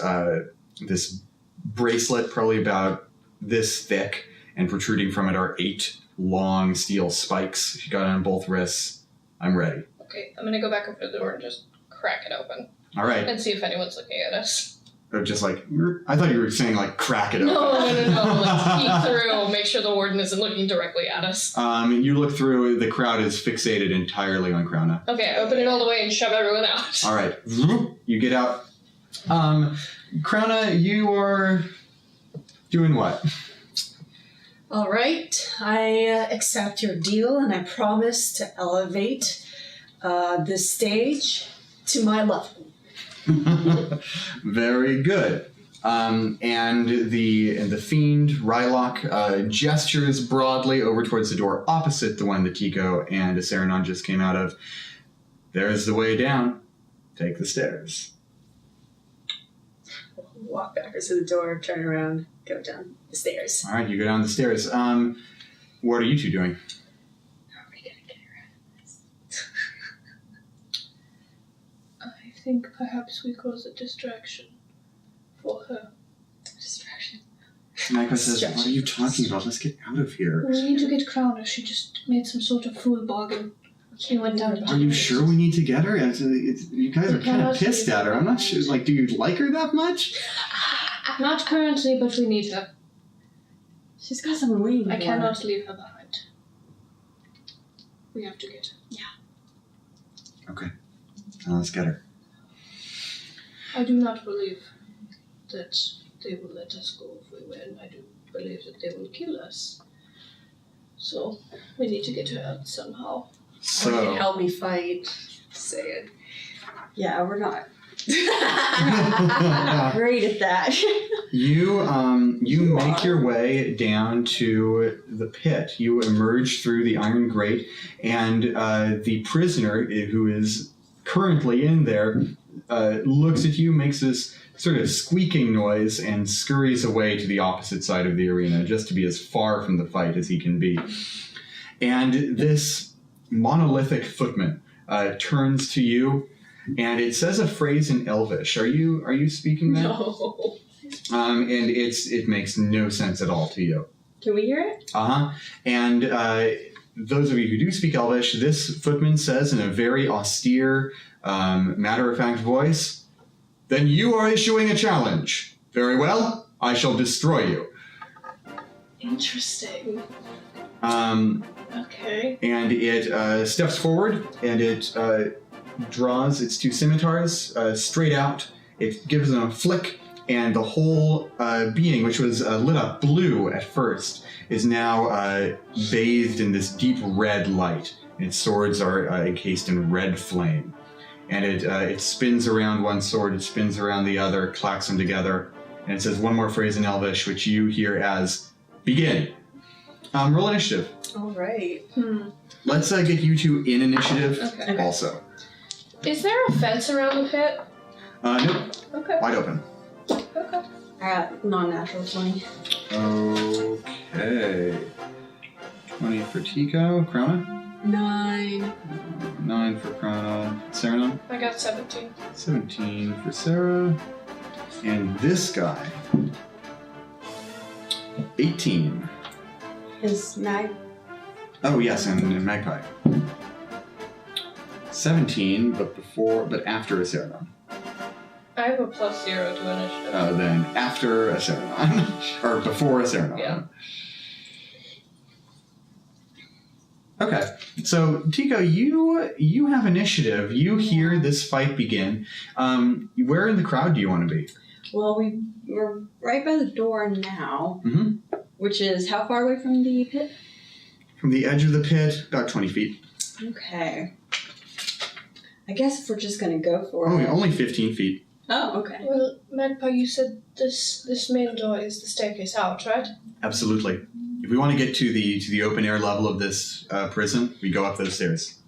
this bracelet, probably about this thick, and protruding from it are 8 long steel spikes. She got it on both wrists. I'm ready. Okay, I'm gonna go back over to the door and just crack it open. All right. And see if anyone's looking at us. Or just like, I thought you were saying like crack it open. No. Let's peek through, make sure the warden isn't looking directly at us. You look through, the crowd is fixated entirely on Krauna. Okay, open it all the way and shove everyone out. All right. You get out. Krauna, you are doing what? All right, I accept your deal, and I promise to elevate this stage to my level. Very good. And the fiend, Rylock, gestures broadly over towards the door opposite the one that Tico and Saranon just came out of. There's the way down. Take the stairs. Walk backwards to the door, turn around, go down the stairs. All right, you go down the stairs. What are you two doing? How are we gonna get around this? think perhaps we cause a distraction for her. Distraction. Micah says, what are you talking about? Let's get out of here. We need to get Crowner. She just made some sort of fool bargain. She went down. Are you sure we need to get her? You guys are kind of pissed at her. I'm not sure. Like, do you like her that much? Not currently, but we need her. She's got someone waiting. I cannot leave her behind. We have to get her. Okay. Now let's get her. I do not believe that they will let us go if we win. I do believe that they will kill us. So we need to get her out somehow. So, Help me fight. Say it. Yeah, we're not. Not great at that. you make your way down to the pit. You emerge through the iron grate, and the prisoner who is currently in there looks at you, makes this sort of squeaking noise, and scurries away to the opposite side of the arena, just to be as far from the fight as he can be. And this monolithic footman turns to you, and it says a phrase in Elvish. Are you speaking that? No. And it makes no sense at all to you. Can we hear it? And those of you who do speak Elvish, this footman says in a very austere, matter-of-fact voice, "Then you are issuing a challenge. Very well, I shall destroy you." Interesting. Okay. And it steps forward, and it draws its two scimitars straight out. It gives them a flick, and the whole being, which was lit up blue at first, is now bathed in this deep red light. And its swords are encased in red flame. And it spins around one sword, it spins around the other, clacks them together, and it says one more phrase in Elvish, which you hear as, "Begin." Roll initiative. All right. Let's get you two in initiative Okay. also. Is there a fence around the pit? Nope, Okay. wide open. Okay. I got non-natural 20. Okay. 20 for Tico. Krona? 9. 9 for Krona. Sarah? I got 17. 17 for Sarah. And this guy, 18. Is Mag... Oh yes, and Magpie. 17, but after a Saranon. I have a +0 to initiative. Then after a Saranon. Or before a Saranon. Yeah. Okay, so Tico, you have initiative. You hear this fight begin. Where in the crowd do you want to be? Well, we're right by the door now, which is how far away from the pit? From the edge of the pit, about 20 feet. Okay. I guess if we're just going to go for Oh, it. only 15 feet. Oh, okay. Well, Magpie, you said this main door is the staircase out, right? Absolutely. If we want to get to the open air level of this prison, we go up those stairs.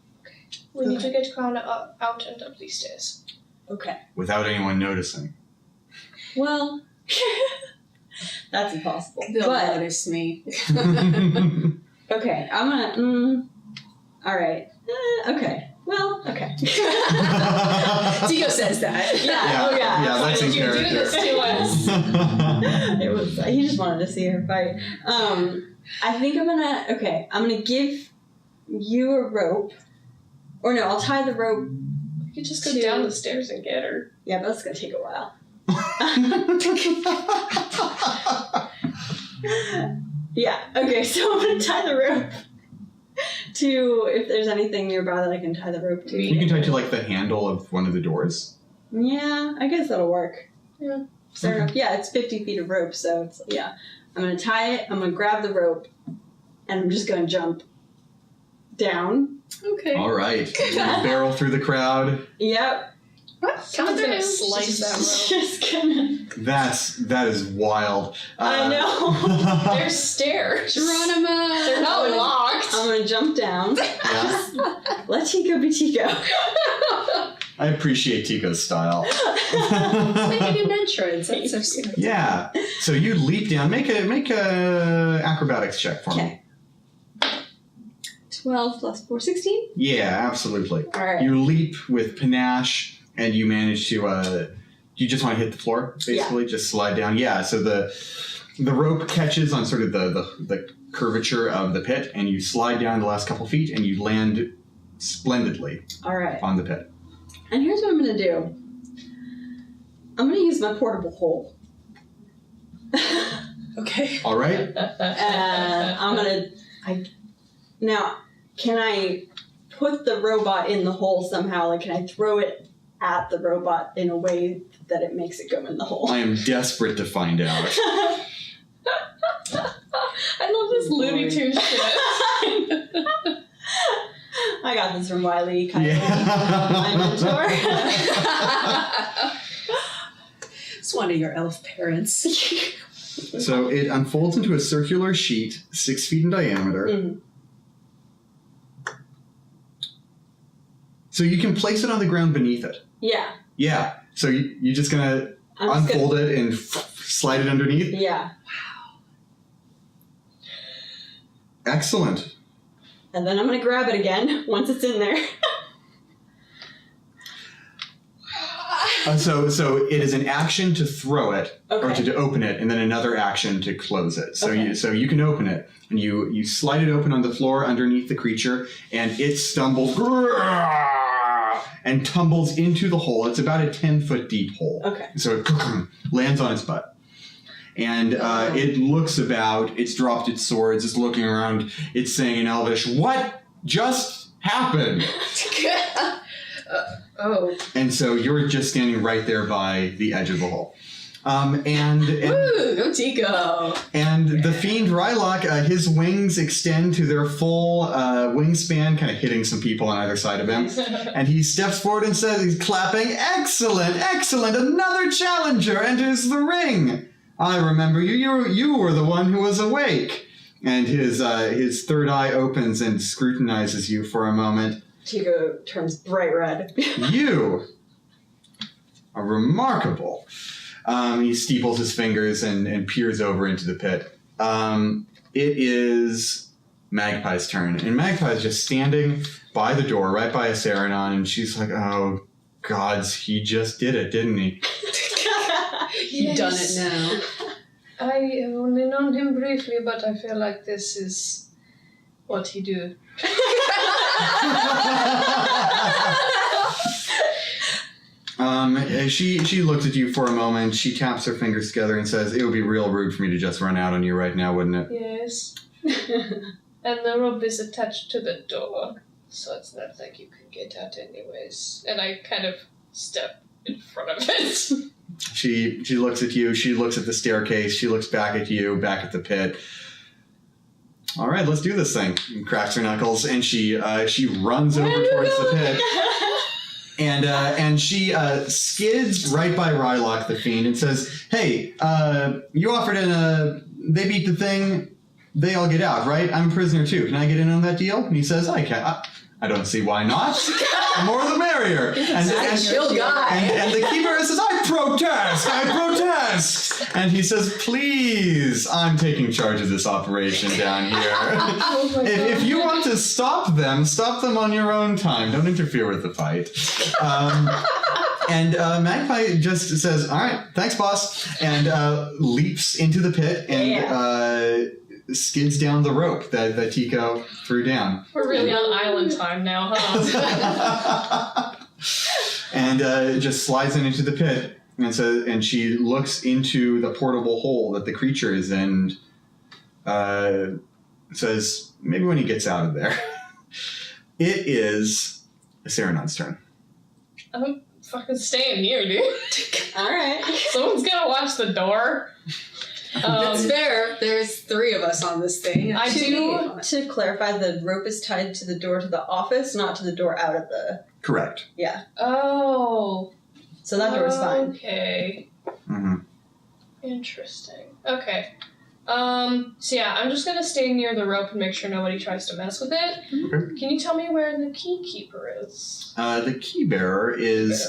We need to get Crown out and up these stairs. Okay. Without anyone noticing. Well, that's impossible. They'll But, notice me. okay, I'm gonna, alright. Okay. Well, okay. Tico says that. Yeah, Yeah, that's in Why did you do character. this to us? It was, he just wanted to see her fight. I think I'm gonna give you a rope. Or no, I'll tie the rope. You could just go down the stairs and get her. Yeah, but that's gonna take a while. Yeah, okay, so I'm gonna tie the rope to, if there's anything nearby that I can tie the rope to. You can tie to like the handle of one of the doors. Yeah, I guess that'll work. Yeah. Fair enough. Yeah, it's 50 feet of rope, so it's, yeah. I'm gonna tie it, I'm gonna grab the rope, and I'm just gonna jump down. Okay. All right. You barrel through the crowd. Yep. Someone's gonna slice that rope. Just gonna. That is wild. I know. There's stairs. Geronimo! They're not locked. I'm gonna jump down. Yeah. Let Tico be Tico. I appreciate Tico's style. Making an entrance. That's so sweet. Yeah. So you leap down. Make a acrobatics check for me. Okay. 12 plus 4, 16? Yeah, absolutely. Alright. You leap with panache and you manage to. You just want to hit the floor, basically, just slide down. Yeah. So the rope catches on sort of the curvature of the pit, and you slide down the last couple feet, and you land splendidly. All right. On the pit. And here's what I'm going to do. I'm going to use my portable hole. Okay. All right. I'm going to... Now, can I put the robot in the hole somehow? Like, can I throw it at the robot in a way that it makes it go in the hole? I am desperate to find out. I love this Looney Tunes shit. I got this from Wiley, Caio, my mentor. It's one of your elf parents. So it unfolds into a circular sheet, 6 feet in diameter. Mm. So you can place it on the ground beneath it. Yeah. Yeah. So you're just going to unfold it and slide it underneath? Yeah. Excellent. And then I'm going to grab it again once it's in there. So it is an action to throw it or Okay. to open it, and then another action to close it. So Okay. you can open it, and you slide it open on the floor underneath the creature, and it stumbles and tumbles into the hole. It's about a 10-foot deep hole. Okay. So it lands on its butt. And it looks about, it's dropped its swords, it's looking around, it's saying in Elvish, "What just happened?" Oh. And so you're just standing right there by the edge of the hole. Woo, go Tico! And the fiend Rylock, his wings extend to their full wingspan, kind of hitting some people on either side of him. And he steps forward and says, he's clapping, "Excellent, excellent, another challenger enters the ring. I remember you. You were the one who was awake." And his third eye opens and scrutinizes you for a moment. Tico turns bright red. "You are remarkable." He steeples his fingers and peers over into the pit. It is Magpie's turn. And Magpie is just standing by the door, right by Aceranon, and she's like, "Oh, gods, he just did it, didn't he?" You've done it now. I have only known him briefly, but I feel like this is what he do. She looks at you for a moment. She taps her fingers together and says, "It would be real rude for me to just run out on you right now, wouldn't it?" Yes. And the rope is attached to the door, so it's not like you can get out anyways. And I kind of step in front of it. She looks at you. She looks at the staircase. She looks back at you, back at the pit. "All right, let's do this thing." And cracks her knuckles, and she runs over towards the pit. And she skids right by Rylock the Fiend and says, "Hey, you offered they beat the thing, they all get out, right? I'm a prisoner too. Can I get in on that deal?" And he says, "I can. I don't see why not. The more the merrier." And the keeper says, "I protest! And he says, "Please, I'm taking charge of this operation down here. Oh my God. If you want to stop them on your own time. Don't interfere with the fight." And Magpie just says, "All right, thanks, boss," and leaps into the pit and skids down the rope that Tico threw down. We're really on island time now, huh? And just slides into the pit. And she looks into the portable hole that the creature is in and says, "Maybe when he gets out of there." It is Aceranon's turn. I'm fucking staying here, dude. Alright. Someone's gonna watch the door. That's fair. There's 3 of us on this thing. I do. To clarify, the rope is tied to the door to the office, not to the door out of the... Correct. Yeah. Oh. So that door is fine. Okay. Mm-hmm. Interesting. Okay. So yeah, I'm just gonna stay near the rope and make sure nobody tries to mess with it. Okay. Can you tell me where the key keeper is? The key bearer is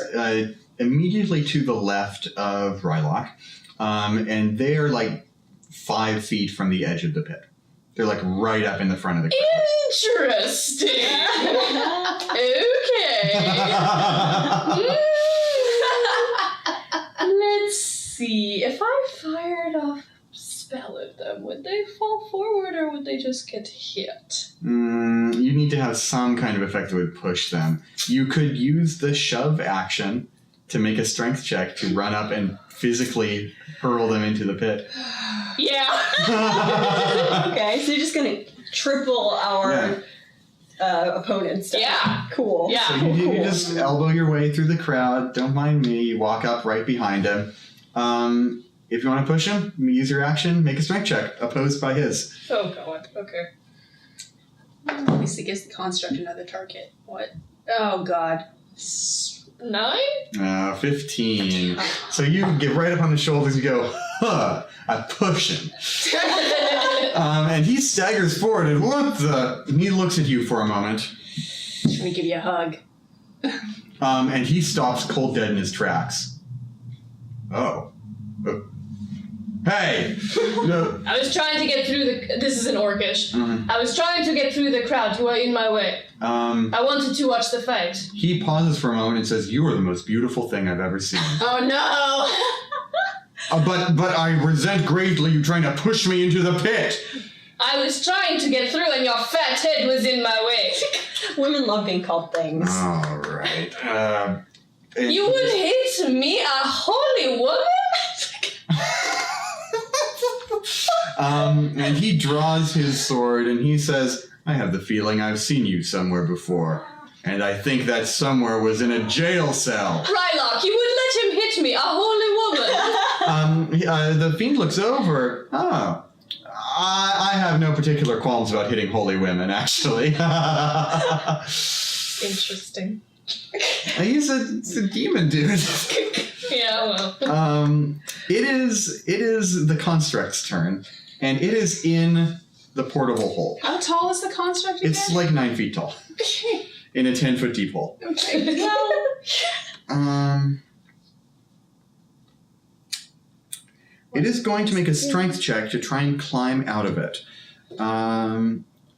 immediately to the left of Rylock. And they're like 5 feet from the edge of the pit. They're like right up in the front of the crowd. Interesting. Okay. see. If I fired off a spell at them, would they fall forward or would they just get hit? You need to have some kind of effect that would push them. You could use the shove action to make a strength check to run up and physically hurl them into the pit. Yeah. Okay, so you're just gonna triple our opponents. Yeah. Cool. Yeah. So you just elbow your way through the crowd. Don't mind me. You walk up right behind him. If you want to push him, use your action. Make a strength check. Opposed by his. Oh god. Okay. At least it gives the construct another target. What? Oh god. 9? 15. So you get right up on the shoulders and go, huh, I push him. And he staggers forward and and he looks at you for a moment. Let me give you a hug. And he stops cold dead in his tracks. Oh. Hey! No. I was trying to get through this is in Orcish. Mhm. I was trying to get through the crowd. You were in my way. I wanted to watch the fight. He pauses for a moment and says, "You are the most beautiful thing I've ever seen." Oh no! But I resent greatly you trying to push me into the pit. I was trying to get through and your fat head was in my way. Women love being called things. All right. You would hit me, a holy woman? And he draws his sword and he says, "I have the feeling I've seen you somewhere before. And I think that somewhere was in a jail cell." Rylock, you would let him hit me, a holy woman. The fiend looks over. Oh. I have no particular qualms about hitting holy women, actually. Interesting. He's a demon dude. Yeah, well. It is the construct's turn, and it is in the portable hole. How tall is the construct again? It's like 9 feet tall. In a 10-foot deep hole. Okay. It is going to make a strength check to try and climb out of it.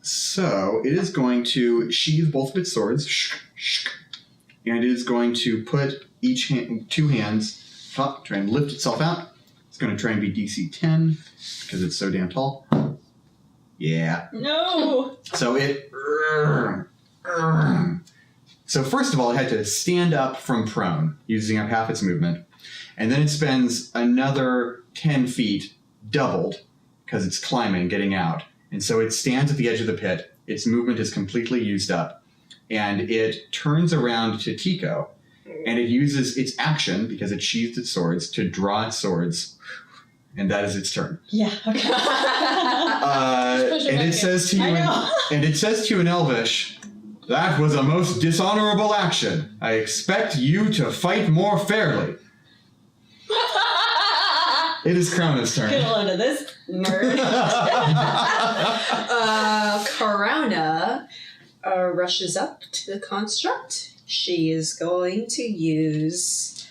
So it is going to sheathe both of its swords, and it is going to put two hands up, try and lift itself out. It's going to try and be DC 10 because it's so damn tall. Yeah. No. So it. So first of all, it had to stand up from prone, using up half its movement. And then it spends another 10 feet doubled because it's climbing, getting out. And so it stands at the edge of the pit. Its movement is completely used up. And it turns around to Tico, and it uses its action, because it sheathed its swords, to draw its swords. And that is its turn. Yeah, okay. And it says to you, and it says to you in Elvish, "That was a most dishonorable action. I expect you to fight more fairly." It is Crona's turn. Get a load of this nerd. Corona rushes up to the construct. She is going to use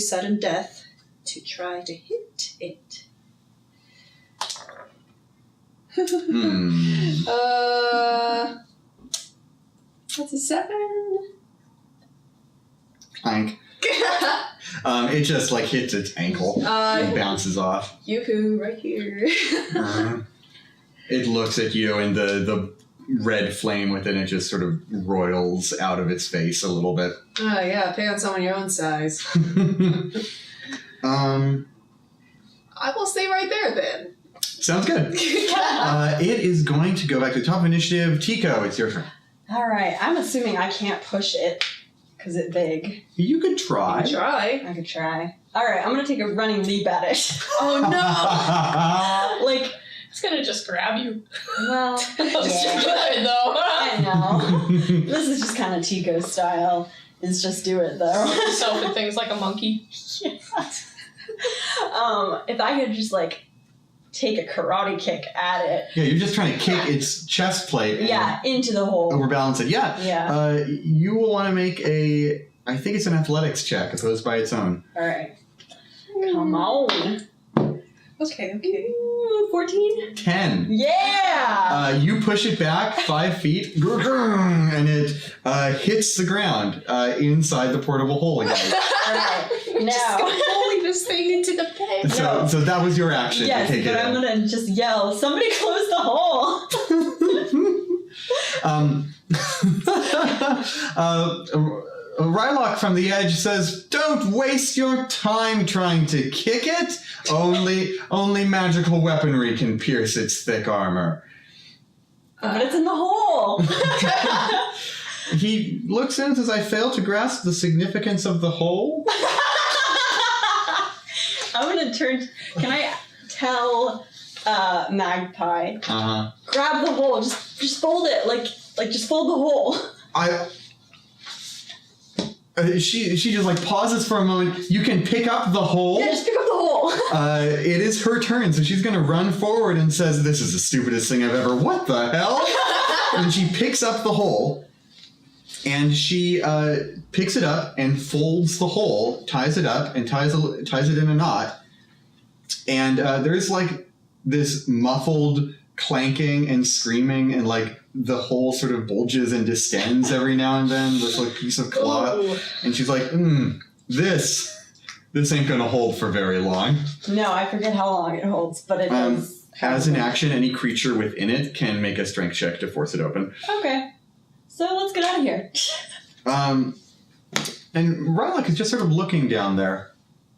sudden death to try to hit it. That's a 7. Clank. It just hits its ankle and bounces off. Yoo-hoo, right here. It looks at you, and the red flame within it just sort of roils out of its face a little bit. Oh yeah, pay on someone your own size. I will stay right there then. Sounds good. It is going to go back to the top of initiative. Tico, it's your turn. All right, I'm assuming I can't push it because it's big. You could try. Try. I could try. All right, I'm going to take a running leap at it. Oh no! It's gonna just grab you. Well, Just grab it though. I know. This is just kind of Tico style. Is just do it though. Yourself and things like a monkey. Yeah. If I could just take a karate kick at it. Yeah, you're just trying to kick its chest plate. And into the hole. overbalance it. Yeah. Yeah. You will want to make I think it's an athletics check opposed by its own. All right. Come on. Okay. Ooh, 14? 10. Yeah! You push it back 5 feet, and it hits the ground inside the portable hole again. Alright, Just now. gonna bully this thing into the pit. So that was your action. Yes, to take but it I'm in. gonna just yell, somebody close the hole! Rylock from the edge says, "Don't waste your time trying to kick it. Only magical weaponry can pierce its thick armor." But it's in the hole! He looks in and says, "I fail to grasp the significance of the hole." I'm gonna turn. Can I tell Magpie? Grab the hole. Just fold it. Like just fold the hole. She just like pauses for a moment. "You can pick up the hole." Yeah, just pick up the hole. It is her turn, so she's gonna run forward and says, "This is the stupidest thing I've ever. What the hell?" And she picks up the hole, and she picks it up and folds the hole, ties it up, and ties it in a knot. And there's like this muffled clanking and screaming, and like the hole sort of bulges and distends every now and then. This like piece of cloth, Ooh. and she's like, "This ain't gonna hold for very long." No, I forget how long it holds, but it does. As an action, any creature within it can make a strength check to force it open. Okay. So let's get out of here. And Rylock is just sort of looking down there.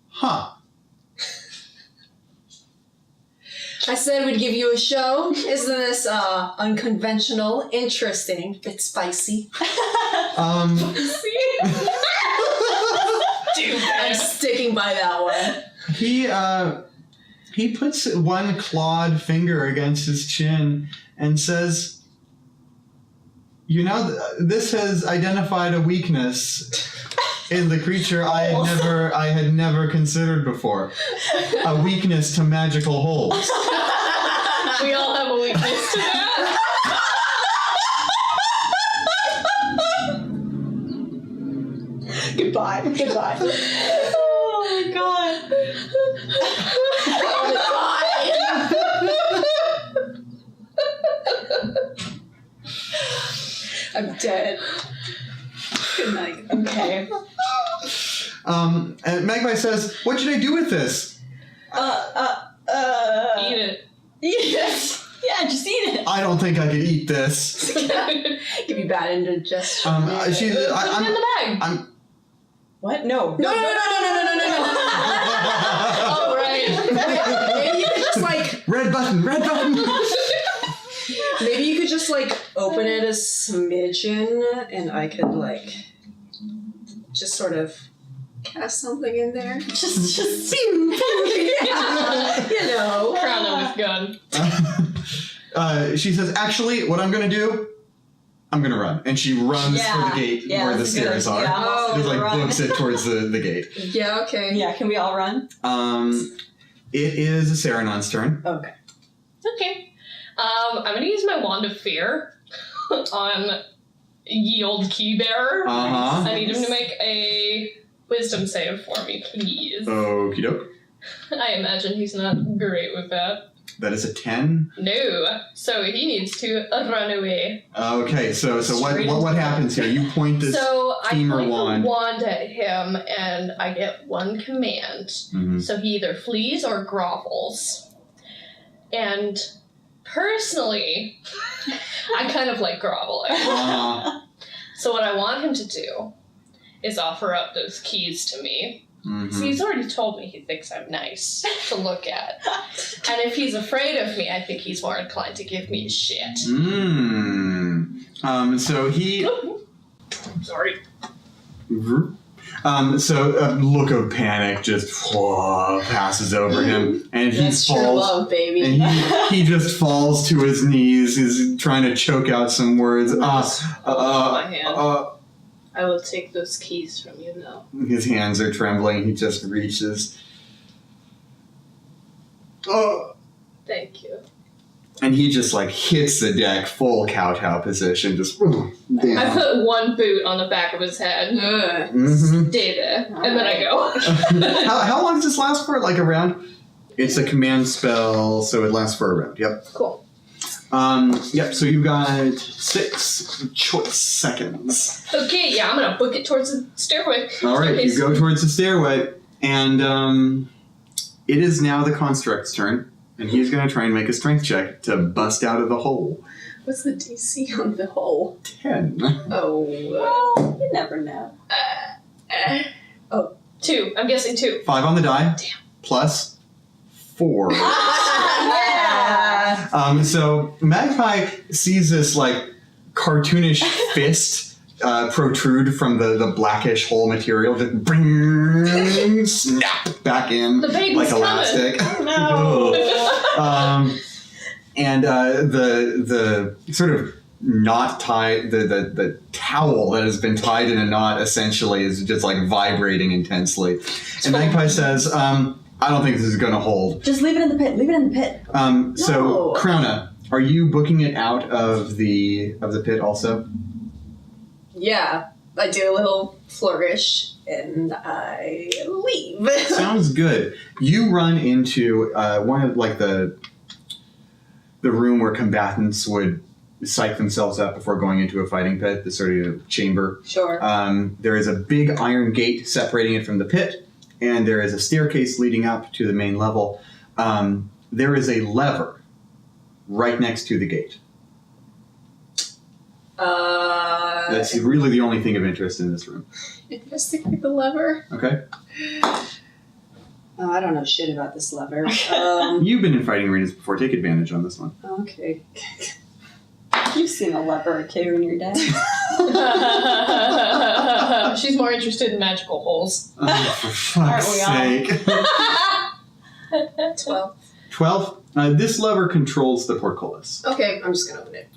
Huh. I said we'd give you a show. Isn't this unconventional, interesting, bit spicy? Um, I'm sticking by that one. he puts one clawed finger against his chin and says, "You know, this has identified a weakness in the creature I had never considered before. A weakness to magical holes." We all have a weakness to that. Goodbye. Oh my god. I'm dead. Good night. Okay. And Magpie says, "What should I do with this?" Eat it. Yes. Yeah, just eat it. "I don't think I could eat this." Give you bad indigestion. Put it in the bag. What? No. No. Oh, right. Maybe you could just like. Red button. Maybe you could just like open it a smidgen, and I could like just sort of cast something in there. Just You know. Crown him with gun. She says, "Actually, what I'm going to do, I'm going to run." And she runs for the gate where the that's a good stairs idea. are. I'm also Just gonna like run. books it towards the gate. Yeah. Okay. Yeah, can we all run? It is Saranon's turn. Okay. Okay. I'm gonna use my Wand of Fear on ye old key bearer. Uh-huh. I need him to make a wisdom save for me, please. Okie doke. I imagine he's not great with that. That is a 10. No. So he needs to run away. Okay, so what happens here? You point this So I femur point wand. the wand at him and I get one command. Mhm. So he either flees or grovels. And personally, I kind of like groveling. So what I want him to do is offer up those keys to me. Mhm. So he's already told me he thinks I'm nice to look at. And if he's afraid of me, I think he's more inclined to give me his shit. So he... Sorry. So a look of panic just passes over him, and he That's true falls. love, baby. And he just falls to his knees. He's trying to choke out some words. My hand. I will take those keys from you now. His hands are trembling. He just reaches. Thank you. And he just like hits the deck, full kowtow position. Just I down. put one boot on the back of his head. Mhm. Stay there. And then I go. How long does this last for? Like a round? It's a command spell, so it lasts for a round. Yep. Cool. Yep. So you've got 6 choice seconds. Okay, yeah, I'm gonna book it towards the stairway. All right, you go towards the stairway, and it is now the construct's turn, and he's going to try and make a strength check to bust out of the hole. What's the DC on the hole? 10. Oh. Well, you never know. 2. I'm guessing 2. 5 on the die. Damn. Plus 4. Yeah. So Magpie sees this cartoonish fist protrude from the blackish hole material, just bring, snap back in The baby's like coming. elastic. No. And the sort of knot tie, the towel that has been tied in a knot essentially is just vibrating intensely. And Magpie says, I don't think this is going to hold. Just leave it in the pit. Leave it in the pit. So, No. Krona, are you booking it out of the pit also? Yeah, I do a little flourish and I leave. Sounds good. You run into one of the room where combatants would psych themselves up before going into a fighting pit, the sort of chamber. Sure. There is a big iron gate separating it from the pit, and there is a staircase leading up to the main level. There is a lever right next to the gate. That's really the only thing of interest in this room. Investigate the lever. Okay? Oh, I don't know shit about this lever. You've been in fighting arenas before. Take advantage on this one. Okay. You've seen a leper or two in your day. She's more interested in magical holes. Oh, for fuck's Aren't we sake. 12. 12. This lever controls the portcullis. Okay, I'm just gonna open it.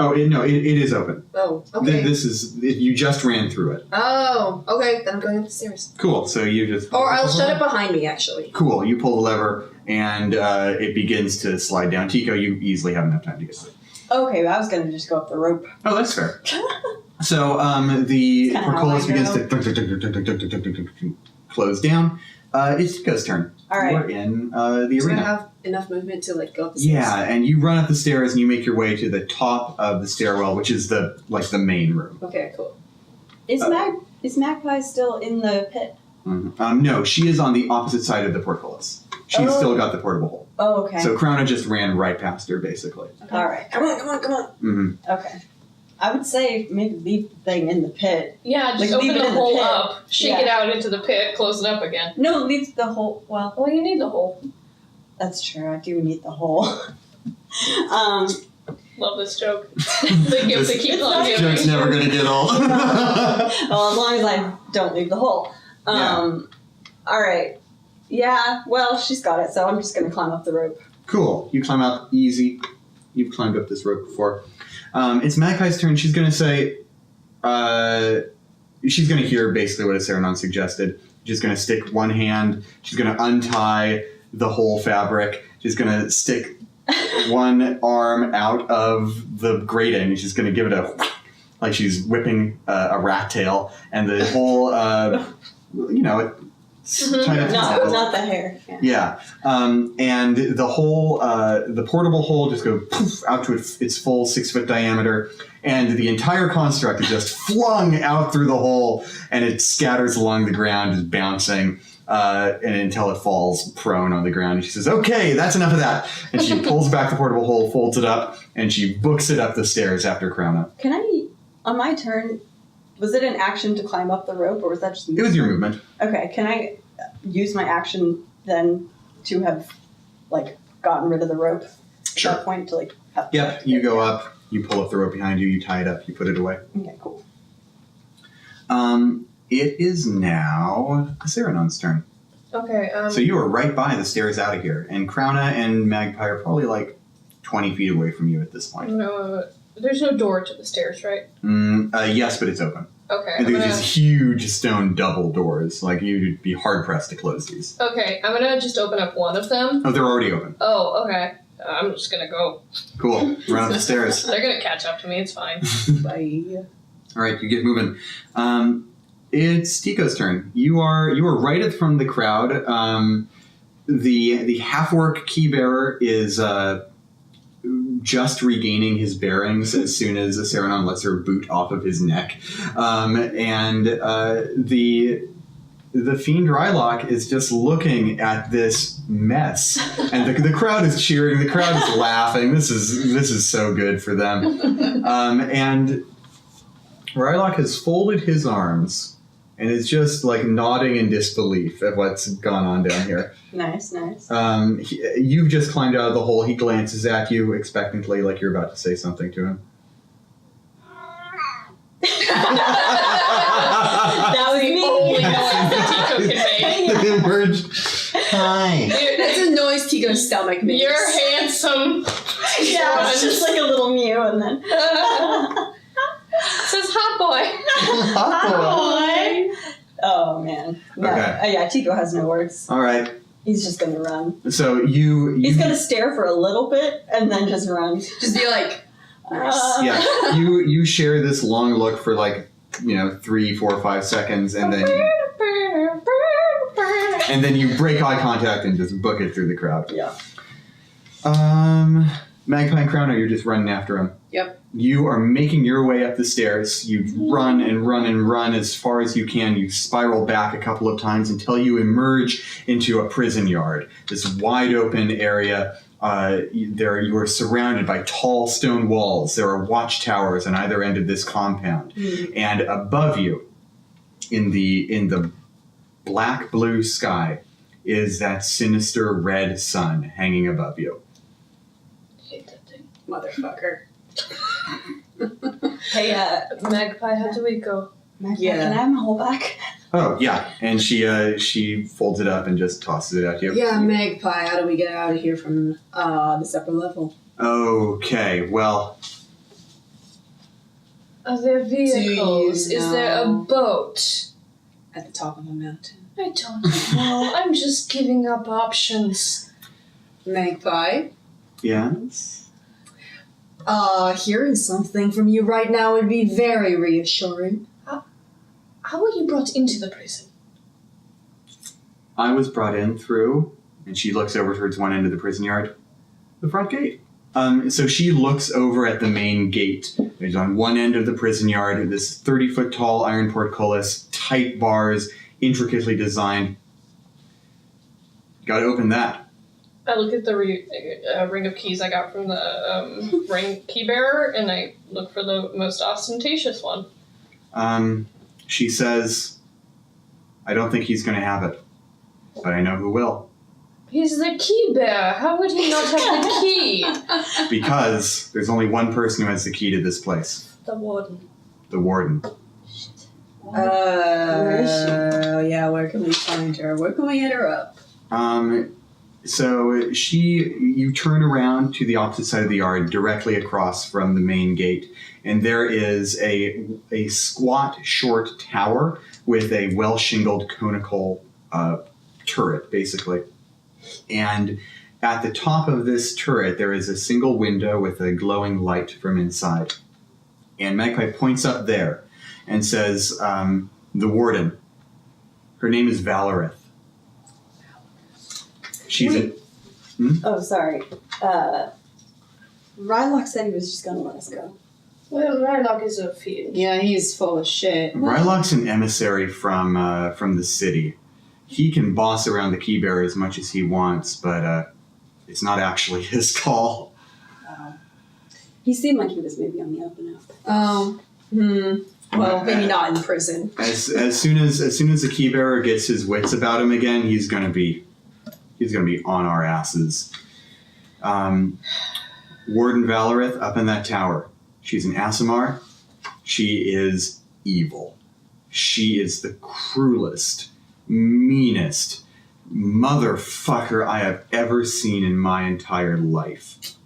Oh, it is open. Oh, okay. You just ran through it. Oh, okay, then I'm going up the stairs. Cool, so you just... Or I'll shut it behind me, actually. Cool, you pull the lever, and it begins to slide down. Tico, you easily have enough time to get to it. Okay, well, I was gonna just go up the rope. Oh, that's fair. So the Kinda how portcullis I begins go. to close down. It's Tico's turn. All right. We're in the Do I arena. have enough movement to go up the stairs? Yeah, and you run up the stairs and you make your way to the top of the stairwell, which is the main room. Okay, cool. Is Magpie still in the pit? Mm-hmm. No, she is on the opposite side of the portcullis. She's still got the portable hole. Oh, okay. So Krona just ran right past her, basically. All right. Come on. Mm-hmm. Okay. I would say maybe leave the thing in the pit. Yeah, just Like, leave open it the in the hole pit. up, shake it out into the pit, close it up again. No, leave the hole. Well, Well, you need the hole. that's true. I do need the hole. Love this joke. The gift that keeps on This giving. joke's never going to get old. Well, as long as I don't leave the hole. All right. Yeah. Well, she's got it, so I'm just gonna climb up the rope. Cool. You climb up easy. You've climbed up this rope before. It's Magpie's turn. She's going to say... she's going to hear basically what a Serenon suggested. She's going to stick one hand. She's going to untie the whole fabric. She's going to stick one arm out of the grating. And she's going to give it a... like she's whipping a rat tail. And the whole... it's tied up to the Not the hair. Yeah. Yeah, and the whole, the portable hole just goes poof out to its full 6 foot diameter, and the entire construct is just flung out through the hole, and it scatters along the ground, just bouncing, and until it falls prone on the ground. And she says, "Okay, that's enough of that." And she pulls back the portable hole, folds it up, and she books it up the stairs after Krona. Can I, on my turn, was it an action to climb up the rope, or was that just It was your movement. Okay, can I use my action then to have, gotten rid of the rope at that point to, have... Yep, you go up, you pull up the rope behind you, you tie it up, you put it away. Okay, cool. It is now Serenon's turn. Okay, So you are right by the stairs out of here, and Krona and Magpie are probably 20 feet away from you at this point. no, there's no door to the stairs, right? Yes, but it's open. Okay, And I'm there's gonna, these huge stone double doors. You'd be hard pressed to close these. okay, I'm gonna just open up one of them. Oh, they're already open. Oh, okay. I'm just gonna go. Cool. Run up the stairs. They're gonna catch up to me, it's fine. Bye. All right, you get moving. It's Tico's turn. You are right from the crowd. The half-orc key bearer is just regaining his bearings as soon as Saranon lets her boot off of his neck. And the fiend Rylock is just looking at this mess. And the crowd is cheering, the crowd is laughing. This is so good for them. And Rylock has folded his arms and is just like nodding in disbelief at what's gone on down here. Nice, nice. You've just climbed out of the hole. He glances at you expectantly, like you're about to say something to him. That was me. Only noise that Tico can make. Emerge. Hi. That's a noise Tico's stomach makes. You're handsome. Yeah, it's just like a little mew and then. It says hot boy. Hi. Oh man. No. Okay. Yeah, Tico has no words. All right. He's just gonna run. So you He's gonna stare for a little bit and then just run. Just be like, yeah, you share this long look for 3, 4, 5 seconds, and then you break eye contact and just book it through the crowd. Yeah. Magpie and Crowner, you're just running after him. Yep. You are making your way up the stairs. You run and run and run as far as you can. You spiral back a couple of times until you emerge into a prison yard. This wide open area. You are surrounded by tall stone walls. There are watchtowers on either end of this compound. And above you, in the black blue sky, is that sinister red sun hanging above you. Hate that thing. motherfucker. Hey, Magpie, how do we go? Magpie, Yeah. can I have my whole back? Oh, yeah. And she folds it up and just tosses it at you. Yeah, Magpie, how do we get out of here from this upper level? Okay, well, Are there vehicles? Do you Is there a know- boat? At the top of a mountain. I don't know. I'm just giving up options. Magpie, yes? hearing something from you right now would be very reassuring. How were you brought into the prison? I was brought in through, and she looks over towards one end of the prison yard, the front gate. So she looks over at the main gate. There's on one end of the prison yard, this 30-foot tall iron portcullis, tight bars, intricately designed. Gotta open that. I look at the ring of keys I got from the ring key bearer, and I look for the most ostentatious one. She says, I don't think he's gonna have it, but I know who will. He's the key bearer. How would he not have the key? Because there's only one person who has the key to this place. The warden. The warden. Where is she? Yeah, where can we find her? Where can we hit her up? So you turn around to the opposite side of the yard, directly across from the main gate, and there is a squat, short tower with a well-shingled conical turret, basically. And at the top of this turret, there is a single window with a glowing light from inside. And Magpie points up there and says, the warden, her name is Valorith. She's Oh, sorry. Rylock said he was just gonna let us go. Well, Rylock is a fiend. Yeah, he's full of shit. Rylock's an emissary from the city. He can boss around the key bearer as much as he wants, but it's not actually his call. He seemed like he was maybe on the up and up. Oh. Well, maybe not in prison. As soon as the key bearer gets his wits about him again, he's gonna be on our asses. Warden Valorith up in that tower. She's an Aasimar. She is evil. She is the cruelest, meanest motherfucker I have ever seen in my entire life.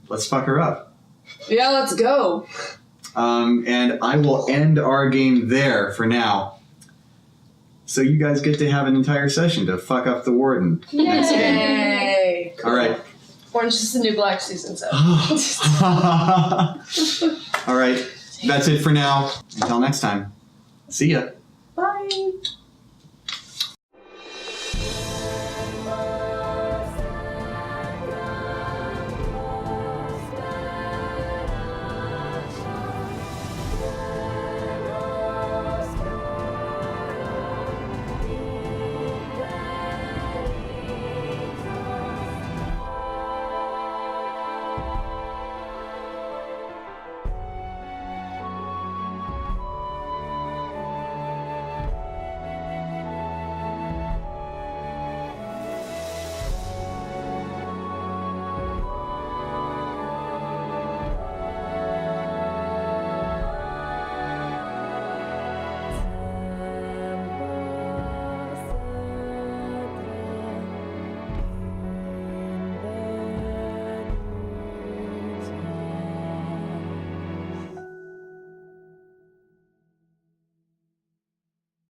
Let's fuck her up. Yeah, let's go. And I will end our game there for now. So you guys get to have an entire session to fuck up the warden next game. Yay. All right. Orange is the New Black season 7. All right. That's it for now. Until next time. See ya. Bye.